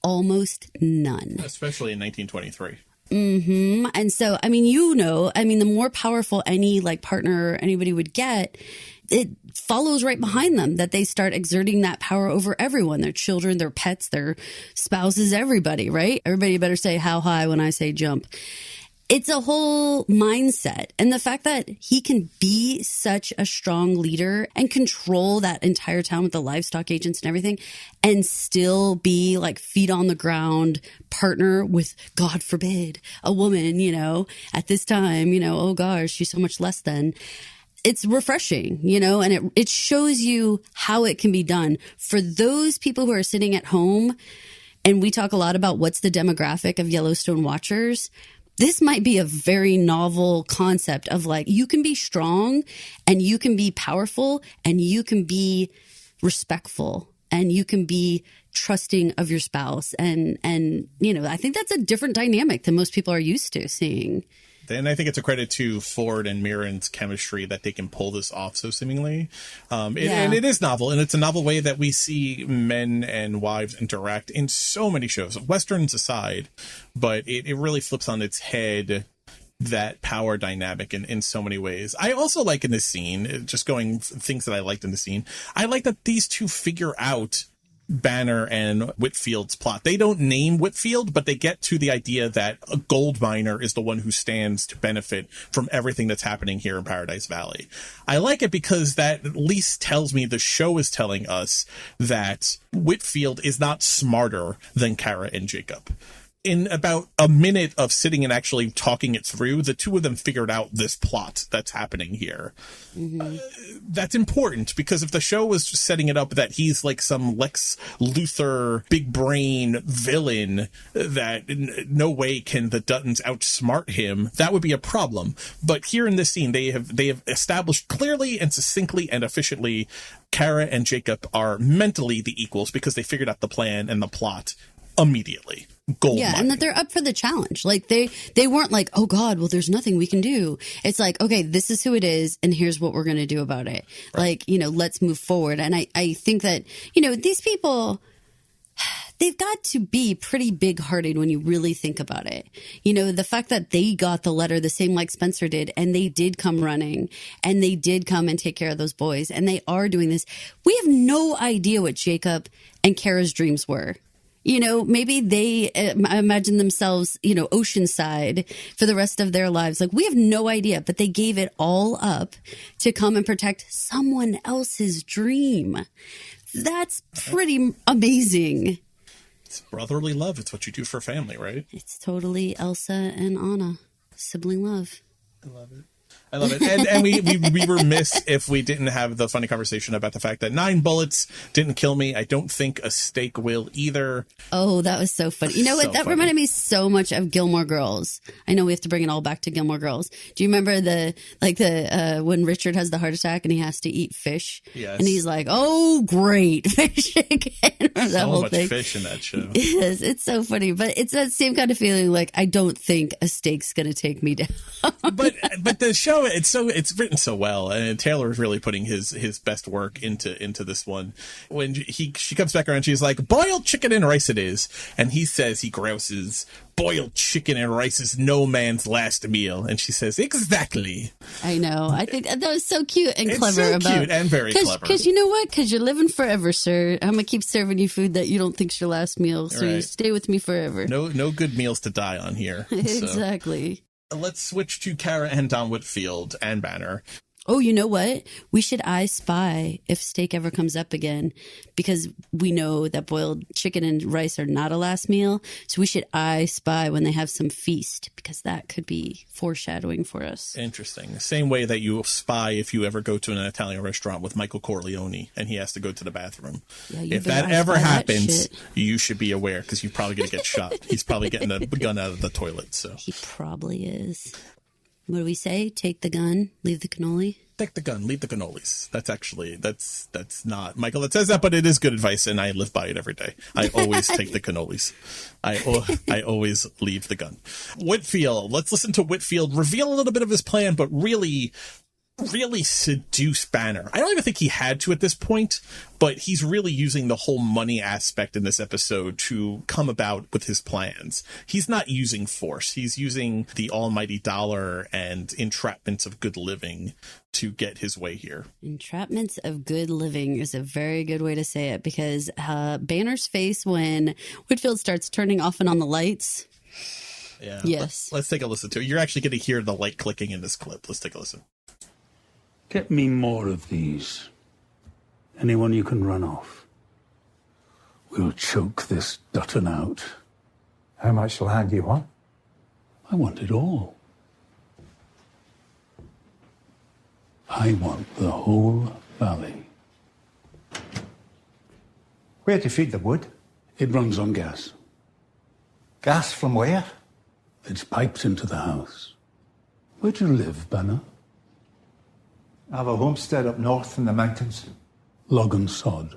Almost none. Especially in 1923. Mm-hmm. And so, the more powerful any partner or anybody would get, it follows right behind them that they start exerting that power over everyone, their children, their pets, their spouses, everybody, right? Everybody better say how high when I say jump. it's a whole mindset. And the fact that he can be such a strong leader and control that entire town with the livestock agents and everything, and still be like feet on the ground partner with, God forbid, a woman, you know, at this time, you know, oh gosh, she's so much less than. It's refreshing, you know, and it shows you how it can be done. For those people who are sitting at home, and we talk a lot about what's the demographic of Yellowstone watchers, this might be a very novel concept of like, you can be strong and you can be powerful and you can be respectful and you can be trusting of your spouse. And, you know, I think that's a different dynamic than most people are used to seeing. And I think it's a credit to Ford and Mirren's chemistry that they can pull this off so seemingly. And it is novel, and it's a novel way that we see men and wives interact in so many shows, Westerns aside, but it really flips on its head that power dynamic in so many ways. I also like in this scene, just going things that I liked in the scene, I like that these two figure out Banner and Whitfield's plot. They don't name Whitfield, but they get to the idea that a gold miner is the one who stands to benefit from everything that's happening here in Paradise Valley. I like it because that at least tells me the show is telling us that Whitfield is not smarter than Kara and Jacob. In about a minute of sitting and actually talking it through, the two of them figured out this plot that's happening here. Mm-hmm. That's important, because if the show was just setting it up that he's like some Lex Luthor big brain villain that no way can the Duttons outsmart him, that would be a problem. But here in this scene, they have established clearly and succinctly and efficiently Kara and Jacob are mentally the equals because they figured out the plan and the plot immediately. Gold mining. And that they're up for the challenge. Like they weren't like, oh God, well, there's nothing we can do. It's like, okay, this is who it is, and here's what we're going to do about it. Right. Like, you know, let's move forward. And I think that, you know, these people, they've got to be pretty big-hearted when you really think about it. You know, the fact that they got the letter the same like Spencer did, and they did come running, and they did come and take care of those boys, and they are doing this. We have no idea what Jacob and Kara's dreams were. You know, maybe they imagine themselves, you know, oceanside for the rest of their lives. Like, we have no idea, but they gave it all up to come and protect someone else's dream. That's pretty amazing. It's brotherly love. It's what you do for family, right? It's totally Elsa and Anna. Sibling love. I love it. I love it. And we were remiss if we didn't have the funny conversation about the fact that 9 bullets didn't kill me. I don't think a steak will either. Oh, that was so funny. You know what? That reminded me so much of Gilmore Girls. I know we have to bring it all back to Gilmore Girls. Do you remember when Richard has the heart attack and he has to eat fish? Yes. And he's like, oh, great, fish again. So much fish in that show. Yes, it's so funny. But it's that same kind of feeling like, I don't think a steak's going to take me down. But the show, it's written so well, and Taylor is really putting his best work into this one. When she comes back around, she's like, boiled chicken and rice it is, and he says, he grouses, boiled chicken and rice is no man's last meal, and she says, exactly. I know. I think that was so cute and clever. It's so cute and very clever. Because you know what? Because you're living forever, sir. I'm gonna keep serving you food that you don't think's your last meal, so you stay with me forever. No good meals to die on here. Exactly. So. Let's switch to Kara and Don Whitfield and Banner. Oh, you know what? We should I Spy if steak ever comes up again, because we know that boiled chicken and rice are not a last meal. So we should I Spy when they have some feast, because that could be foreshadowing for us. Interesting. Same way that you spy if you ever go to an Italian restaurant with Michael Corleone and he has to go to the bathroom. Yeah, if that ever happens, you should be aware, because you're probably going to get shot. He's probably getting the gun out of the toilet. So he probably is. What do we say? Take the gun, leave the cannoli? Take the gun, leave the cannolis. That's not Michael that says that, but it is good advice, and I live by it every day. I always take the cannolis. I always leave the gun. Whitfield. Let's listen to Whitfield reveal a little bit of his plan, but really seduce Banner. I don't even think he had to at this point, but he's really using the whole money aspect in this episode to come about with his plans. He's not using force. He's using the almighty dollar and entrapments of good living to get his way here. Entrapments of good living is a very good way to say it, because Banner's face when Whitfield starts turning off and on the lights. Yeah. Yes. Let's take a listen to it. You're actually going to hear the light clicking in this clip. Let's take a listen. Get me more of these. Anyone you can run off. We'll choke this Dutton out. How much land do you want? I want it all. I want the whole valley. Where do you feed the wood? It runs on gas. Gas from where? It's piped into the house. Where do you live, Banner? I have a homestead up north in the mountains. Log and sod.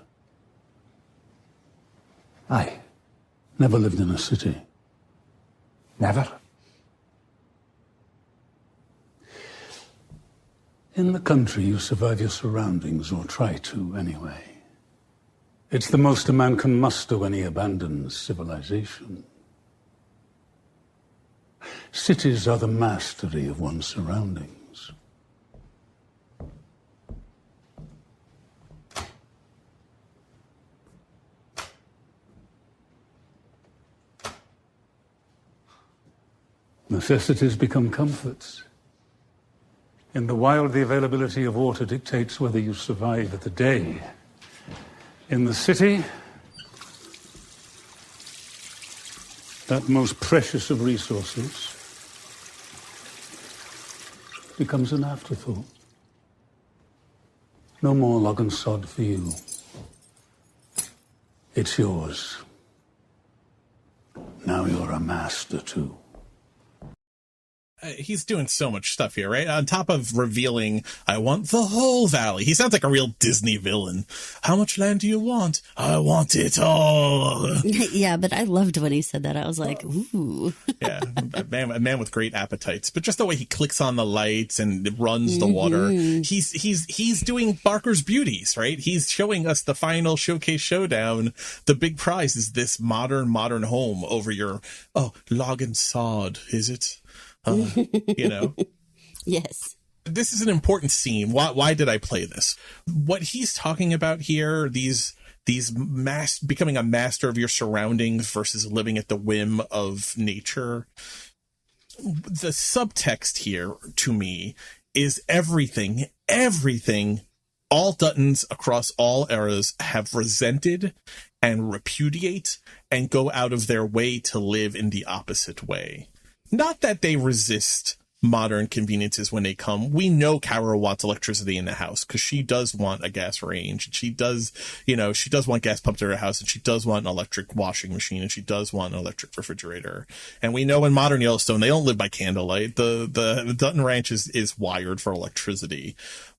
Aye. Never lived in a city. Never. In the country, you survive your surroundings, or try to, anyway. It's the most a man can muster when he abandons civilization. Cities are the mastery of one's surroundings. Necessities become comforts. In the wild, the availability of water dictates whether you survive the day. In the city, that most precious of resources becomes an afterthought. No more log and sod for you. It's yours. Now you're a master too. He's doing so much stuff here, right? On top of revealing, I want the whole valley. He sounds like a real Disney villain. How much land do you want? I want it all. Yeah, but I loved when he said that. I was like, ooh. Yeah, a man with great appetites. But just the way he clicks on the lights and runs the water. He's doing Barker's beauties, right? He's showing us the final showcase showdown. The big prize is this modern home over your, log and sod, is it? You know? Yes. This is an important scene. Why did I play this? What he's talking about here, these becoming a master of your surroundings versus living at the whim of nature. The subtext here to me is everything all Duttons across all eras have resented and repudiate and go out of their way to live in the opposite way. Not that they resist modern conveniences when they come. We know Carol wants electricity in the house because she does want a gas range. And she does want gas pumped to her house, and she does want an electric washing machine, and she does want an electric refrigerator. And we know in modern Yellowstone, they don't live by candlelight. The Dutton Ranch is wired for electricity.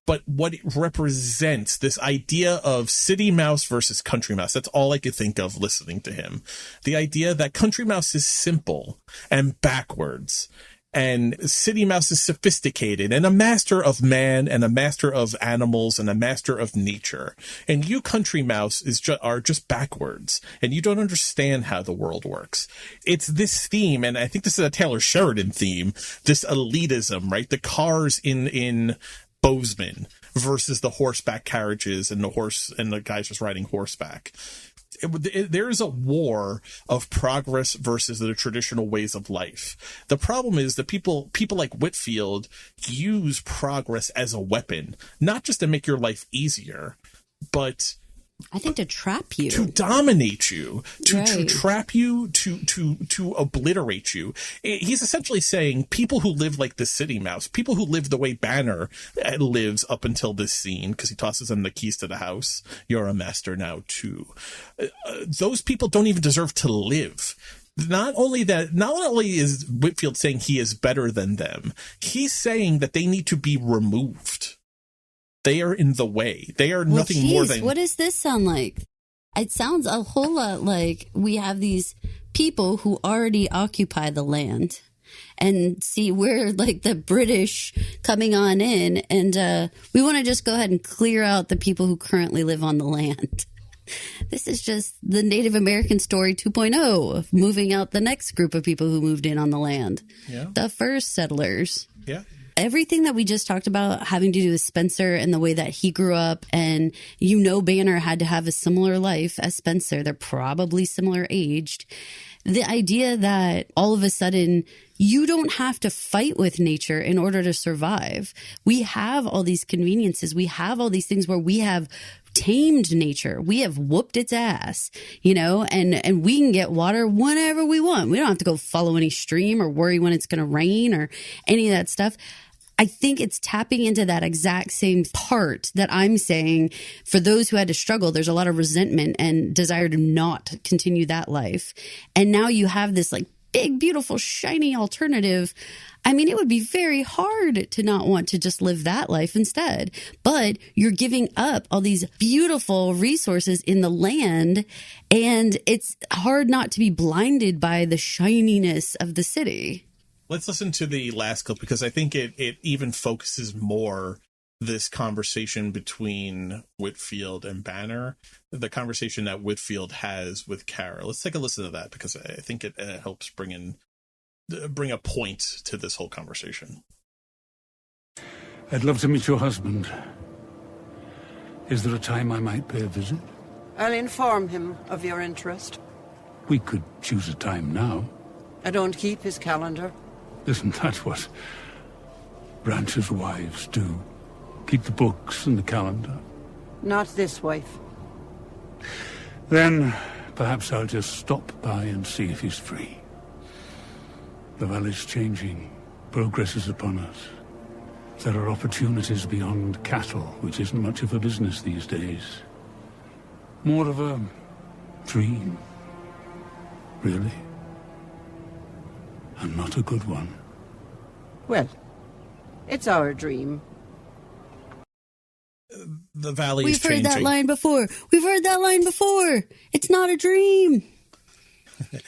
But what it represents, this idea of city mouse versus country mouse, that's all I could think of listening to him. The idea that country mouse is simple and backwards, and city mouse is sophisticated and a master of man and a master of animals and a master of nature. And you country mouse are just backwards, and you don't understand how the world works. It's this theme, and I think this is a Taylor Sheridan theme, this elitism, right? The cars in Bozeman versus the horseback carriages and the guys just riding horseback. There is a war of progress versus the traditional ways of life. The problem is that people like Whitfield use progress as a weapon, not just to make your life easier, but I think to trap you, to dominate you, to right. trap you, to obliterate you. He's essentially saying people who live like the city mouse, people who live the way Banner lives up until this scene, because he tosses them the keys to the house. You're a master now too. Those people don't even deserve to live. Not only is Whitfield saying he is better than them, he's saying that they need to be removed. They are in the way. They are nothing more than... What does this sound like? It sounds a whole lot like we have these people who already occupy the land. And see, we're like the British coming on in, and we want to just go ahead and clear out the people who currently live on the land. This is just the Native American story 2.0 of moving out the next group of people who moved in on the land. Yeah. The first settlers. Yeah. Everything that we just talked about having to do with Spencer and the way that he grew up, and Banner had to have a similar life as Spencer. They're probably similar aged. the idea that all of a sudden you don't have to fight with nature in order to survive. We have all these conveniences. We have all these things where we have tamed nature. We have whooped its ass, and we can get water whenever we want. We don't have to go follow any stream or worry when it's going to rain or any of that stuff. I think it's tapping into that exact same part that I'm saying. For those who had to struggle, there's a lot of resentment and desire to not continue that life. And now you have this like big, beautiful, shiny alternative. I mean, it would be very hard to not want to just live that life instead. But you're giving up all these beautiful resources in the land, and it's hard not to be blinded by the shininess of the city. Let's listen to the last clip, because I think it even focuses more this conversation between Whitfield and Banner, the conversation that Whitfield has with Kara. Let's take a listen to that, because I think it helps bring a point to this whole conversation. I'd love to meet your husband. Is there a time I might pay a visit? I'll inform him of your interest. We could choose a time now. I don't keep his calendar. Isn't that what Branch's wives do? Keep the books and the calendar? Not this wife. Then perhaps I'll just stop by and see if he's free. The valley's changing. Progress is upon us. There are opportunities beyond cattle, which isn't much of a business these days. More of a dream, really. And not a good one. Well, it's our dream. The valley is changing. We've heard that line before. It's not a dream.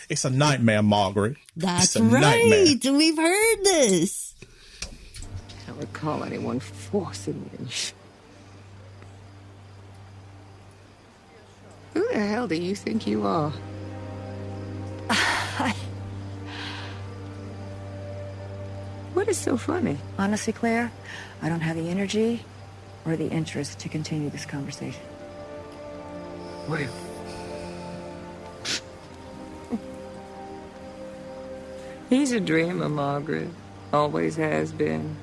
It's a nightmare, Margaret. That's right. Nightmare. We've heard this. I don't recall anyone forcing me. Who the hell do you think you are? What is so funny? Honestly, Claire, I don't have the energy or the interest to continue this conversation. Wait. He's a dreamer, Margaret. Always has been.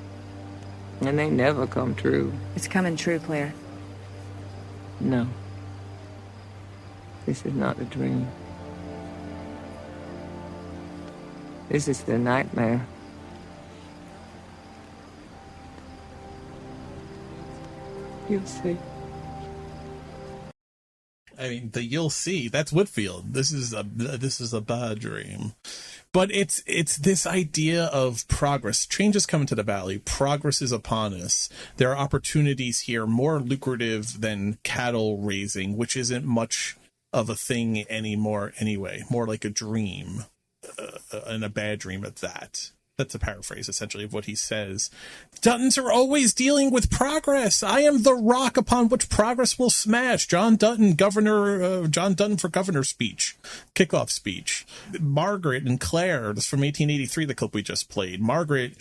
And they never come true. It's coming true, Claire. No. This is not a dream. This is the nightmare. You'll see. I mean, you'll see. That's Whitfield. This is a bad dream. But it's this idea of progress. Change is coming to the valley. Progress is upon us. There are opportunities here more lucrative than cattle raising, which isn't much of a thing anymore anyway. More like a dream, and a bad dream at that. That's a paraphrase, essentially, of what he says. Duttons are always dealing with progress. I am the rock upon which progress will smash. John Dutton for governor speech, kickoff speech. Margaret and Claire, this is from 1883, the clip we just played. Margaret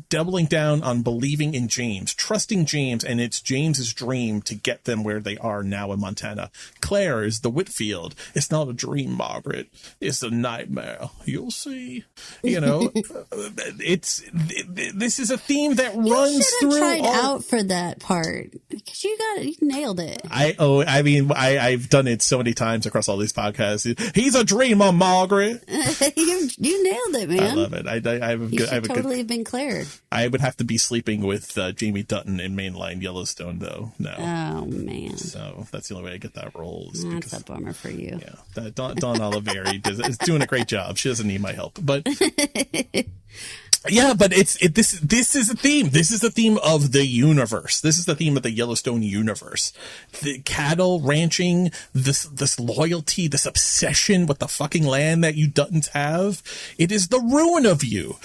doubling down on believing in James, trusting James, and it's James's dream to get them where they are now in Montana. Claire is the Whitfield. It's not a dream, Margaret. It's a nightmare. You'll see. This is a theme that runs through. You should have tried out for that part, because you nailed it. I've done it so many times across all these podcasts. He's a dreamer, Margaret. you nailed it, man. I love it. I have totally been cleared. I would have to be sleeping with Jamie Dutton in mainline Yellowstone, though. No. Oh man. So that's the only way I get that role. That's a bummer for you. Yeah, Dawn Oliveri is doing a great job. She doesn't need my help, but. Yeah, but this is a theme. This is the theme of the universe. This is the theme of the Yellowstone universe. The cattle ranching, this loyalty, this obsession with the fucking land that you Duttons have. It is the ruin of you.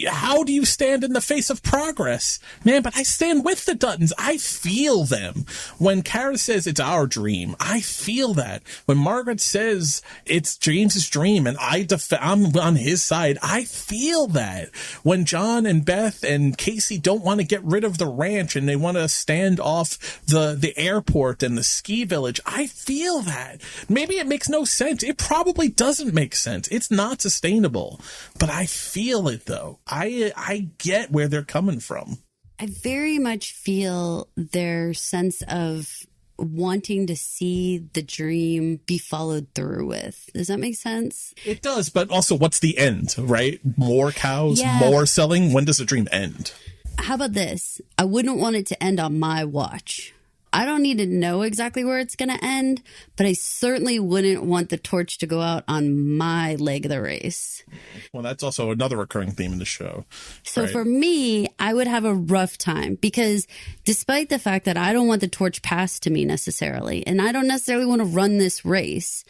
How do you stand in the face of progress? Man, but I stand with the Duttons. I feel them. When Kara says it's our dream, I feel that. When Margaret says it's James's dream and I'm on his side, I feel that. that. When John and Beth and Casey don't want to get rid of the ranch and they want to stand off the airport and the ski village, I feel that. Maybe it makes no sense. It probably doesn't make sense. It's not sustainable, but I feel it though. I get where they're coming from. I very much feel their sense of wanting to see the dream be followed through with. Does that make sense? It does, but also what's the end, right? More cows, Yeah. more selling. When does the dream end? How about this? I wouldn't want it to end on my watch. I don't need to know exactly where it's going to end, but I certainly wouldn't want the torch to go out on my leg of the race. Well, that's also another recurring theme in the show. So right? for me, I would have a rough time because despite the fact that I don't want the torch passed to me necessarily, and I don't necessarily want to run this race,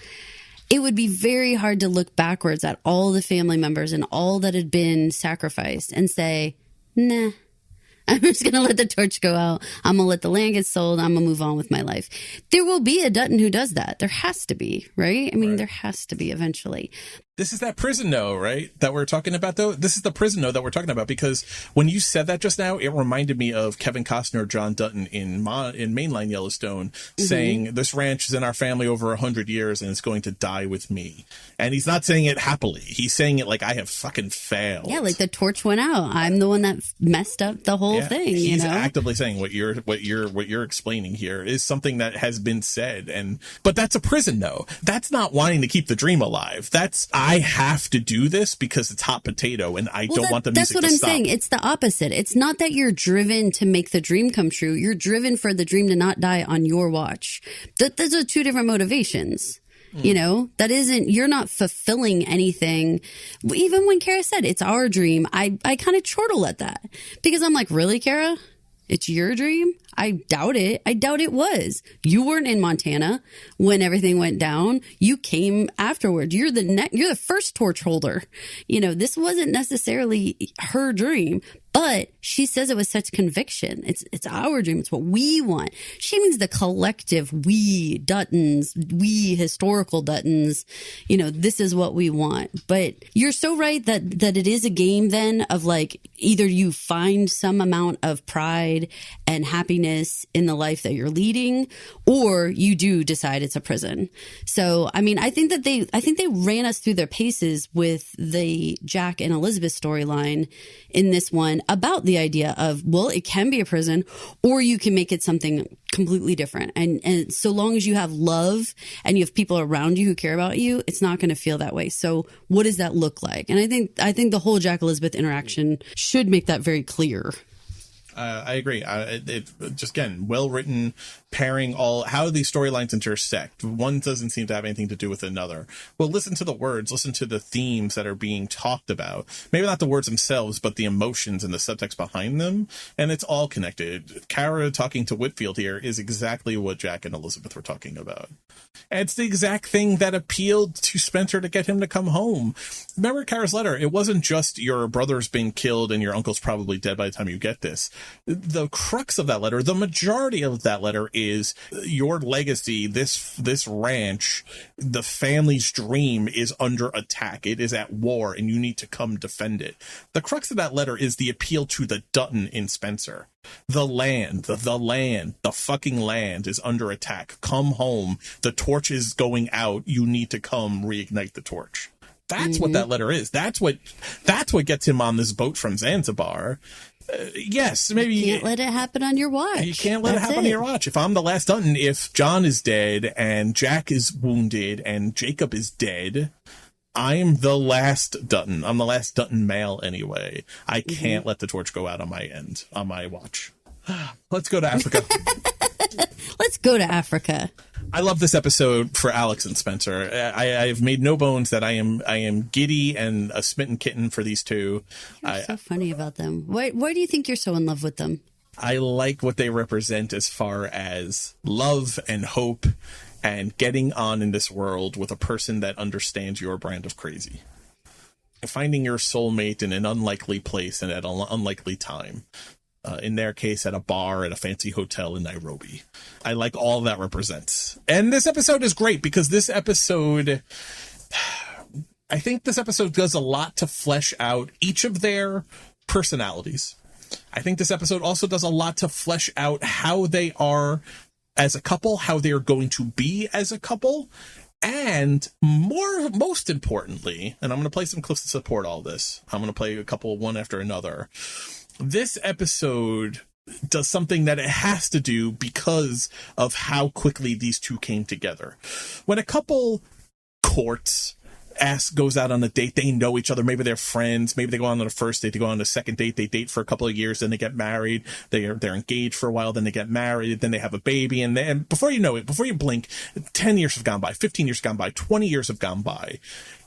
it would be very hard to look backwards at all the family members and all that had been sacrificed and say, nah, I'm just going to let the torch go out. I'm going to let the land get sold. I'm going to move on with my life. There will be a Dutton who does that. There has to be, right? I mean, there has to be eventually. This is that prison no, right? That we're talking about, though. This is the prison no that we're talking about, because when you said that just now, it reminded me of Kevin Costner, John Dutton in mainline Yellowstone, saying this ranch is in our family over 100 years and it's going to die with me. And he's not saying it happily. He's saying it like I have fucking failed. Yeah, like the torch went out. I'm the one that messed up the whole thing. He's actively saying what you're explaining here is something that has been said, but that's a prison no. That's not wanting to keep the dream alive. That's I have to do this because it's hot potato and I don't want the music to stop. That's what I'm saying. It's the opposite. It's not that you're driven to make the dream come true. You're driven for the dream to not die on your watch. Those are two different motivations. You know, that isn't, you're not fulfilling anything. Even when Kara said it's our dream, I kind of chortle at that because I'm like, really, Kara? It's your dream? I doubt it. I doubt it was. You weren't in Montana when everything went down. You came afterward. You're the first torch holder. You know, this wasn't necessarily her dream, but she says it with such conviction. It's our dream. It's what we want. She means the collective we Duttons, we historical Duttons. You know, this is what we want. But you're so right that it is a game then of like either you find some amount of pride and happiness in the life that you're leading, or you do decide it's a prison. So, I mean, I think they ran us through their paces with the Jack and Elizabeth storyline in this one about the idea of, well, it can be a prison or you can make it something completely different. And so long as you have love and you have people around you who care about you, it's not going to feel that way. So what does that look like? And I think the whole Jack Elizabeth interaction should make that very clear. I agree. It just, again, well written, pairing how these storylines intersect. One doesn't seem to have anything to do with another. Well, listen to the words, listen to the themes that are being talked about. Maybe not the words themselves, but the emotions and the subtext behind them. And it's all connected. Kara talking to Whitfield here is exactly what Jack and Elizabeth were talking about. And it's the exact thing that appealed to Spencer to get him to come home. Remember Kara's letter? It wasn't just your brother's been killed and your uncle's probably dead by the time you get this. The crux of that letter, the majority of that letter is your legacy, this ranch, the family's dream is under attack. It is at war and you need to come defend it. The crux of that letter is the appeal to the Dutton in Spencer. The land, the fucking land is under attack. Come home. The torch is going out. You need to come reignite the torch. That's what that letter is. That's what gets him on this boat from Zanzibar. Yes, maybe you can't let it happen on your watch. You can't let it happen on your watch. If I'm the last Dutton, if John is dead and Jack is wounded and Jacob is dead, I'm the last Dutton. I'm the last Dutton male anyway. I can't let the torch go out on my watch. Let's go to Africa. Let's go to Africa. I love this episode for Alex and Spencer. I have made no bones that I am giddy and a smitten kitten for these two. You're so funny about them. Why do you think you're so in love with them? I like what they represent as far as love and hope and getting on in this world with a person that understands your brand of crazy. Finding your soulmate in an unlikely place and at an unlikely time. In their case, at a bar at a fancy hotel in Nairobi. I like all that represents. And this episode is great because this episode, I think this episode does a lot to flesh out each of their personalities. I think this episode also does a lot to flesh out how they are as a couple, how they're going to be as a couple, and most importantly, and I'm going to play some clips to support all this. I'm going to play a couple one after another. This episode does something that it has to do because of how quickly these two came together. When a couple courts, goes out on a date, they know each other, maybe they're friends, maybe they go on a first date, they go on a second date, they date for a couple of years, then they get married, they're engaged for a while, then they get married, then they have a baby, and then before you know it, before you blink, 10 years have gone by, 15 years have gone by, 20 years have gone by.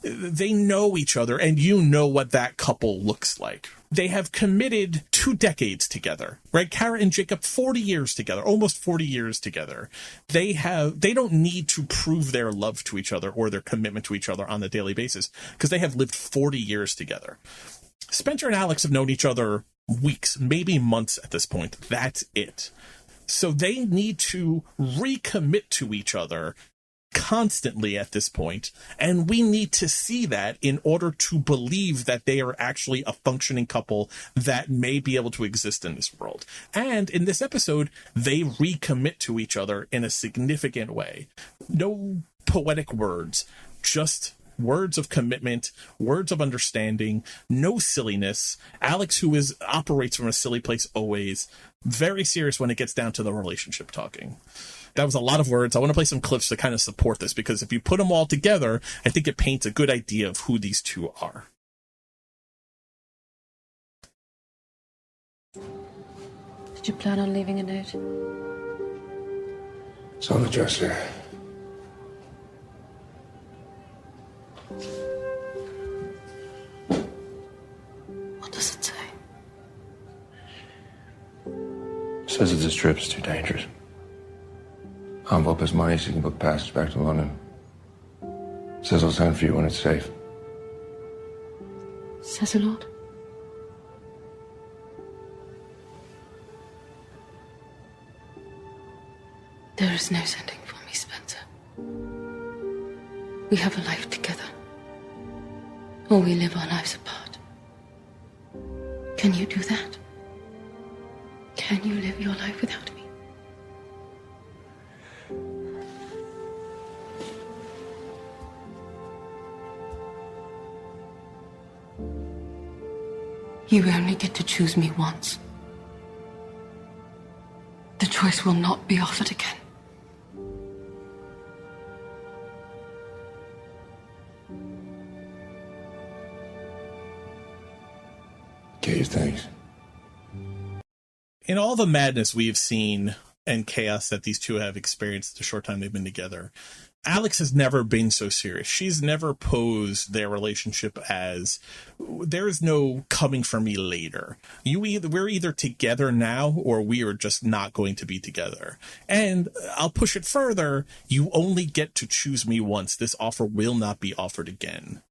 They know each other, and you know what that couple looks like. They have committed 2 decades together, right? Kara and Jacob, 40 years together, almost 40 years together. They don't need to prove their love to each other or their commitment to each other on a daily basis because they have lived 40 years together. Spencer and Alex have known each other weeks, maybe months at this point. That's it. So they need to recommit to each other constantly at this point, and we need to see that in order to believe that they are actually a functioning couple that may be able to exist in this world. And in this episode, they recommit to each other in a significant way. No poetic words, just words of commitment, words of understanding, no silliness. Alex, who operates from a silly place always, very serious when it gets down to the relationship talking. That was a lot of words. I want to play some clips to kind of support this, because if you put them all together, I think it paints a good idea of who these two are. Did you plan on leaving a note? It's on the dresser. What does it say? It says that this trip is too dangerous. Envelope his money so he can book passage back to London. Says I'll send for you when it's safe. Says a lot. There is no sending for me, Spencer. We have a life together, or we live our lives apart. Can you do that? Can you live your life without me? You only get to choose me once. The choice will not be offered again. Okay, thanks. In all the madness we have seen and chaos that these two have experienced the short time they've been together, Alex has never been so serious. She's never posed their relationship as, there is no coming for me later. We're either together now or we are just not going to be together. And I'll push it further. You only get to choose me once. This offer will not be offered again.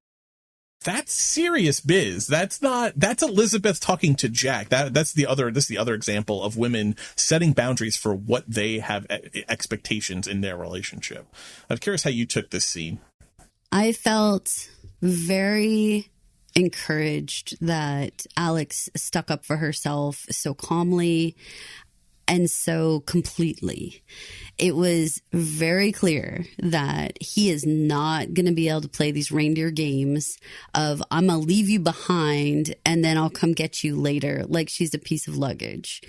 That's serious biz. That's Elizabeth talking to Jack. That's the other example of women setting boundaries for what they have expectations in their relationship. I'm curious how you took this scene. I felt very encouraged that Alex stuck up for herself so calmly and so completely. It was very clear that he is not going to be able to play these reindeer games of, I'm going to leave you behind and then I'll come get you later, like she's a piece of luggage.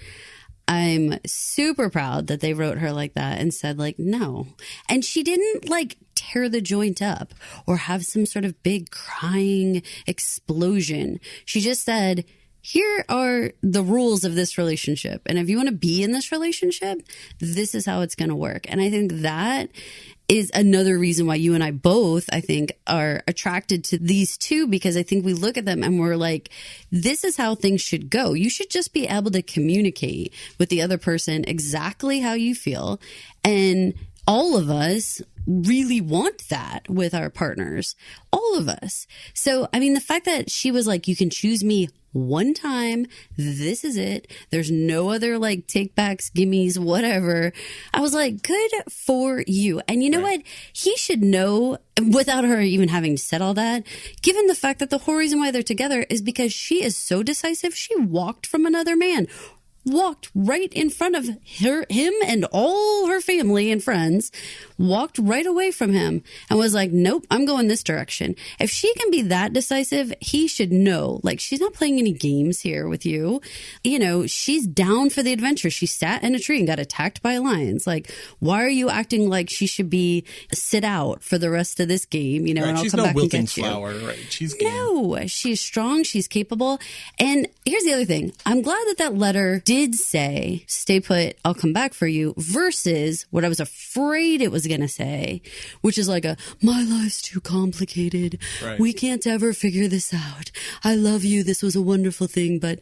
I'm super proud that they wrote her like that and said, like, no. And she didn't, like, tear the joint up or have some sort of big crying explosion. She just said, here are the rules of this relationship. And if you want to be in this relationship, this is how it's going to work. And I think that is another reason why you and I both, I think, are attracted to these two, because I think we look at them and we're like, this is how things should go. You should just be able to communicate with the other person exactly how you feel. And all of us really want that with our partners. All of us. So, I mean, the fact that she was like, you can choose me one time. This is it. There's no other like take backs, gimmies, whatever. I was like, good for you. And you know what? He should know, without her even having said all that, given the fact that the whole reason why they're together is because she is so decisive. She walked from another man. Walked right in front of him and all her family and friends, walked right away from him and was like, nope, I'm going this direction. If she can be that decisive, he should know, like, she's not playing any games here with you. You know, she's down for the adventure. She sat in a tree and got attacked by lions. Like, why are you acting like she should be sit out for the rest of this game? You know, and I'll come back and get you. Flower, right? She's game. No, she's strong. She's capable. And here's the other thing. I'm glad that letter did say, stay put, I'll come back for you, versus what I was afraid it was going to say, which is like my life's too complicated. Right. We can't ever figure this out. I love you. This was a wonderful thing, but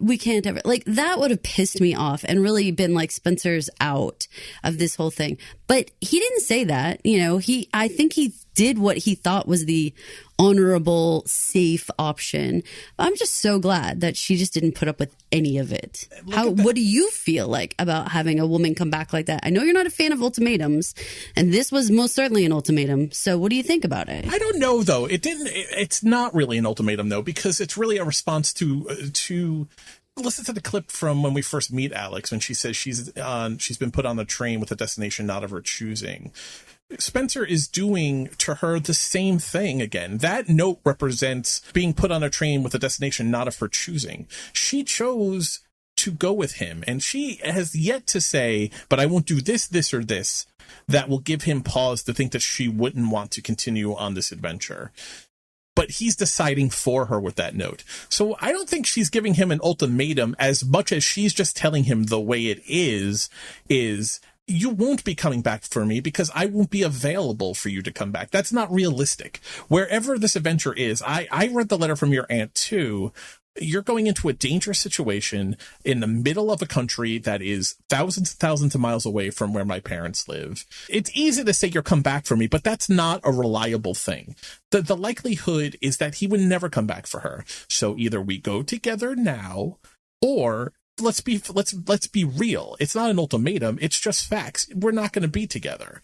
we can't ever, like, that would have pissed me off and really been like Spencer's out of this whole thing. But he didn't say that, you know, I think he did what he thought was the honorable, safe option. I'm just so glad that she just didn't put up with any of it. What do you feel like about having a woman come back like that? I know you're not a fan of ultimatums, and this was most certainly an ultimatum. So what do you think about it? I don't know, though. It's not really an ultimatum, though, because it's really a response to listen to the clip from when we first meet Alex, when she says she's been put on the train with a destination not of her choosing. Spencer is doing to her the same thing again. That note represents being put on a train with a destination not of her choosing. She chose to go with him, and she has yet to say, but I won't do this, this, or this, that will give him pause to think that she wouldn't want to continue on this adventure. But he's deciding for her with that note. So I don't think she's giving him an ultimatum as much as she's just telling him the way it is you won't be coming back for me because I won't be available for you to come back. That's not realistic. Wherever this adventure is, I read the letter from your aunt too. You're going into a dangerous situation in the middle of a country that is thousands and thousands of miles away from where my parents live. It's easy to say you'll come back for me, but that's not a reliable thing. The likelihood is that he would never come back for her. So either we go together now, or let's be real. It's not an ultimatum. It's just facts. We're not going to be together.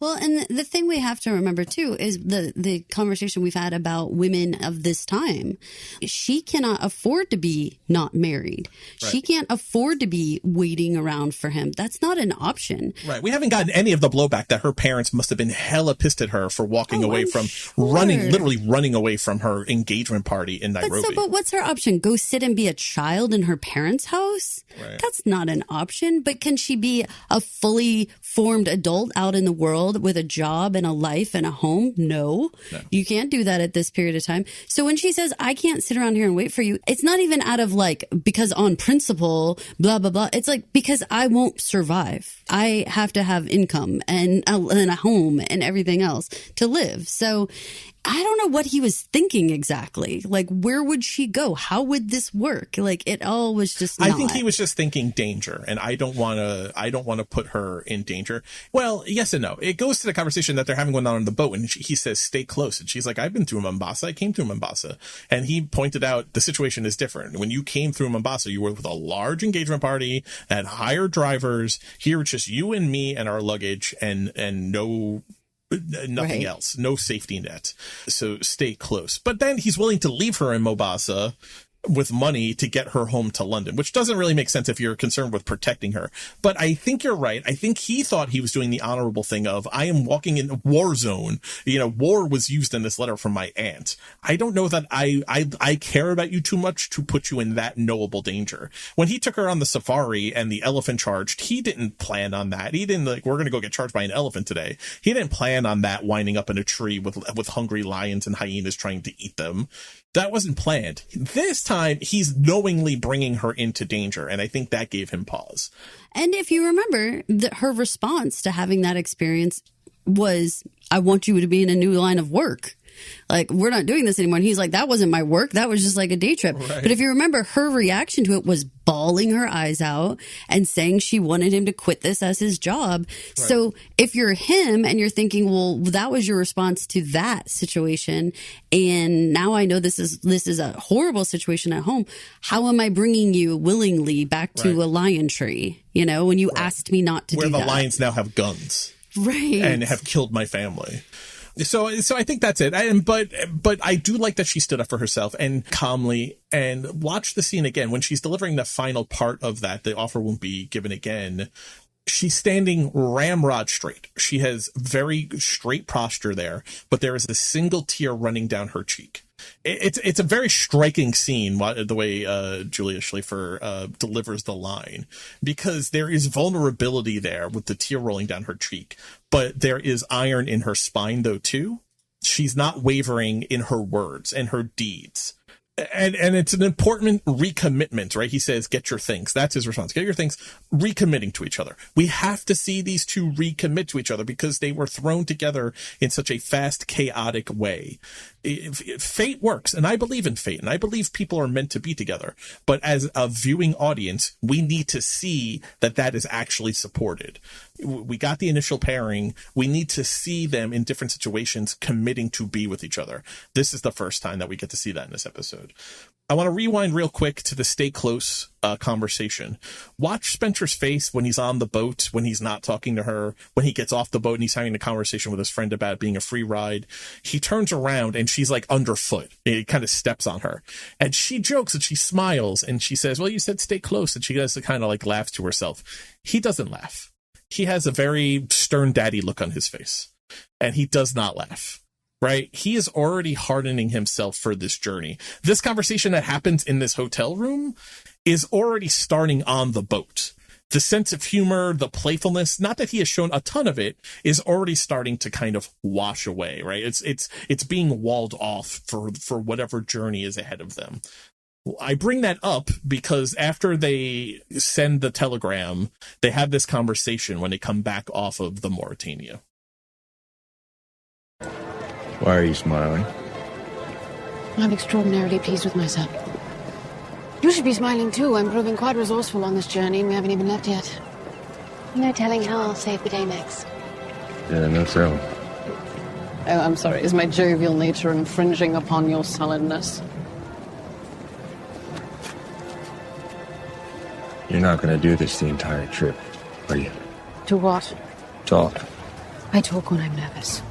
Well, and the thing we have to remember, too, is the conversation we've had about women of this time. She cannot afford to be not married. Right. She can't afford to be waiting around for him. That's not an option. Right. We haven't gotten any of the blowback that her parents must have been hella pissed at her for walking away from literally running away from her engagement party in Nairobi. But what's her option? Go sit and be a child in her parents' house? Right. That's not an option. But can she be a fully formed adult out in the world with a job and a life and a home? No, you can't do that at this period of time. So when she says, I can't sit around here and wait for you, it's not even out of like, because on principle, blah, blah, blah. It's like, because I won't survive. I have to have income and a home and everything else to live. So I don't know what he was thinking exactly. Like, where would she go? How would this work? Like, it all was just I think he was just thinking danger, and I don't want to put her in danger. Well, yes and no. It goes to the conversation that they're having going on the boat, and he says, stay close. And she's like, I've been through Mombasa. I came through Mombasa. And he pointed out the situation is different. When you came through Mombasa, you were with a large engagement party and hired drivers. Here, it's just you and me and our luggage and nothing else, no safety net. So stay close. But then he's willing to leave her in Mombasa with money to get her home to London, which doesn't really make sense if you're concerned with protecting her. But I think you're right. I think he thought he was doing the honorable thing of, I am walking in a war zone. You know, war was used in this letter from my aunt. I don't know that I care about you too much to put you in that knowable danger. When he took her on the safari and the elephant charged, he didn't plan on that. He didn't we're going to go get charged by an elephant today. He didn't plan on that winding up in a tree with hungry lions and hyenas trying to eat them. That wasn't planned. This time, he's knowingly bringing her into danger, and I think that gave him pause. And if you remember, her response to having that experience was, I want you to be in a new line of work. Like, we're not doing this anymore. And he's like, that wasn't my work. That was just like a day trip. Right. But if you remember, her reaction to it was bawling her eyes out and saying she wanted him to quit this as his job. Right. So if you're him and you're thinking, well, that was your response to that situation, and now I know this is a horrible situation at home, how am I bringing you willingly back to a lion tree? You know, when you asked me not to do that. Where the lions now have guns. Right. And have killed my family. So I think that's it. But I do like that she stood up for herself and calmly, and watch the scene again when she's delivering the final part of that. The offer won't be given again. She's standing ramrod straight. She has very straight posture there, but there is a single tear running down her cheek. It's a very striking scene, the way Julia Schläfer delivers the line, because there is vulnerability there with the tear rolling down her cheek, but there is iron in her spine though too. She's not wavering in her words and her deeds. And it's an important recommitment, right? He says, get your things. That's his response. Get your things, recommitting to each other. We have to see these two recommit to each other because they were thrown together in such a fast, chaotic way. Fate works, and I believe in fate, and I believe people are meant to be together. But as a viewing audience, we need to see that that is actually supported. We got the initial pairing. We need to see them in different situations committing to be with each other. This is the first time that we get to see that in this episode. I want to rewind real quick to the stay close conversation. Watch Spencer's face when he's on the boat, when he's not talking to her, when he gets off the boat and he's having a conversation with his friend about being a free ride. He turns around and she's like underfoot. It kind of steps on her. And she jokes and she smiles and she says, well, you said stay close. And she does kind of like laughs to herself. He doesn't laugh. He has a very stern daddy look on his face. And he does not laugh. Right? He is already hardening himself for this journey. This conversation that happens in this hotel room is already starting on the boat. The sense of humor, the playfulness, not that he has shown a ton of it, is already starting to kind of wash away, right? It's being walled off for whatever journey is ahead of them. I bring that up because after they send the telegram, they have this conversation when they come back off of the Mauritania. Why are you smiling? I'm extraordinarily pleased with myself. You should be smiling too. I'm proving quite resourceful on this journey, and we haven't even left yet. No telling how I'll save the day next. Yeah, no telling. Oh, I'm sorry. Is my jovial nature infringing upon your sullenness? You're not going to do this the entire trip, are you? To what? Talk. I talk when I'm nervous.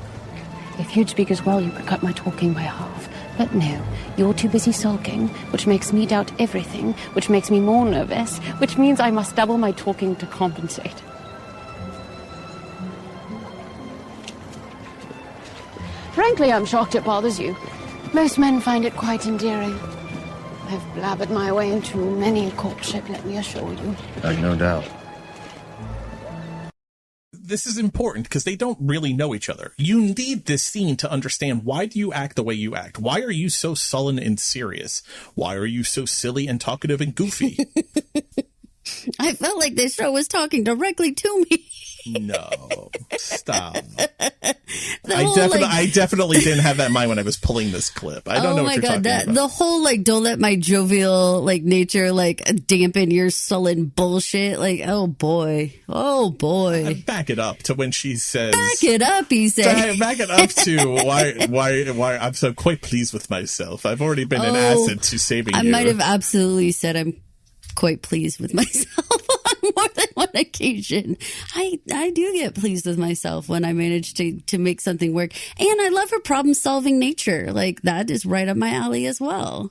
If you'd speak as well, you could cut my talking by half. But no, you're too busy sulking, which makes me doubt everything, which makes me more nervous, which means I must double my talking to compensate. Frankly, I'm shocked it bothers you. Most men find it quite endearing. I've blabbered my way into many a courtship, let me assure you. I've no doubt. This is important because they don't really know each other. You need this scene to understand, why do you act the way you act? Why are you so sullen and serious? Why are you so silly and talkative and goofy? I felt like this show was talking directly to me. No, stop. I definitely didn't have that in mind when I was pulling this clip. I don't know what you're talking about. The whole, like, don't let my jovial, like, nature, like, dampen your sullen bullshit. Like, oh boy. Back it up to when she says. Back it up, he said. Back it up to why I'm so quite pleased with myself. I've already been an asset to saving you. I might have absolutely said I'm quite pleased with myself on more than one occasion. I do get pleased with myself when I manage to make something work. And I love her problem solving nature. Like, that is right up my alley as well.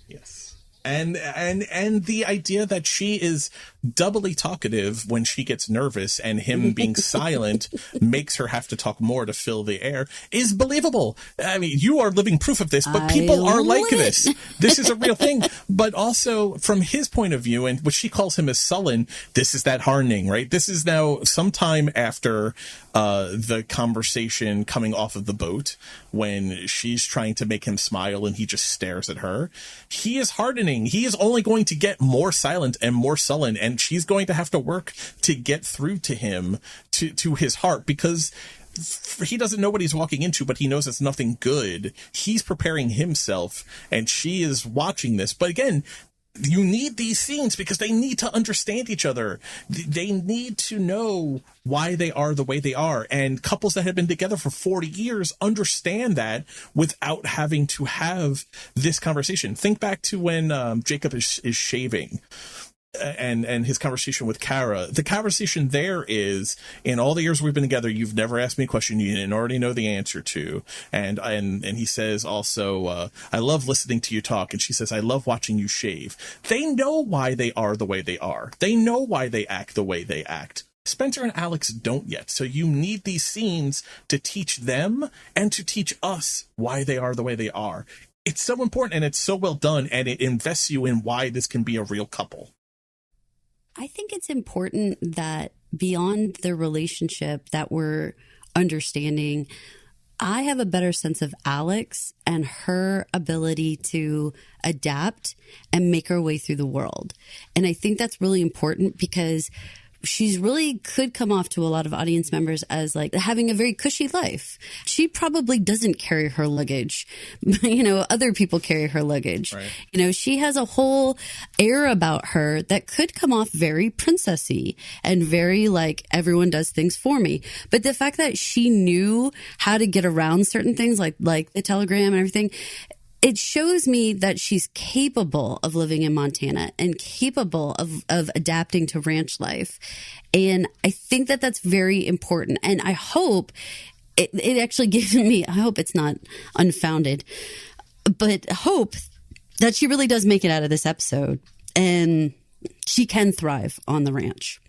Yes. And the idea that she is doubly talkative when she gets nervous and him being silent makes her have to talk more to fill the air is believable. I mean, you are living proof of this, but people are like this. This is a real thing. But also from his point of view, and what she calls him as sullen, this is that hardening, right? This is now sometime after the conversation coming off of the boat when she's trying to make him smile and he just stares at her. He is hardening. He is only going to get more silent and more sullen, and she's going to have to work to get through to him, to his heart, because he doesn't know what he's walking into, but he knows it's nothing good. He's preparing himself, and she is watching this. But again, you need these scenes because they need to understand each other. They need to know why they are the way they are. And couples that have been together for 40 years understand that without having to have this conversation. Think back to when Jacob is shaving. And his conversation with Kara. The conversation there is, in all the years we've been together, you've never asked me a question you didn't already know the answer to. And he says also, I love listening to you talk. And she says, I love watching you shave. They know why they are the way they are. They know why they act the way they act. Spencer and Alex don't yet. So you need these scenes to teach them and to teach us why they are the way they are. It's so important, and it's so well done, and it invests you in why this can be a real couple. I think it's important that beyond the relationship that we're understanding, I have a better sense of Alex and her ability to adapt and make her way through the world. And I think that's really important because she's really could come off to a lot of audience members as like having a very cushy life. She probably doesn't carry her luggage. Other people carry her luggage. Right. She has a whole air about her that could come off very princessy and very like everyone does things for me. But the fact that she knew how to get around certain things like the telegram and everything, it shows me that she's capable of living in Montana and capable of adapting to ranch life. And I think that that's very important. And I hope it actually gives me, I hope it's not unfounded, but hope that she really does make it out of this episode and she can thrive on the ranch.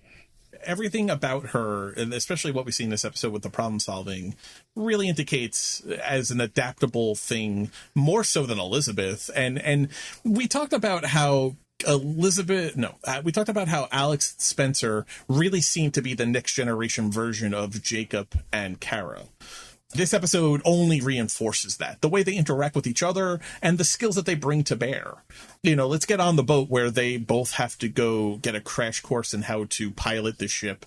Everything about her, and especially what we see in this episode with the problem solving, really indicates as an adaptable thing, more so than Elizabeth. And we talked about how we talked about how Alex Spencer really seemed to be the next generation version of Jacob and Kara. This episode only reinforces that, the way they interact with each other and the skills that they bring to bear. Let's get on the boat where they both have to go get a crash course in how to pilot the ship.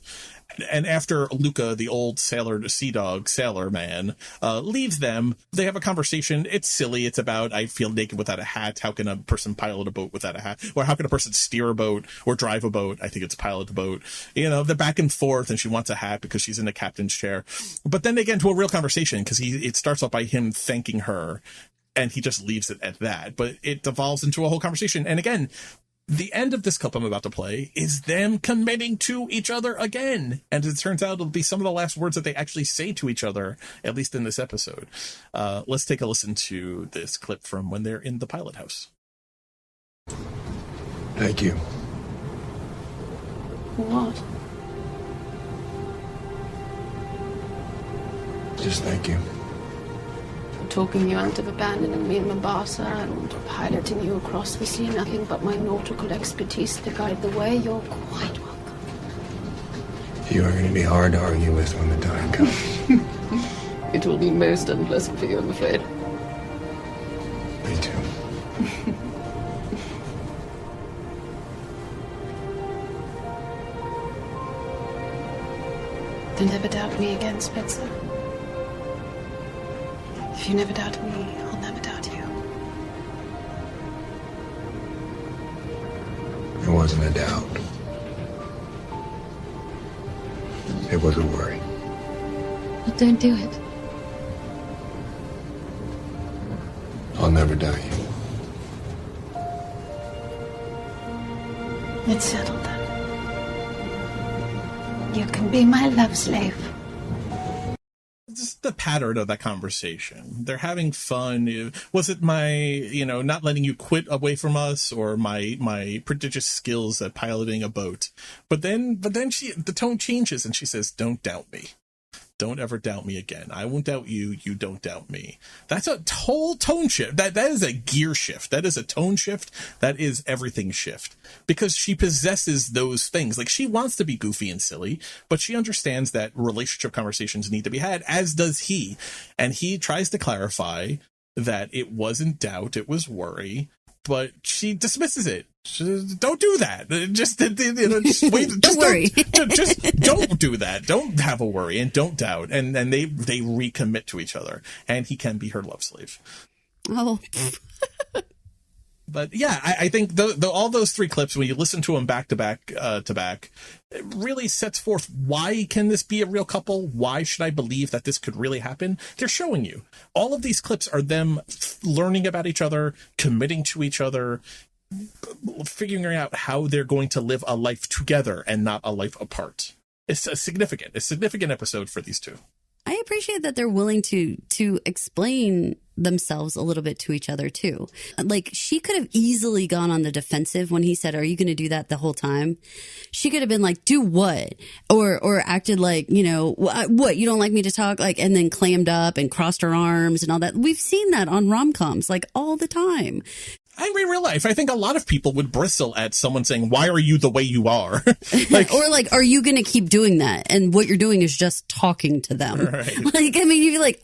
And after Luca, the old sailor man, leaves them, they have a conversation. It's silly. It's about, I feel naked without a hat. How can a person pilot a boat without a hat? Or how can a person steer a boat or drive a boat? I think it's pilot a boat. They're back and forth, and she wants a hat because she's in the captain's chair. But then they get into a real conversation because it starts off by him thanking her, and he just leaves it at that. But it devolves into a whole conversation. And again, the end of this clip I'm about to play is them committing to each other again. And it turns out it'll be some of the last words that they actually say to each other, at least in this episode. Let's take a listen to this clip from when they're in the pilot house. Thank you. What? Just thank you. Talking you out of abandoning me in Mombasa and piloting you across the sea, nothing but my nautical expertise to guide the way. You're quite welcome. You are going to be hard to argue with when the time comes. It will be most unpleasant for you, I'm afraid. Me too. Don't ever doubt me again, Spencer. If you never doubted me, I'll never doubt you. It wasn't a doubt. It was a worry. Well, don't do it. I'll never doubt you. It's settled then. You can be my love slave. Just the pattern of that conversation. They're having fun. Was it my, not letting you quit away from us, or my prodigious skills at piloting a boat? But then the tone changes and she says, "Don't doubt me. Don't ever doubt me again. I won't doubt you. You don't doubt me." That's a whole tone shift. That is a gear shift. That is a tone shift. That is everything shift. Because she possesses those things. Like, she wants to be goofy and silly, but she understands that relationship conversations need to be had, as does he. And he tries to clarify that it wasn't doubt, it was worry. But she dismisses it. Don't do that. Just wait. Don't worry. Just don't do that. Don't have a worry and don't doubt. And they recommit to each other, and he can be her love slave. Oh. But yeah, I think all those three clips, when you listen to them back to back, it really sets forth why can this be a real couple? Why should I believe that this could really happen? They're showing you. All of these clips are them learning about each other, committing to each other, figuring out how they're going to live a life together and not a life apart. It's a significant episode for these two. I appreciate that they're willing to explain themselves a little bit to each other too. Like, she could have easily gone on the defensive when he said, "Are you going to do that the whole time?" She could have been like, "Do what?" Or acted like, what, you don't like me to talk? Like, and then clammed up and crossed her arms and all that. We've seen that on rom-coms like all the time. In real life, I think a lot of people would bristle at someone saying, "Why are you the way you are?" Or like, "Are you going to keep doing that?" And what you're doing is just talking to them. Right. Like, I mean, you'd be like,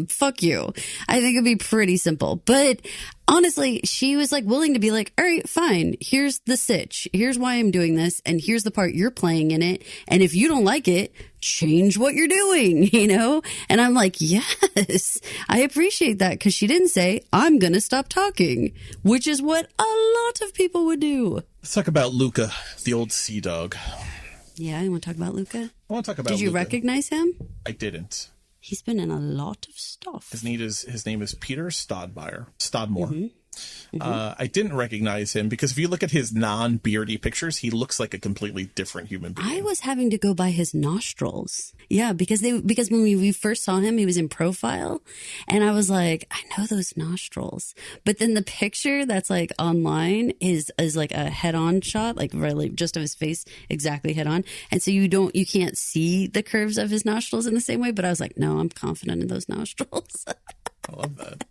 fuck you. I think it'd be pretty simple. But honestly, she was like willing to be like, "All right, fine. Here's the sitch. Here's why I'm doing this. And here's the part you're playing in it. And if you don't like it, change what you're doing," And I'm like, yes, I appreciate that, because she didn't say, "I'm going to stop talking," which is what a lot of people would do. Let's talk about Luca, the old sea dog. Yeah, you want to talk about Luca? I want to talk about Did you Luca. recognize him? I didn't. He's been in a lot of stuff. His name is Peter Stodmore. Mm-hmm. I didn't recognize him because if you look at his non-beardy pictures, he looks like a completely different human being. I was having to go by his nostrils. Yeah, because when we first saw him, he was in profile, and I was like, I know those nostrils. But then the picture that's like online is like a head-on shot, like really just of his face exactly head-on, and so you can't see the curves of his nostrils in the same way. But I was like, no, I'm confident in those nostrils. I love that.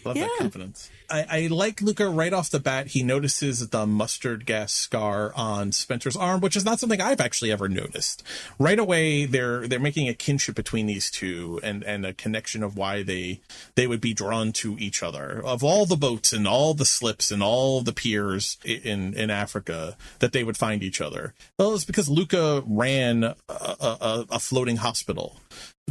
Love that confidence. I like Luca right off the bat. He notices the mustard gas scar on Spencer's arm, which is not something I've actually ever noticed. Right away, they're making a kinship between these two and a connection of why they would be drawn to each other. Of all the boats and all the slips and all the piers in Africa that they would find each other. Well, it's because Luca ran a floating hospital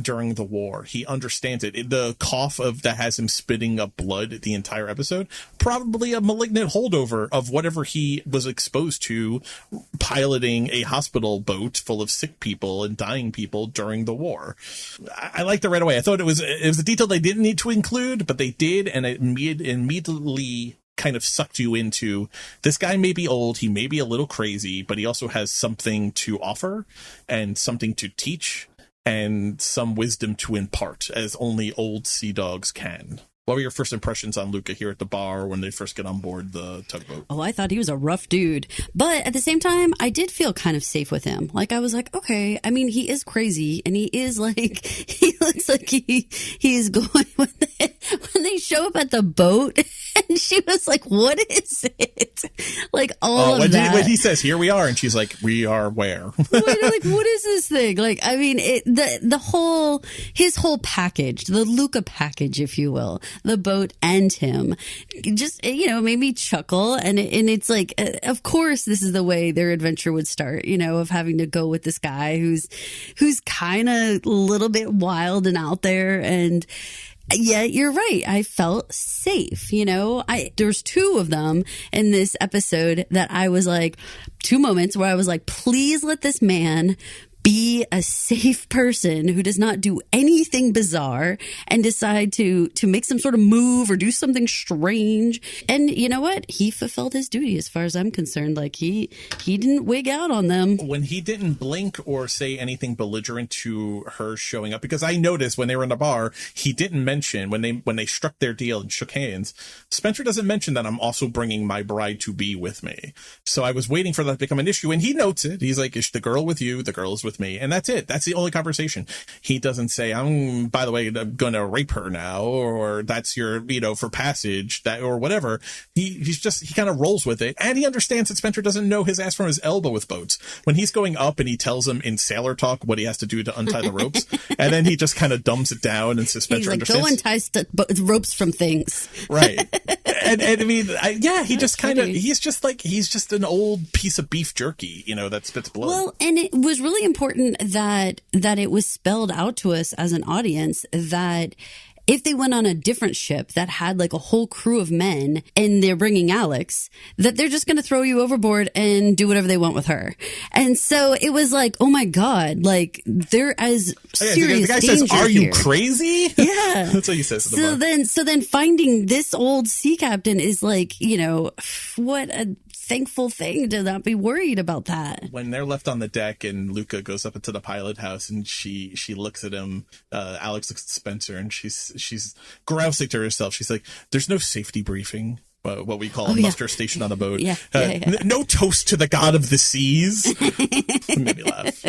during the war. He understands it. The cough that has him spitting up blood the entire episode, probably a malignant holdover of whatever he was exposed to piloting a hospital boat full of sick people and dying people during the war. I liked it right away. I thought it was a detail they didn't need to include, but they did, and it immediately kind of sucked you into, this guy may be old, he may be a little crazy, but he also has something to offer and something to teach and some wisdom to impart, as only old sea dogs can. What were your first impressions on Luca here at the bar when they first get on board the tugboat? Oh, I thought he was a rough dude. But at the same time, I did feel kind of safe with him. Like, I was like, okay, I mean, he is crazy, and he is like, he looks like he is going, when they show up at the boat, and she was like, what is it? Like, all of that. When he says, here we are, and she's like, we are where? Like, what is this thing? Like, I mean, his whole package, the Luca package, if you will, the boat and him, just, made me chuckle. And it's like, of course, this is the way their adventure would start, of having to go with this guy who's kind of a little bit wild and out there. And yeah, you're right. I felt safe. There's two of them in this episode that I was like, two moments where I was like, please let this man be a safe person who does not do anything bizarre and decide to make some sort of move or do something strange. And you know what? He fulfilled his duty as far as I'm concerned. Like, he didn't wig out on them. When he didn't blink or say anything belligerent to her showing up, because I noticed when they were in the bar, he didn't mention when they struck their deal and shook hands, Spencer doesn't mention that I'm also bringing my bride to be with me. So I was waiting for that to become an issue, and he notes it. He's like, is the girl with you? The girl is with me. And that's it. That's the only conversation. He doesn't say, by the way, I'm going to rape her now, or that's your, for passage, that, or whatever. He kind of rolls with it. And he understands that Spencer doesn't know his ass from his elbow with boats. When he's going up and he tells him in sailor talk what he has to do to untie the ropes, and then he just kind of dumbs it down and says, Spencer understands. Go untie ropes from things. Right. and I mean, he just kind of, he's just an old piece of beef jerky, that spits blood. Well, and it was really important that it was spelled out to us as an audience that if they went on a different ship that had like a whole crew of men and they're bringing Alex, that they're just going to throw you overboard and do whatever they want with her. And so it was like, oh my God, like they're as serious. The guy says, "Are you crazy?" Yeah. That's what he says. So then finding this old sea captain is like, what a thankful thing to not be worried about that. When they're left on the deck and Luca goes up into the pilot house and she looks at him, Alex looks at Spencer and she's grousing to herself. She's like, "There's no safety briefing." What we call a muster station on the boat. No toast to the god of the seas. Made me laugh.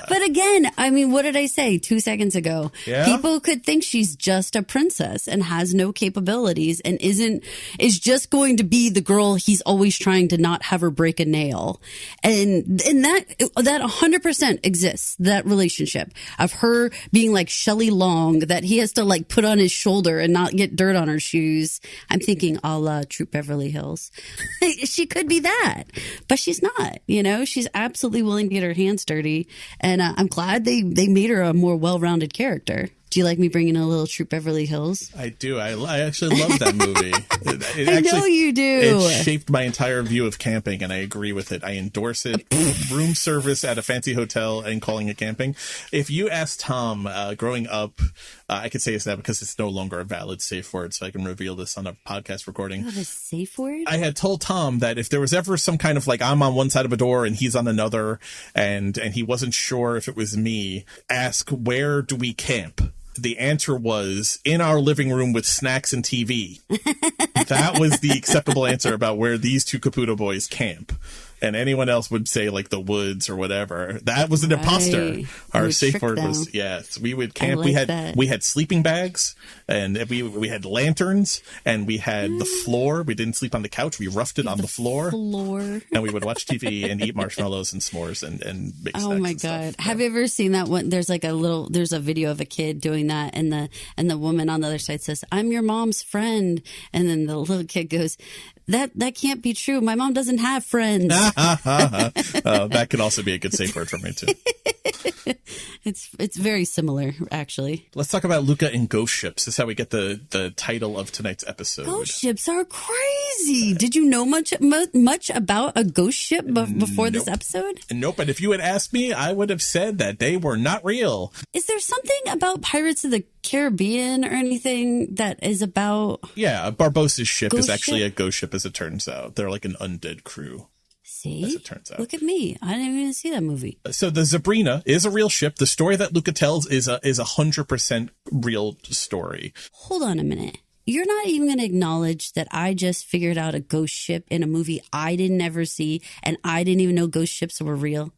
But again, I mean, what did I say 2 seconds ago? Yeah? People could think she's just a princess and has no capabilities and is just going to be the girl he's always trying to not have her break a nail. And that 100% exists, that relationship of her being like Shelley Long that he has to like put on his shoulder and not get dirt on her shoes. I'm thinking a la Troop Beverly Hills. She could be that, but she's not. She's absolutely willing to get her hands dirty, and I'm glad they made her a more well-rounded character. Do you like me bringing a little Troop Beverly Hills? I do. I actually love that movie. I know you do. It shaped my entire view of camping, and I agree with it. I endorse it. Room service at a fancy hotel and calling it camping. If you ask Tom, growing up, I could say it's that because it's no longer a valid safe word, so I can reveal this on a podcast recording. Not a safe word? I had told Tom that if there was ever some kind of like I'm on one side of a door and he's on another, and he wasn't sure if it was me, ask, "Where do we camp?" The answer was in our living room with snacks and TV. That was the acceptable answer about where these two Caputo boys camp. And anyone else would say like the woods or whatever. That was an imposter. Our safe word was, yes, we would camp. We had sleeping bags and we had lanterns and we had the floor. We didn't sleep on the couch. We roughed it on the floor. And we would watch TV and eat marshmallows and s'mores and make snacks. Oh my God. Have you ever seen that one? There's a video of a kid doing that and the woman on the other side says, "I'm your mom's friend." And then the little kid goes, That can't be true. My mom doesn't have friends. That could also be a good safe word for me too. It's very similar, actually. Let's talk about Luca and ghost ships. This is how we get the title of tonight's episode. Ghost ships are crazy. Did you know much about a ghost ship before this episode? Nope. And if you had asked me, I would have said that they were not real. Is there something about Pirates of the Caribbean or anything that is about? Yeah, Barbossa's ship is actually a ghost ship, as it turns out. They're like an undead crew. See? As it turns out. Look at me. I didn't even see that movie. So the Zebrina is a real ship. The story that Luca tells is a 100% real story. Hold on a minute. You're not even going to acknowledge that I just figured out a ghost ship in a movie I didn't ever see, and I didn't even know ghost ships were real?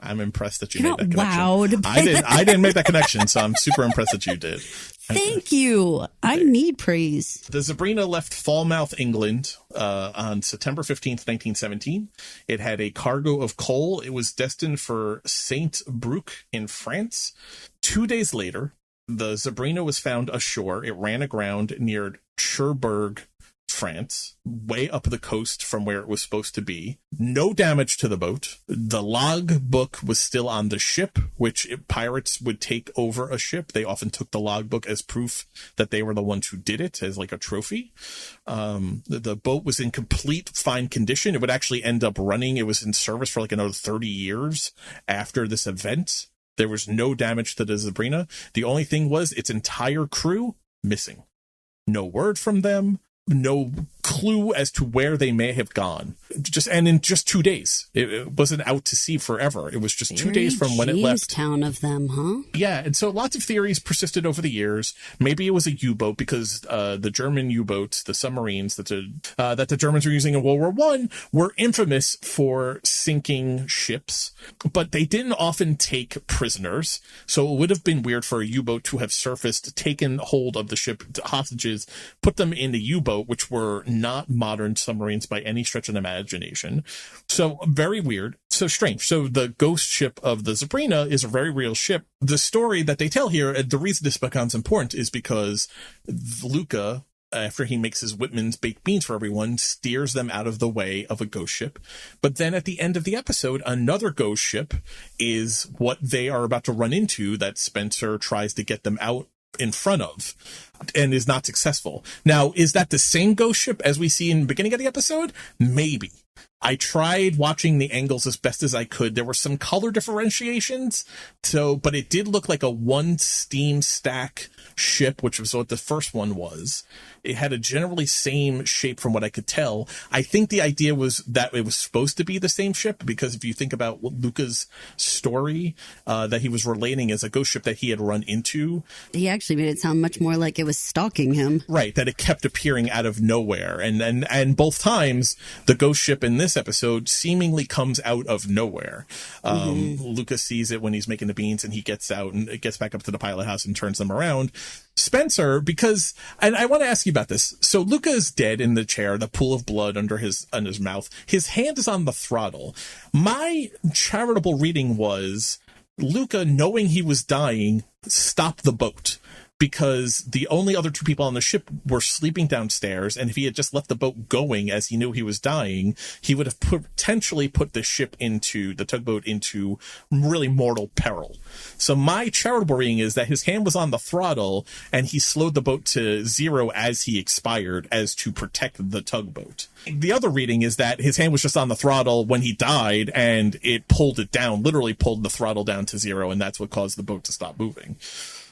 I'm impressed that you made that connection. Wowed. I didn't make that connection, so I'm super impressed that you did. Thank you. I need praise. The Zebrina left Falmouth, England on September 15th, 1917. It had a cargo of coal. It was destined for Saint-Brieuc in France. 2 days later, the Zebrina was found ashore. It ran aground near Cherbourg, France, way up the coast from where it was supposed to be. No damage to the boat. The log book was still on the ship, which pirates would take over a ship. They often took the log book as proof that they were the ones who did it, as like a trophy. The boat was in complete fine condition. It would actually end up running. It was in service for like another 30 years after this event. There was no damage to the Zebrina. The only thing was its entire crew missing. No word from them. No clue as to where they may have gone. In just 2 days. It wasn't out to sea forever. It was just 2 days from when it left. Town of them, huh? Yeah, and so lots of theories persisted over the years. Maybe it was a U-boat because the German U-boats, the submarines that the Germans were using in World War I, were infamous for sinking ships, but they didn't often take prisoners. So it would have been weird for a U-boat to have surfaced, taken hold of the ship hostages, put them in the U-boat, which were not modern submarines by any stretch of the imagination. So very weird. So strange. So the ghost ship of the Zebrina is a very real ship. The story that they tell here, the reason this becomes important is because Luca after he makes his Whitman's baked beans for everyone, steers them out of the way of a ghost ship. But then at the end of the episode, another ghost ship is what they are about to run into that Spencer tries to get them out in front of and is not successful. Now, is that the same ghost ship as we see in the beginning of the episode? Maybe. I tried watching the angles as best as I could. There were some color differentiations, but it did look like a one steam stack ship, which was what the first one was. It had a generally same shape from what I could tell. I think the idea was that it was supposed to be the same ship, because if you think about what Luca's story that he was relating as a ghost ship that he had run into. He actually made it sound much more like it was stalking him. Right, that it kept appearing out of nowhere. And both times, the ghost ship in this episode seemingly comes out of nowhere. Luca sees it when he's making the beans, and he gets out and it gets back up to the pilot house and turns them around. Spencer, and I want to ask you about this. So Luca is dead in the chair, the pool of blood under his mouth. His hand is on the throttle. My charitable reading was Luca, knowing he was dying, stopped the boat, because the only other two people on the ship were sleeping downstairs, and if he had just left the boat going as he knew he was dying, he would have potentially put the tugboat into really mortal peril. So my charitable reading is that his hand was on the throttle, and he slowed the boat to 0 as he expired, as to protect the tugboat. The other reading is that his hand was just on the throttle when he died, and it pulled it down, literally pulled the throttle down to 0, and that's what caused the boat to stop moving.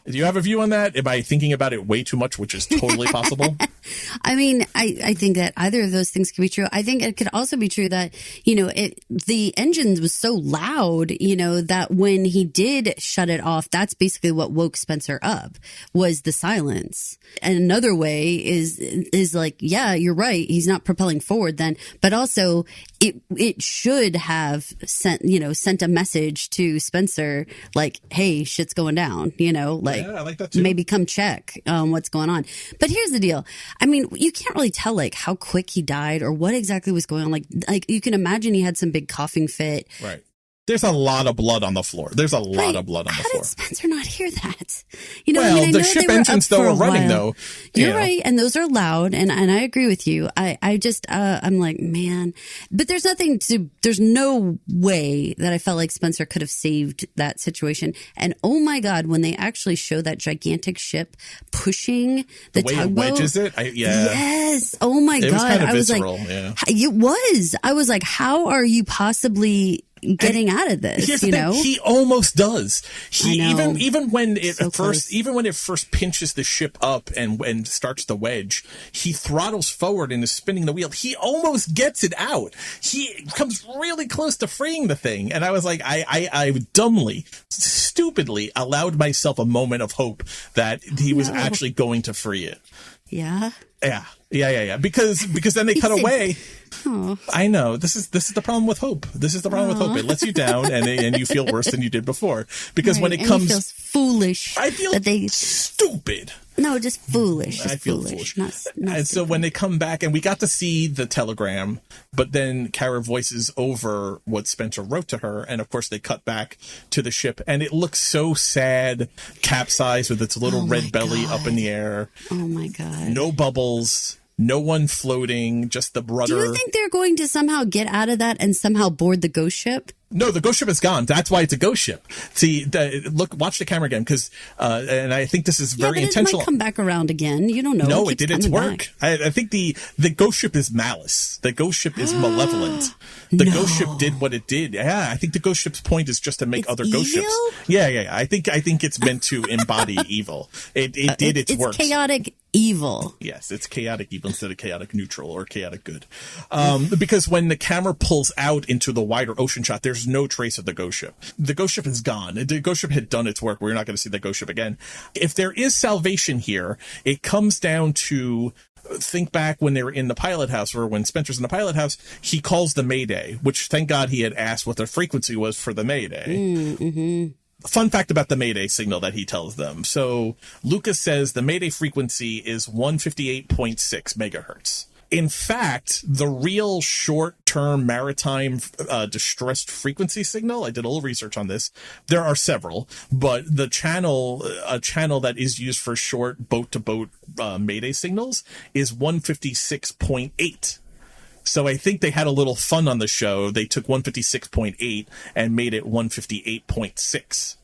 Do you have a view on that? Am I thinking about it way too much, which is totally possible? I mean, I think that either of those things could be true. I think it could also be true that, the engine was so loud, that when he did shut it off, that's basically what woke Spencer up, was the silence. And another way is like, yeah, you're right. He's not propelling forward then, but also it should have sent a message to Spencer, like, hey, shit's going down, Yeah, I like that too. Maybe come check what's going on. But here's the deal. I mean, you can't really tell like how quick he died or what exactly was going on. Like you can imagine he had some big coughing fit. Right. There's a lot of blood on the floor. There's a lot of blood on the floor. How did Spencer not hear that? The ship engines though are running though. You're right, and those are loud, and I agree with you. I just I'm like, man, but there's no way that I felt like Spencer could have saved that situation. And oh my God, when they actually show that gigantic ship pushing the way tugboat, it wedges it, yes. Oh my God, it was kind of I was visceral. like, yeah. It was. I was like, how are you possibly getting out of this? Here's the thing, he almost does. Even when it first pinches the ship up and starts the wedge, he throttles forward and is spinning the wheel. He almost gets it out. He comes really close to freeing the thing, and I was like, I dumbly, stupidly allowed myself a moment of hope that he was actually going to free it. Yeah. Yeah. Because then they cut away. Oh. I know. This is the problem with hope. This is the problem with hope. It lets you down and you feel worse than you did before. Because when it comes, he feels foolish. I feel stupid. No, just foolish. I feel foolish. Not and so when they come back, and we got to see the telegram, but then Kara voices over what Spencer wrote to her, and of course they cut back to the ship, and it looks so sad, capsized with its little red belly up in the air. Oh my God. No bubbles. No one floating, just the rudder. Do you think they're going to somehow get out of that and somehow board the ghost ship? No, the ghost ship is gone. That's why it's a ghost ship. See, watch the camera again, because, and I think this is very intentional. It might come back around again. You don't know. No, it did its work. I think the ghost ship is malice. The ghost ship is malevolent. The ghost ship did what it did. Yeah, I think the ghost ship's point is just to make other ghost ships. Yeah. I think it's meant to embody evil. It did its work. It's chaotic evil. Yes, it's chaotic evil instead of chaotic neutral or chaotic good. Because when the camera pulls out into the wider ocean shot, there's no trace of the ghost ship. The ghost ship is gone. The ghost ship had done its work. We're not going to see the ghost ship again. If there is salvation here, it comes down to, think back when they were in the pilot house, or when Spencer's in the pilot house, he calls the Mayday, which thank God he had asked what the frequency was for the Mayday. Mm-hmm. Fun fact about the Mayday signal that he tells them. So Lucas says the Mayday frequency is 158.6 megahertz. In fact, the real short-term maritime distressed frequency signal, I did a little research on this. There are several, but a channel that is used for short boat-to-boat Mayday signals is 156.8. So I think they had a little fun on the show. They took 156.8 and made it 158.6.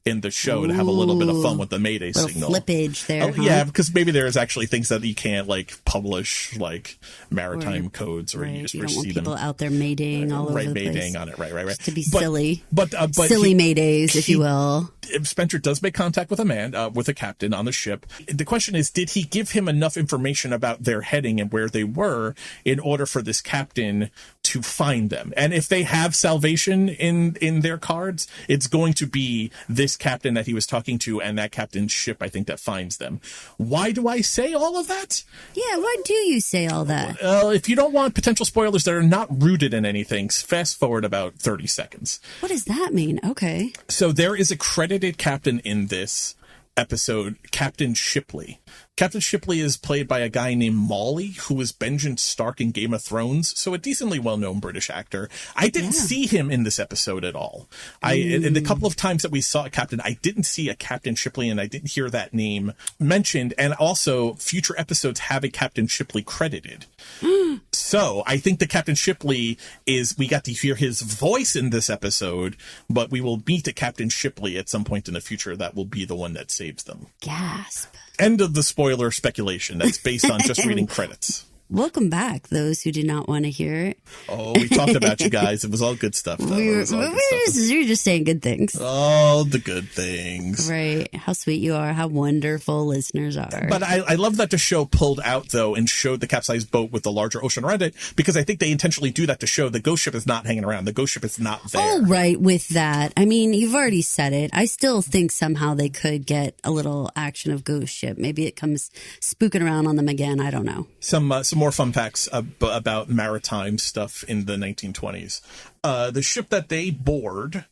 in the show to have a little bit of fun with the Mayday signal. Flippage there. Yeah, because maybe there's actually things that you can't like publish, like maritime codes, or you just don't want see people them out there Maydaying all over the place. Maydaying on it, right. Just to be silly. But silly Maydays, if you will. Spencer does make contact with with a captain on the ship. The question is, did he give him enough information about their heading and where they were in order for this captain to find them? And if they have salvation in their cards, it's going to be this captain that he was talking to and that captain's ship, I think, that finds them. Why do I say all of that? Yeah, why do you say all that? If you don't want potential spoilers that are not rooted in anything, fast forward about 30 seconds. What does that mean? Okay. So there is a credited captain in this episode, Captain Shipley. Captain Shipley is played by a guy named Molly, who was Benjen Stark in Game of Thrones, so a decently well-known British actor. I didn't see him in this episode at all. In the couple of times that we saw a captain, I didn't see a Captain Shipley, and I didn't hear that name mentioned. And also, future episodes have a Captain Shipley credited. So I think the Captain Shipley we got to hear his voice in this episode, but we will meet a Captain Shipley at some point in the future that will be the one that saves them. Gasp. End of the spoiler speculation. That's based on just reading credits. Welcome back, those who did not want to hear it. Oh, we talked about you guys. It was all good stuff, though. You're just saying good things. All the good things. Right. How sweet you are. How wonderful listeners are. But I love that the show pulled out, though, and showed the capsized boat with the larger ocean around it, because I think they intentionally do that to show the ghost ship is not hanging around. The ghost ship is not there. Oh, right. With that. I mean, you've already said it. I still think somehow they could get a little action of ghost ship. Maybe it comes spooking around on them again. I don't know. Some more fun facts about maritime stuff in the 1920s. The ship that they board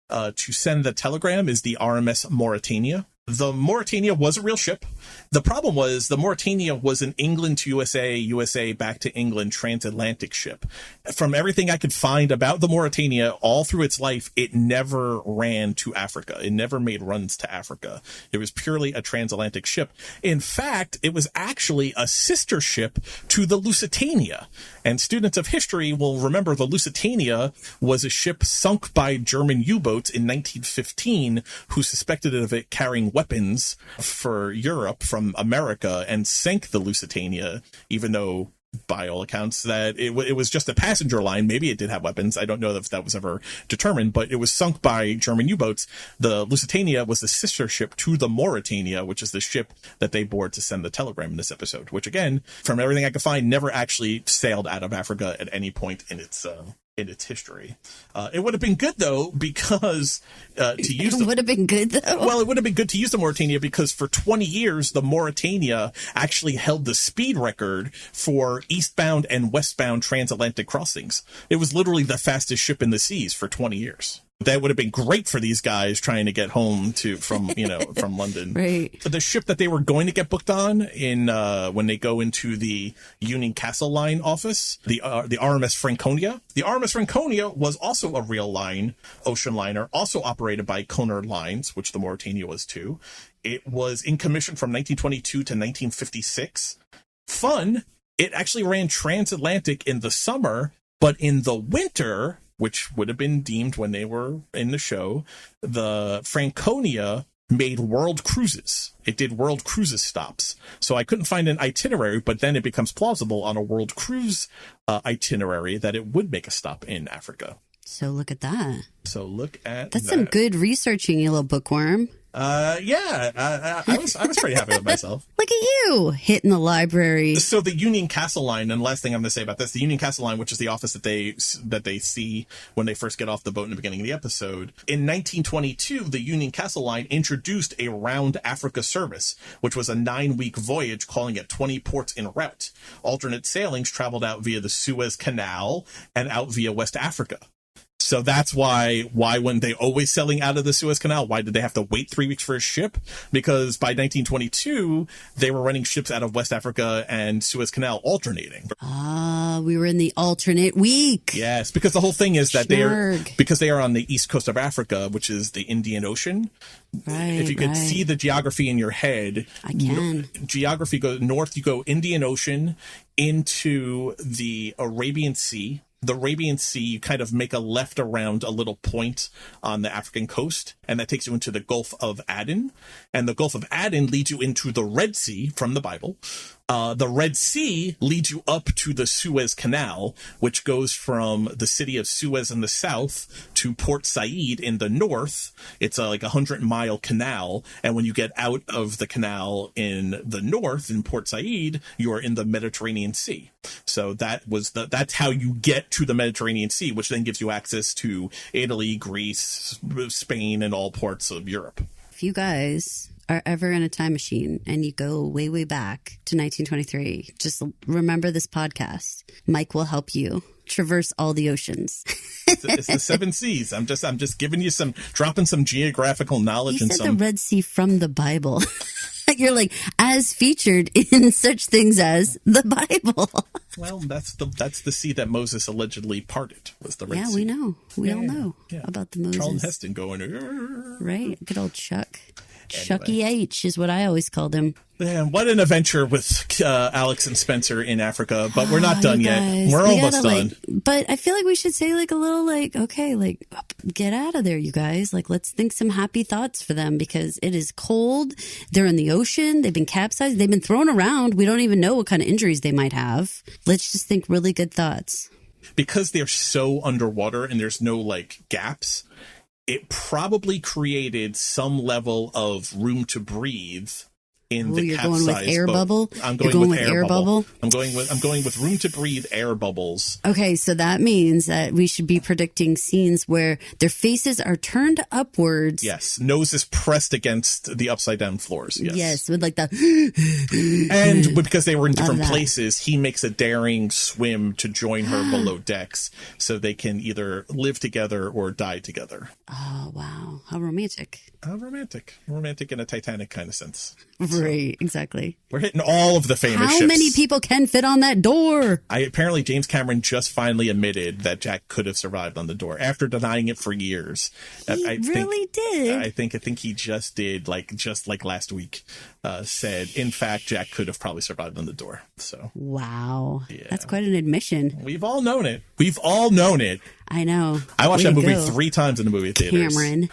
to send the telegram is the RMS Mauritania. The Mauritania was a real ship. The problem was the Mauritania was an England to USA, USA back to England transatlantic ship. From everything I could find about the Mauritania all through its life, it never ran to Africa. It never made runs to Africa. It was purely a transatlantic ship. In fact, it was actually a sister ship to the Lusitania. And students of history will remember the Lusitania was a ship sunk by German U-boats in 1915 who suspected of it carrying weapons for Europe from America and sank the Lusitania, even though by all accounts that it was just a passenger line. Maybe it did have weapons. I don't know if that was ever determined, but it was sunk by German U-boats. The Lusitania was the sister ship to the Mauritania, which is the ship that they board to send the telegram in this episode, which again, from everything I could find, never actually sailed out of Africa at any point in its history. It would have been good, though, because to use it would have been good, though. Well, it would have been good to use the Mauritania because for 20 years, the Mauritania actually held the speed record for eastbound and westbound transatlantic crossings. It was literally the fastest ship in the seas for 20 years. That would have been great for these guys trying to get home from London. Right. The ship that they were going to get booked on when they go into the Union Castle Line office, the RMS Franconia. The RMS Franconia was also a real ocean liner, also operated by Cunard Lines, which the Mauritania was too. It was in commission from 1922 to 1956. Fun. It actually ran transatlantic in the summer, but in the winter, which would have been deemed when they were in the show, the Franconia made world cruises. It did world cruises stops. So I couldn't find an itinerary, but then it becomes plausible on a world cruise itinerary that it would make a stop in Africa. So look at that. That's some good researching, you little bookworm. I was pretty happy with myself. Look at you hitting the library. So the Union Castle Line, and the last thing I'm going to say about this, the Union Castle Line, which is the office that they see when they first get off the boat in the beginning of the episode. In 1922, the Union Castle Line introduced a round Africa service, which was a 9-week voyage calling at 20 ports en route. Alternate sailings traveled out via the Suez Canal and out via West Africa. So that's why when they always sailing out of the Suez Canal, why did they have to wait 3 weeks for a ship? Because by 1922, they were running ships out of West Africa and Suez Canal alternating. We were in the alternate week. Yes, because the whole thing is that they are on the east coast of Africa, which is the Indian Ocean. Right. If you could see the geography in your head, I can. Geography goes north, you go Indian Ocean into the Arabian Sea. The Arabian Sea, you kind of make a left around a little point on the African coast, and that takes you into the Gulf of Aden. And the Gulf of Aden leads you into the Red Sea from the Bible. The Red Sea leads you up to the Suez Canal, which goes from the city of Suez in the south to Port Said in the north. It's like 100-mile canal. And when you get out of the canal in the north, in Port Said, you are in the Mediterranean Sea. So that's how you get to the Mediterranean Sea, which then gives you access to Italy, Greece, Spain, and all parts of Europe. If you guys are ever in a time machine and you go way, way back to 1923, just remember this podcast. Mike will help you traverse all the oceans. It's the 7 seas. I'm just giving you dropping some geographical knowledge. You said the Red Sea from the Bible. You're like, as featured in such things as the Bible. Well, that's the sea that Moses allegedly parted, was the Red Sea. Yeah, we know. We all know about the Moses. Charlton Heston going, right? Good old Chuck. Anyway. Chucky H is what I always called him. Man, what an adventure with Alex and Spencer in Africa, but we're not done yet. We're almost done. But I feel like we should say like a little like, okay, like get out of there, you guys. Like, let's think some happy thoughts for them because it is cold. They're in the ocean. They've been capsized. They've been thrown around. We don't even know what kind of injuries they might have. Let's just think really good thoughts. Because they're so underwater and there's no like gaps, it probably created some level of room to breathe in the capsized going with air boat. bubble? I'm going with air bubble. I'm going with room to breathe air bubbles. Okay, so that means that we should be predicting scenes where their faces are turned upwards. Yes, noses pressed against the upside down floors. Yes, with like the and because they were in different places, he makes a daring swim to join her below decks so they can either live together or die together. Oh, wow. How romantic. Romantic in a Titanic kind of sense. Right, exactly. We're hitting all of the famous ships. How many people can fit on that door? Apparently James Cameron just finally admitted that Jack could have survived on the door after denying it for years. He really did. I think he just did, just like last week, said, in fact, Jack could have probably survived on the door. So wow. Yeah. That's quite an admission. We've all known it. I know. I watched that movie 3 times in the movie theaters. Cameron.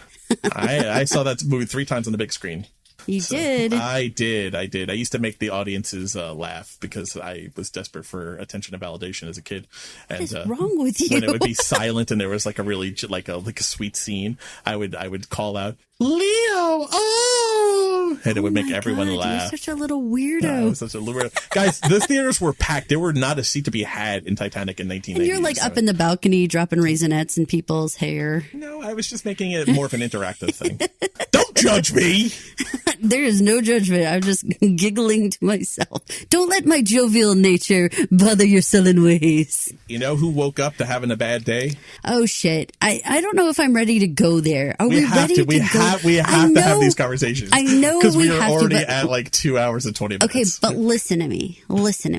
I saw that movie 3 times on the big screen. You did? I did. I used to make the audiences laugh because I was desperate for attention and validation as a kid. What is wrong with you? When it would be silent and there was like a really like a sweet scene, I would call out, Leo, oh, and it would make everyone laugh. You're such a little weirdo. No, I was such a little weirdo. Guys, the theaters were packed. There were not a seat to be had in Titanic in 1990. And you're like up in the balcony dropping raisinets in people's hair. No, I was just making it more of an interactive thing. Don't judge me. There is no judgment. I'm just giggling to myself. Don't let my jovial nature bother your sullen ways. You know who woke up to having a bad day? Oh, shit. I don't know if I'm ready to go there. Are we ready to go? We have to have these conversations. I know because we have are already to, at like 2 hours and 20 minutes. Okay, but listen to me. Listen,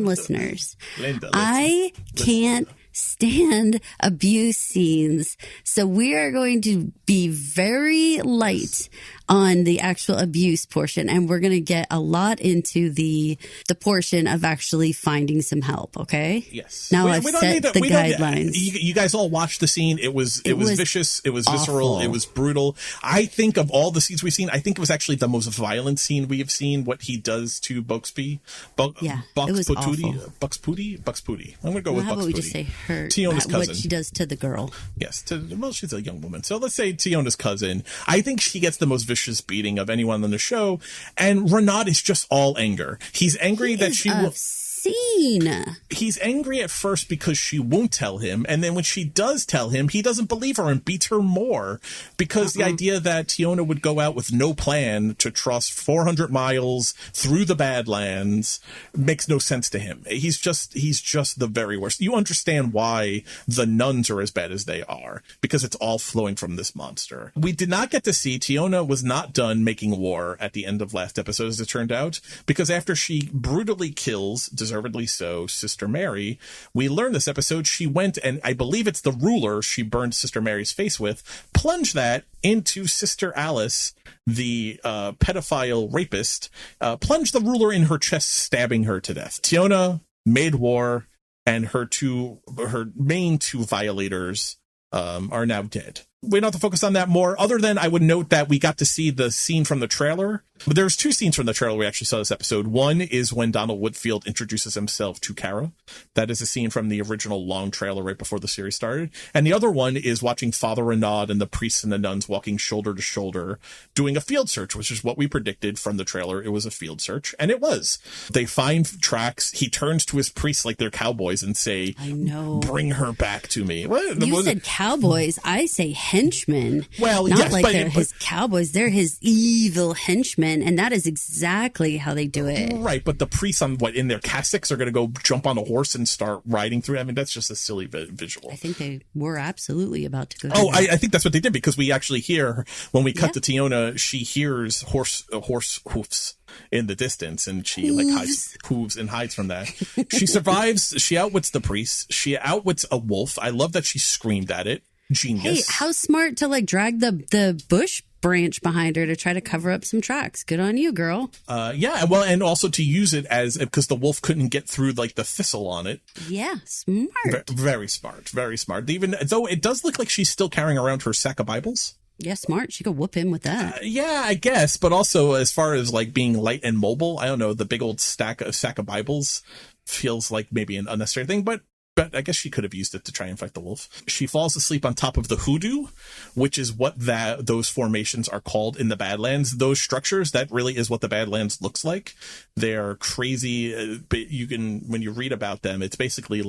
listeners. Linda, I can't stand abuse scenes. So we are going to be very light on the actual abuse portion, and we're going to get a lot into the portion of actually finding some help. Okay. Yes. Now I've set the guidelines. You guys all watched the scene. It was vicious. It was visceral. Awful. It was brutal. I think of all the scenes we've seen, I think it was actually the most violent scene we have seen. What he does to Buxby. It was awful. Buxpooty. I'm going to go with Buxpooty. How about we just say her? Tiona's cousin. What she does to the girl. Yes. She's a young woman. So let's say Tiona's cousin. I think she gets the most vicious beating of anyone on the show. And Renaud is just all anger. He's angry that she will. scene. He's angry at first because she won't tell him, and then when she does tell him, he doesn't believe her and beats her more because the idea that Tiona would go out with no plan to trust 400 miles through the Badlands makes no sense to him. He's just the very worst. You understand why the nuns are as bad as they are, because it's all flowing from this monster. We did not get to see, Tiona was not done making war at the end of last episode, as it turned out, because after she brutally kills, deservedly so, Sister Mary, we learn this episode she went, and I believe it's the ruler she burned Sister Mary's face with, plunged that into Sister Alice, the pedophile rapist, plunged the ruler in her chest, stabbing her to death. Tiona made war, and her main two violators are now dead. We don't have to focus on that more, other than I would note that we got to see the scene from the trailer. But there's two scenes from the trailer we actually saw this episode. One is when Donald Whitfield introduces himself to Kara. That is a scene from the original long trailer right before the series started. And the other one is watching Father Renaud and the priests and the nuns walking shoulder to shoulder, doing a field search, which is what we predicted from the trailer. It was a field search, and it was. They find tracks. He turns to his priests like they're cowboys and say, I know, bring her back to me. What? You said cowboys. I say henchmen. Well, not yes, like they're his cowboys. They're his evil henchmen, and that is exactly how they do it. Right, but the priests in their cassocks are going to go jump on a horse and start riding through. I mean, that's just a silly visual. I think they were absolutely about to go. Oh, I think that's what they did, because we actually hear when we cut to Tiona, she hears horse hoofs in the distance, and she hooves and hides from that. She survives. She outwits the priests. She outwits a wolf. I love that she screamed at it. Genius. Hey, how smart to drag the bush branch behind her to try to cover up some tracks. Good on you, girl. Yeah, well, and also to use it because the wolf couldn't get through the thistle on it. Yeah, smart. Very smart. Very smart. Even though it does look like she's still carrying around her sack of Bibles. Yeah, smart. She could whoop him with that. Yeah, I guess. But also, as far as being light and mobile, I don't know. The big old sack of Bibles feels like maybe an unnecessary thing, but I guess she could have used it to try and fight the wolf. She falls asleep on top of the hoodoo, which is what those formations are called in the Badlands. Those structures, that really is what the Badlands looks like. They're crazy. But when you read about them, it's basically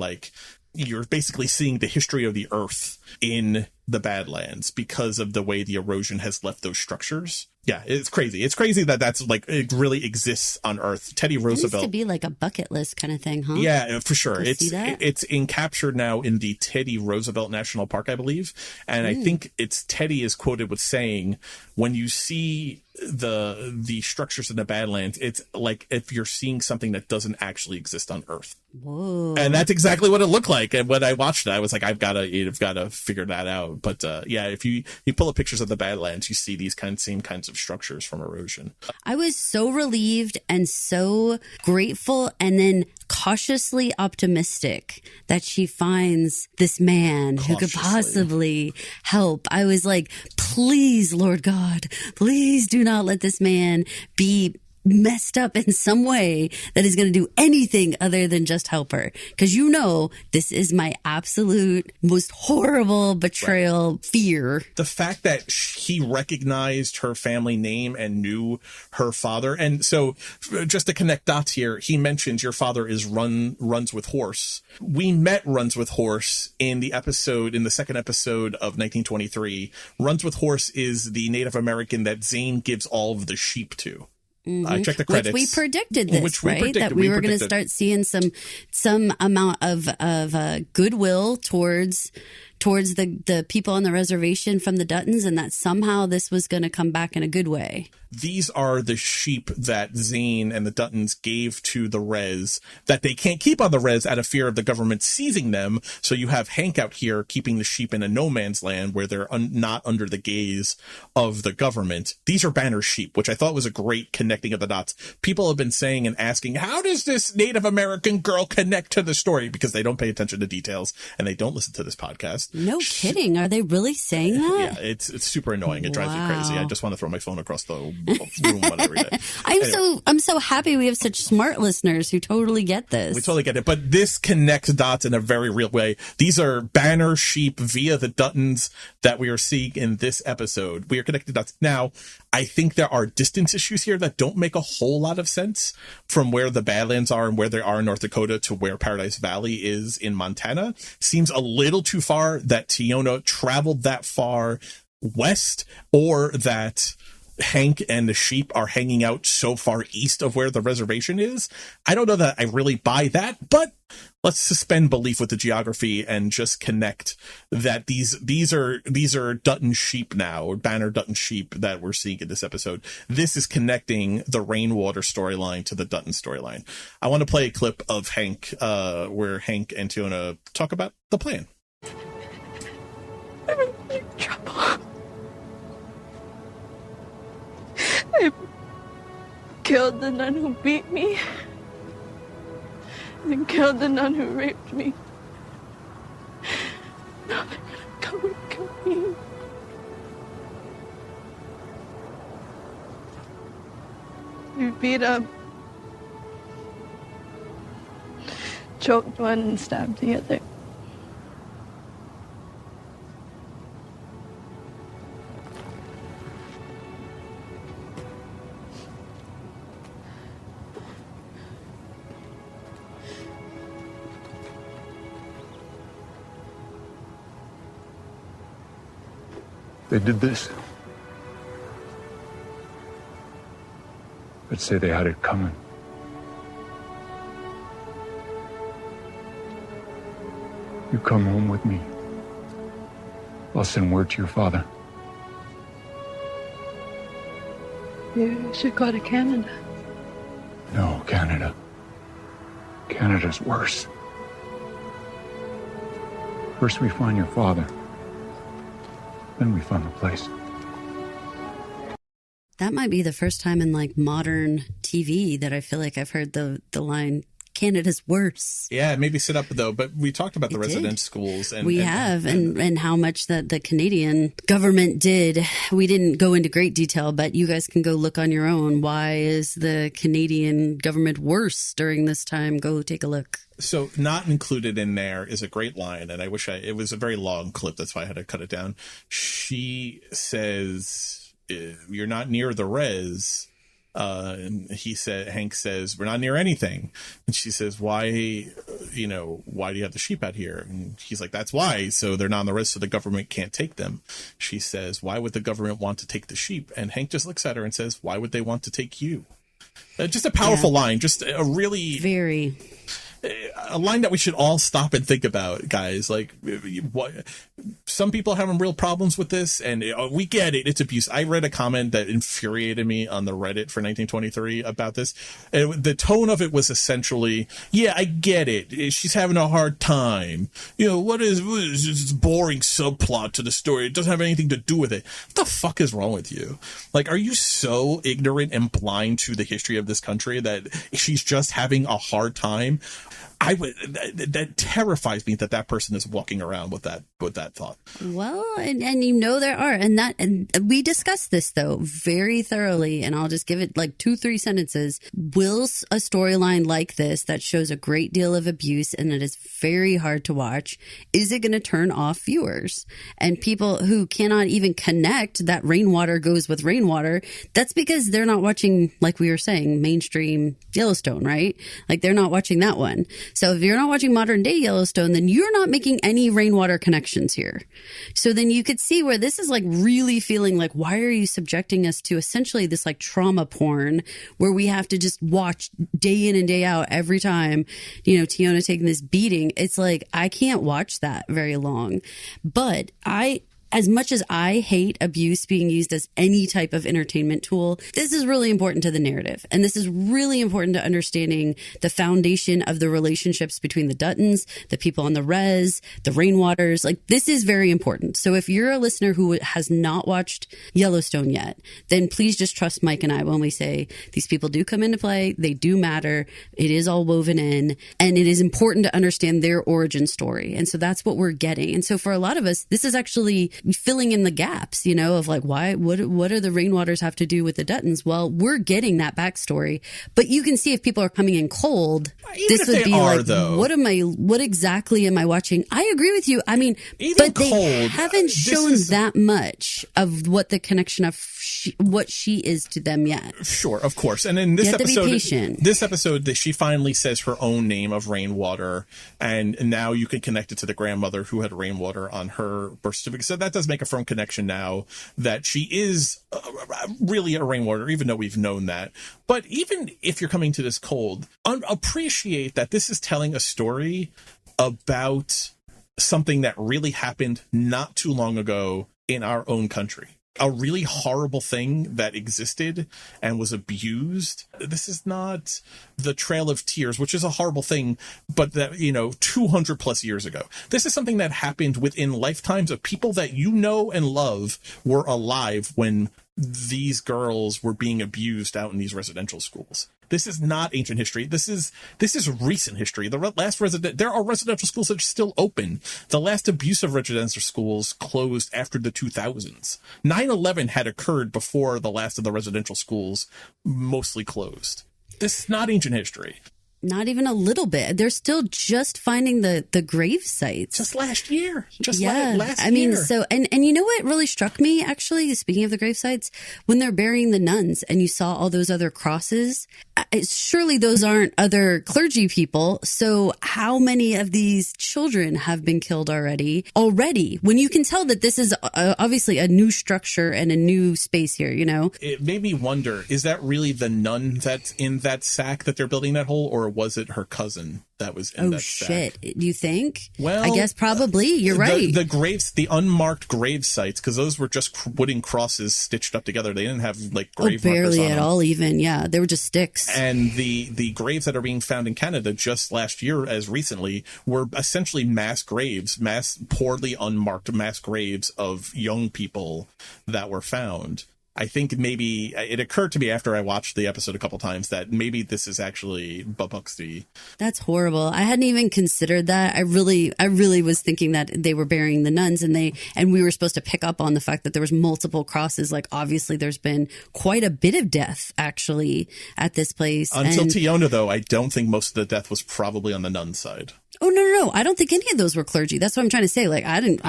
you're basically seeing the history of the earth in the Badlands because of the way the erosion has left those structures. Yeah, it's crazy. It's crazy that that's it really exists on Earth. Teddy Roosevelt. It used to be like a bucket list kind of thing, huh? Yeah, for sure. It's captured now in the Teddy Roosevelt National Park, I believe. And I think Teddy is quoted with saying, when you see the structures in the Badlands, it's like if you're seeing something that doesn't actually exist on Earth. Whoa. And that's exactly what it looked like. And when I watched it, I was like, I've got to figure that out. But yeah, if you pull up pictures of the Badlands, you see these same kinds of structures from erosion. I was so relieved and so grateful, and then cautiously optimistic that she finds this man who could possibly help. I was like, please, Lord God, please do not let this man be messed up in some way that is going to do anything other than just help her. Because this is my absolute most horrible betrayal fear. The fact that he recognized her family name and knew her father. And so just to connect dots here, he mentions your father is runs with horse. We met Runs with Horse in the second episode of 1923. Runs with Horse is the Native American that Zane gives all of the sheep to. I checked the credits. Which we predicted this, right? That we were going to start seeing some amount of goodwill towards the people on the reservation from the Duttons, and that somehow this was going to come back in a good way. These are the sheep that Zane and the Duttons gave to the res that they can't keep on the res out of fear of the government seizing them. So you have Hank out here keeping the sheep in a no man's land where they're not under the gaze of the government. These are Banner's sheep, which I thought was a great connecting of the dots. People have been saying and asking, how does this Native American girl connect to the story? Because they don't pay attention to details and they don't listen to this podcast. No kidding. Are they really saying that? Yeah, it's super annoying. It drives me crazy. I just want to throw my phone across the room when I read it. I'm so happy we have such smart listeners who totally get this. We totally get it. But this connects dots in a very real way. These are Banner sheep via the Duttons that we are seeing in this episode. We are connected dots. Now, I think there are distance issues here that don't make a whole lot of sense from where the Badlands are and where they are in North Dakota to where Paradise Valley is in Montana. Seems a little too far that Tiona traveled that far west, or that Hank and the sheep are hanging out so far east of where the reservation is. I don't know that I really buy that, but let's suspend belief with the geography and just connect that these are Dutton sheep now, or Banner Dutton sheep that we're seeing in this episode. This is connecting the Rainwater storyline to the Dutton storyline. I want to play a clip of Hank, where Hank and Tiona talk about the plan. I'm in big trouble. I killed the nun who beat me, and killed the nun who raped me. Now they're gonna come and kill me. We beat up, choked one, and stabbed the other. They did this. Let's say they had it coming. You come home with me. I'll send word to your father. You should go to Canada. No, Canada. Canada's worse. First we find your father. Then we find the place. That might be the first time in like modern TV that I feel like I've heard the line, Canada's worse. Yeah, maybe sit up though, but we talked about the residence schools. And how much that the Canadian government did. We didn't go into great detail, but you guys can go look on your own. Why is the Canadian government worse during this time? Go take a look. So not included in there is a great line, and I wish it was a very long clip. That's why I had to cut it down. She says, "You're not near the res." And Hank says, "We're not near anything." And she says, why do you have the sheep out here? And he's like, that's why. So they're not on the res, so the government can't take them. She says, why would the government want to take the sheep? And Hank just looks at her and says, why would they want to take you? Just a powerful line. Just a really very... a line that we should all stop and think about, guys. Like, what? Some people are having real problems with this, and we get it. It's abuse. I read a comment that infuriated me on the Reddit for 1923 about this. And the tone of it was essentially, yeah, I get it. She's having a hard time. What is this boring subplot to the story? It doesn't have anything to do with it. What the fuck is wrong with you? Like, are you so ignorant and blind to the history of this country that she's just having a hard time? That terrifies me that person is walking around with that thought. Well, and there are, and we discussed this though very thoroughly, and I'll just give it like 2-3 sentences. Will a storyline like this that shows a great deal of abuse and it is very hard to watch, is it going to turn off viewers and people who cannot even connect that rainwater goes with rainwater? That's because they're not watching, like we were saying, mainstream Yellowstone, right? Like they're not watching that one. So if you're not watching modern day Yellowstone, then you're not making any rainwater connections here. So then you could see where this is like really feeling like, why are you subjecting us to essentially this like trauma porn where we have to just watch day in and day out every time, Tiona taking this beating? It's like, I can't watch that very long. But I as much as I hate abuse being used as any type of entertainment tool, this is really important to the narrative. And this is really important to understanding the foundation of the relationships between the Duttons, the people on the res, the Rainwaters. Like, this is very important. So if you're a listener who has not watched Yellowstone yet, then please just trust Mike and I when we say these people do come into play. They do matter. It is all woven in, and it is important to understand their origin story. And so that's what we're getting. And so for a lot of us, this is actually filling in the gaps, you know, of like, why, what do the Rainwaters have to do with the Duttons? Well, we're getting that backstory, but you can see if people are coming in cold, this would be like, though, what exactly am I watching? I agree with you. I mean, but they haven't shown that much of what the connection of what she is to them yet. Sure, of course. And in this episode, that she finally says her own name of Rainwater, and now you can connect it to the grandmother who had Rainwater on her birth certificate. So that does make a firm connection now that she is really a Rainwater, even though we've known that. But even if you're coming to this cold, appreciate that this is telling a story about something that really happened not too long ago in our own country. A really horrible thing that existed and was abused. This is not the Trail of Tears, which is a horrible thing, but that, 200 plus years ago. This is something that happened within lifetimes of people that you know and love were alive when these girls were being abused out in these residential schools. This is not ancient history. This is recent history. There are residential schools that are still open. The last abusive residential schools closed after the 2000s. 9/11 had occurred before the last of the residential schools mostly closed. This is not ancient history. Not even a little bit. They're still just finding the grave sites. Just last year. Last year. I mean, so, and you know what really struck me, actually, speaking of the grave sites, when they're burying the nuns and you saw all those other crosses, surely those aren't other clergy people. So how many of these children have been killed already, when you can tell that this is obviously a new structure and a new space here, It made me wonder, is that really the nun that's in that sack that they're building that hole, or was it her cousin that was in that sack? Oh, shit. Do you think? Well, I guess probably. You're right. The graves, the unmarked grave sites, because those were just wooden crosses stitched up together. They didn't have grave markers barely on at them. all even. Yeah, they were just sticks. And the graves that are being found in Canada just last year, as recently, were essentially mass graves, poorly unmarked mass graves of young people that were found. I think maybe it occurred to me after I watched the episode a couple times that maybe this is actually Babuxty. That's horrible. I hadn't even considered that. I really was thinking that they were burying the nuns, and we were supposed to pick up on the fact that there was multiple crosses. Like, obviously there's been quite a bit of death actually at this place. Until Tiona, though, I don't think most of the death was probably on the nun side. Oh, no. I don't think any of those were clergy. That's what I'm trying to say. Like, and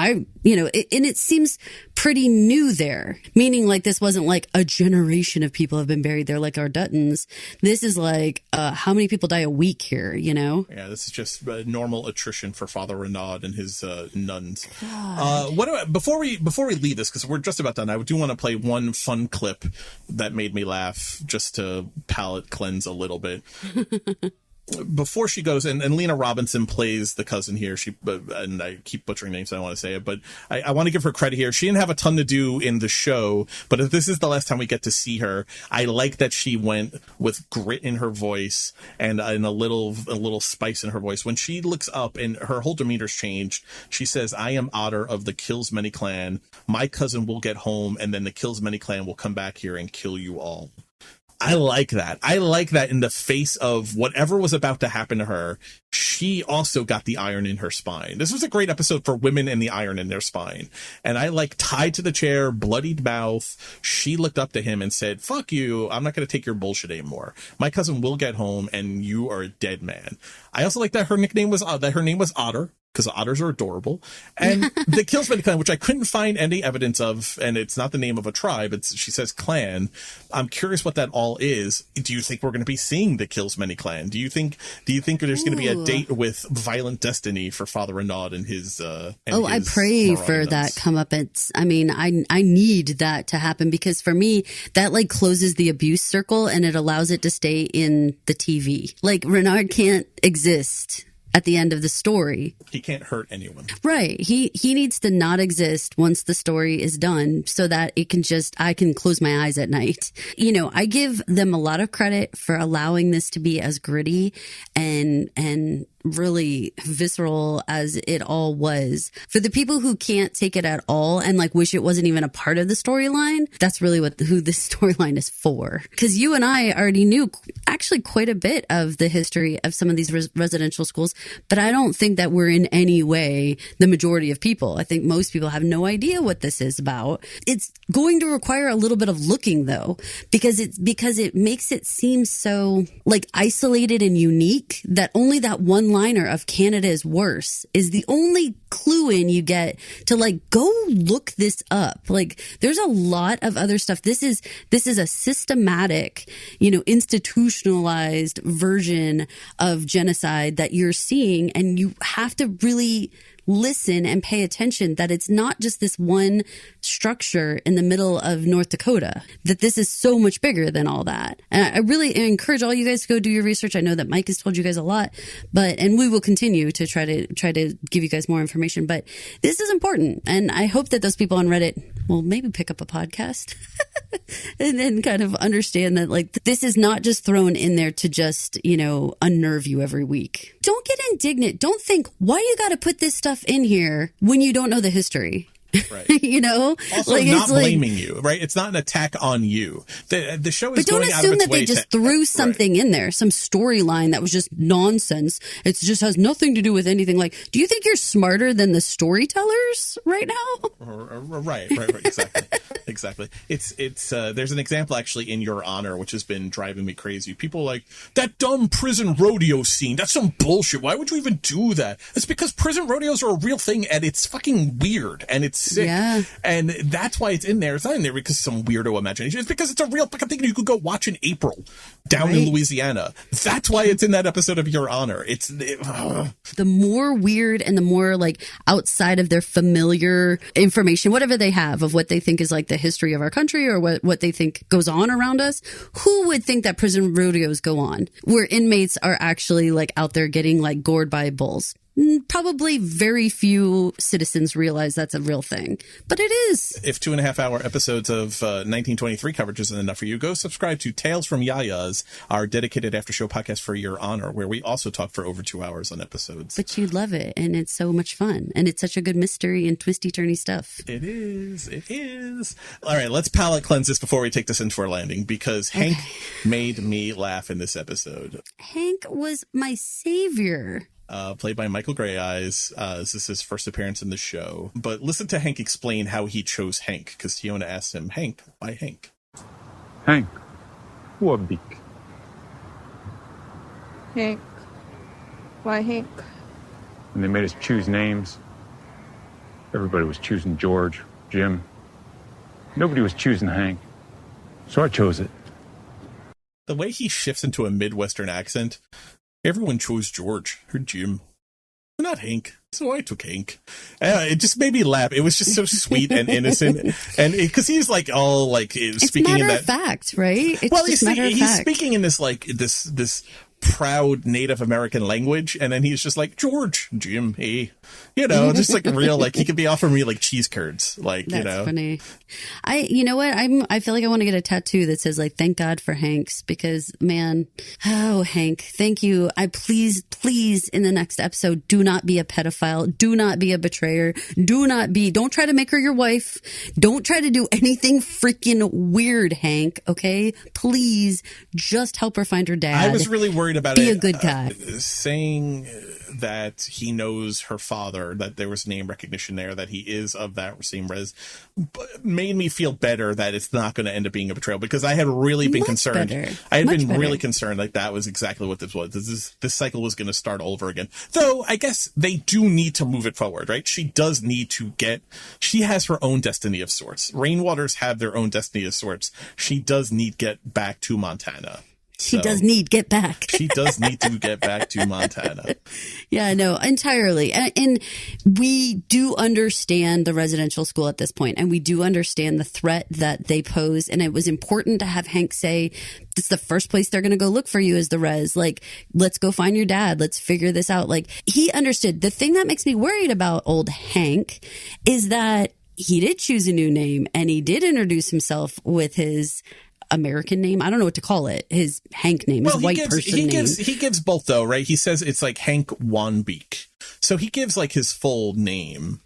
it seems pretty new there, meaning like this wasn't like a generation of people have been buried there like our Duttons. This is like, how many people die a week here, Yeah, this is just normal attrition for Father Renaud and his nuns. Before we leave this, because we're just about done, I do want to play one fun clip that made me laugh just to palate cleanse a little bit. Before she goes, and Lena Robinson plays the cousin here. And I keep butchering names, so I don't want to say it, but I want to give her credit here. She didn't have a ton to do in the show, but if this is the last time we get to see her, I like that she went with grit in her voice and a little spice in her voice. When she looks up and her whole demeanor's changed, she says, "I am Otter of the Killsmany clan. My cousin will get home, and then the Killsmany clan will come back here and kill you all." I like that. I like that in the face of whatever was about to happen to her, she also got the iron in her spine. This was a great episode for women and the iron in their spine. And I tied to the chair, bloodied mouth. She looked up to him and said, "Fuck you. I'm not going to take your bullshit anymore. My cousin will get home and you are a dead man." I also like that her name was Otter, because otters are adorable. And the Killsmany clan, which I couldn't find any evidence of, and it's not the name of a tribe, she says clan. I'm curious what that all is. Do you think we're going to be seeing the Killsmany clan? Do you think there's going to be a date with Violent Destiny for Father Renaud and his I pray for that comeuppance. I mean, I need that to happen, because for me, that closes the abuse circle and it allows it to stay in the TV. Renaud can't exist at the end of the story. He can't hurt anyone. Right. He needs to not exist once the story is done so that I can close my eyes at night. You know, I give them a lot of credit for allowing this to be as gritty and really visceral as it all was. For the people who can't take it at all and like wish it wasn't even a part of the storyline, that's really who this storyline is for. Because you and I already knew actually quite a bit of the history of some of these residential schools, but I don't think that we're in any way the majority of people. I think most people have no idea what this is about. It's going to require a little bit of looking though, because it makes it seem so like isolated and unique that only that one liner of Canada is worse is the only clue in you get to like go look this up. Like there's a lot of other stuff. This is a systematic, you know, institutionalized version of genocide that you're seeing, and you have to really listen and pay attention that it's not just this one structure in the middle of North Dakota, that this is so much bigger than all that. And I really encourage all you guys to go do your research. I know that Mike has told you guys a lot, and we will continue to try to give you guys more information, but this is important. And I hope that those people on Reddit will maybe pick up a podcast and then kind of understand that like this is not just thrown in there to just, you know, unnerve you every week. Don't get indignant. Don't think, why you got to put this stuff in here when you don't know the history. Right. You know, also like, not blaming you, right? It's not an attack on you. The show is going out of its way. But don't assume that they just threw something in there, some storyline that was just nonsense. It just has nothing to do with anything. Like, do you think you're smarter than the storytellers right now? Right. Exactly. It's there's an example actually in Your Honor, which has been driving me crazy. People like, that dumb prison rodeo scene. That's some bullshit. Why would you even do that? It's because prison rodeos are a real thing, and it's fucking weird, and it's sick. Yeah. And that's why it's in there. It's not in there because some weirdo imagination. It's because it's a real fucking thing you could go watch in April down in Louisiana. That's why it's in that episode of Your Honor. The more weird and the more like outside of their familiar information, whatever they have of what they think is like the history of our country or what they think goes on around us. Who would think that prison rodeos go on where inmates are actually like out there getting like gored by bulls? Probably very few citizens realize that's a real thing, but it is. If 2.5-hour episodes of 1923 coverage isn't enough for you, go subscribe to Tales from Yaya's, our dedicated after show podcast for Your Honor, where we also talk for over 2 hours on episodes. But you'd love it, and it's so much fun, and it's such a good mystery and twisty-turny stuff. It is. All right, let's palate cleanse this before we take this into our landing, because Hank made me laugh in this episode. Hank was my savior. Played by Michael Grey Eyes. This is his first appearance in the show. But listen to Hank explain how he chose Hank, because Fiona asked him, Hank, why Hank? Hank, what big? Hank, why Hank? And they made us choose names. Everybody was choosing George, Jim. Nobody was choosing Hank. So I chose it. The way he shifts into a Midwestern accent, everyone chose George or Jim, not Hank. So I took Hank. It just made me laugh. It was just so sweet and innocent, and because he's like all like speaking in that fact, right? It's well, just he's speaking in this like this proud Native American language, and then he's just like George, Jim, hey, you know, just like real, like he could be offering me like cheese curds, like that's you know. Funny. You know what? I feel like I want to get a tattoo that says like "Thank God for Hanks," because man, oh Hank, thank you. Please in the next episode, do not be a pedophile, do not be a betrayer, don't try to make her your wife, don't try to do anything freaking weird, Hank. Okay, please just help her find her dad. I was really worried about be a good guy. Saying that he knows her father, that there was name recognition there, that he is of that same res, made me feel better that it's not going to end up being a betrayal, because I had really been concerned. I had been really concerned like that was exactly what this was. This cycle was going to start all over again. Though I guess they do need to move it forward, right? She does need to she has her own destiny of sorts. Rainwaters have their own destiny of sorts. She does need to get back to Montana. She does need get back. She does need to get back to Montana. Yeah, no, entirely. And we do understand the residential school at this point, and we do understand the threat that they pose. And it was important to have Hank say, it's the first place they're going to go look for you is the res. Like, let's go find your dad. Let's figure this out. Like, he understood. The thing that makes me worried about old Hank is that he did choose a new name, and he did introduce himself with his American name. I don't know what to call it. His Hank name, his white person name. He gives both though, right? He says it's like Hank Wanbeek. So he gives like his full name.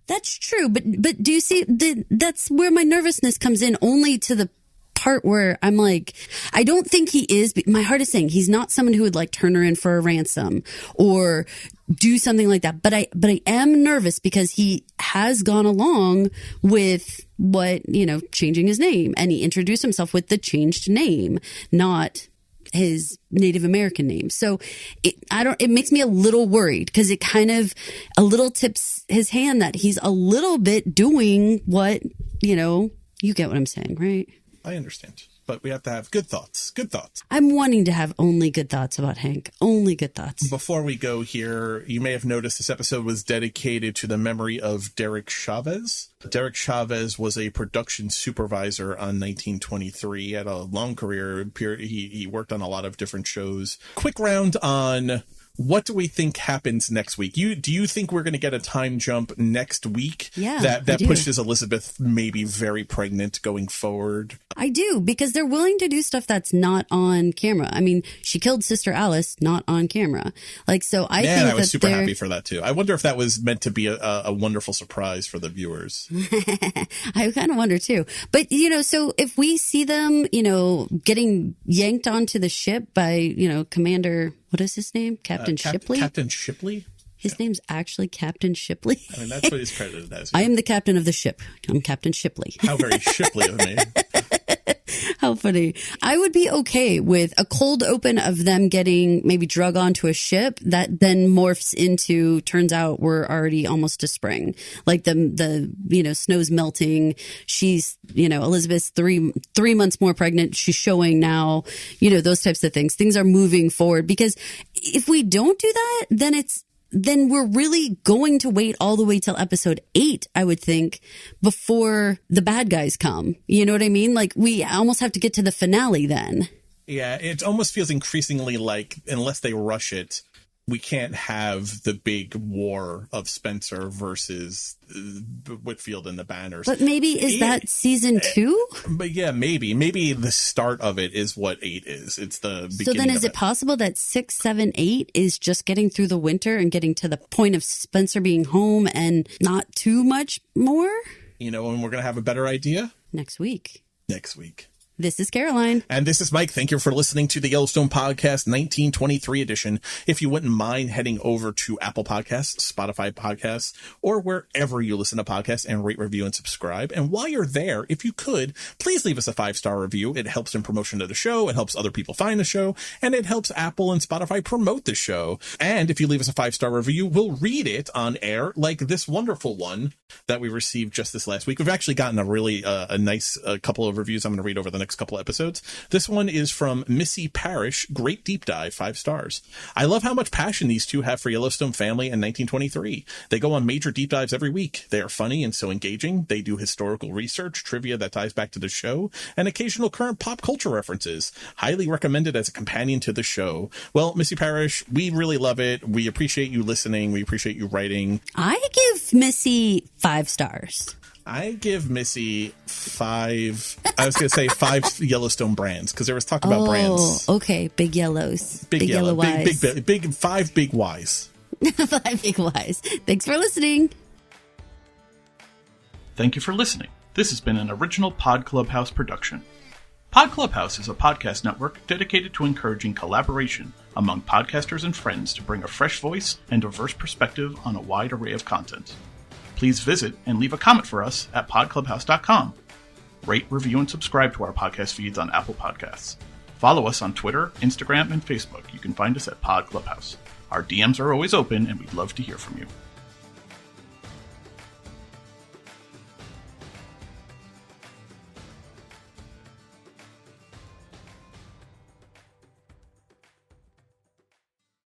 That's true. But do you see, that's where my nervousness comes in, only to the part where I'm like, I don't think he is. My heart is saying he's not someone who would like turn her in for a ransom or do something like that. But I am nervous because he has gone along with what, changing his name, and he introduced himself with the changed name, not his Native American name. So it makes me a little worried because it kind of a little tips his hand that he's a little bit doing what, you get what I'm saying, right? I understand, but we have to have good thoughts. Good thoughts. I'm wanting to have only good thoughts about Hank. Only good thoughts. Before we go here, you may have noticed this episode was dedicated to the memory of Derek Chavez. Derek Chavez was a production supervisor on 1923. He had a long career. He worked on a lot of different shows. Quick round on what do we think happens next week? Do you think we're going to get a time jump next week? Yeah, that pushes Elizabeth maybe very pregnant going forward? I do, because they're willing to do stuff that's not on camera. I mean, she killed Sister Alice, not on camera. Like, so I think I was super happy for that too. I wonder if that was meant to be a wonderful surprise for the viewers. I kind of wonder too. But, so if we see them, getting yanked onto the ship by, Commander, what is his name? Captain Shipley? Captain Shipley? His name's actually Captain Shipley. I mean, that's what he's credited as. I am the captain of the ship. I'm Captain Shipley. How very Shipley of me. How funny. I would be okay with a cold open of them getting maybe drug onto a ship that then morphs into, turns out we're already almost to spring. Like the snow's melting. She's, Elizabeth's three months more pregnant. She's showing now, those types of things. Things are moving forward, because if we don't do that, then we're really going to wait all the way till episode 8, I would think, before the bad guys come. You know what I mean? Like, we almost have to get to the finale then. Yeah, it almost feels increasingly like, unless they rush it, we can't have the big war of Spencer versus Whitfield and the Banners. But maybe is that season 2? But yeah, maybe the start of it is what 8 is. It's the beginning. So then is it possible that 6, 7, 8 is just getting through the winter and getting to the point of Spencer being home and not too much more? And we're going to have a better idea? Next week. This is Caroline. And this is Mike. Thank you for listening to the Yellowstone Podcast 1923 edition. If you wouldn't mind heading over to Apple Podcasts, Spotify Podcasts, or wherever you listen to podcasts, and rate, review, and subscribe. And while you're there, if you could, please leave us a 5-star review. It helps in promotion of the show. It helps other people find the show. And it helps Apple and Spotify promote the show. And if you leave us a 5-star review, we'll read it on air, like this wonderful one that we received just this last week. We've actually gotten a really a nice couple of reviews I'm going to read over the next couple of episodes. This one is from Missy Parrish. Great deep dive, 5 stars. I love how much passion these two have for Yellowstone family and 1923. They go on major deep dives every week. They are funny and so engaging. They do historical research, trivia that ties back to the show, and occasional current pop culture references. Highly recommended as a companion to the show. Well, Missy Parrish, we really love it. We appreciate you listening. We appreciate you writing. I give Missy 5 stars. I give Missy 5. I was going to say 5 Yellowstone brands, because there was talk about brands. Okay. Big yellows. Big yellow. Ys. Big 5 big Ys. 5 big Ys. Thanks for listening. Thank you for listening. This has been an original Pod Clubhouse production. Pod Clubhouse is a podcast network dedicated to encouraging collaboration among podcasters and friends to bring a fresh voice and diverse perspective on a wide array of content. Please visit and leave a comment for us at podclubhouse.com. Rate, review, and subscribe to our podcast feeds on Apple Podcasts. Follow us on Twitter, Instagram, and Facebook. You can find us at Pod Clubhouse. Our DMs are always open, and we'd love to hear from you.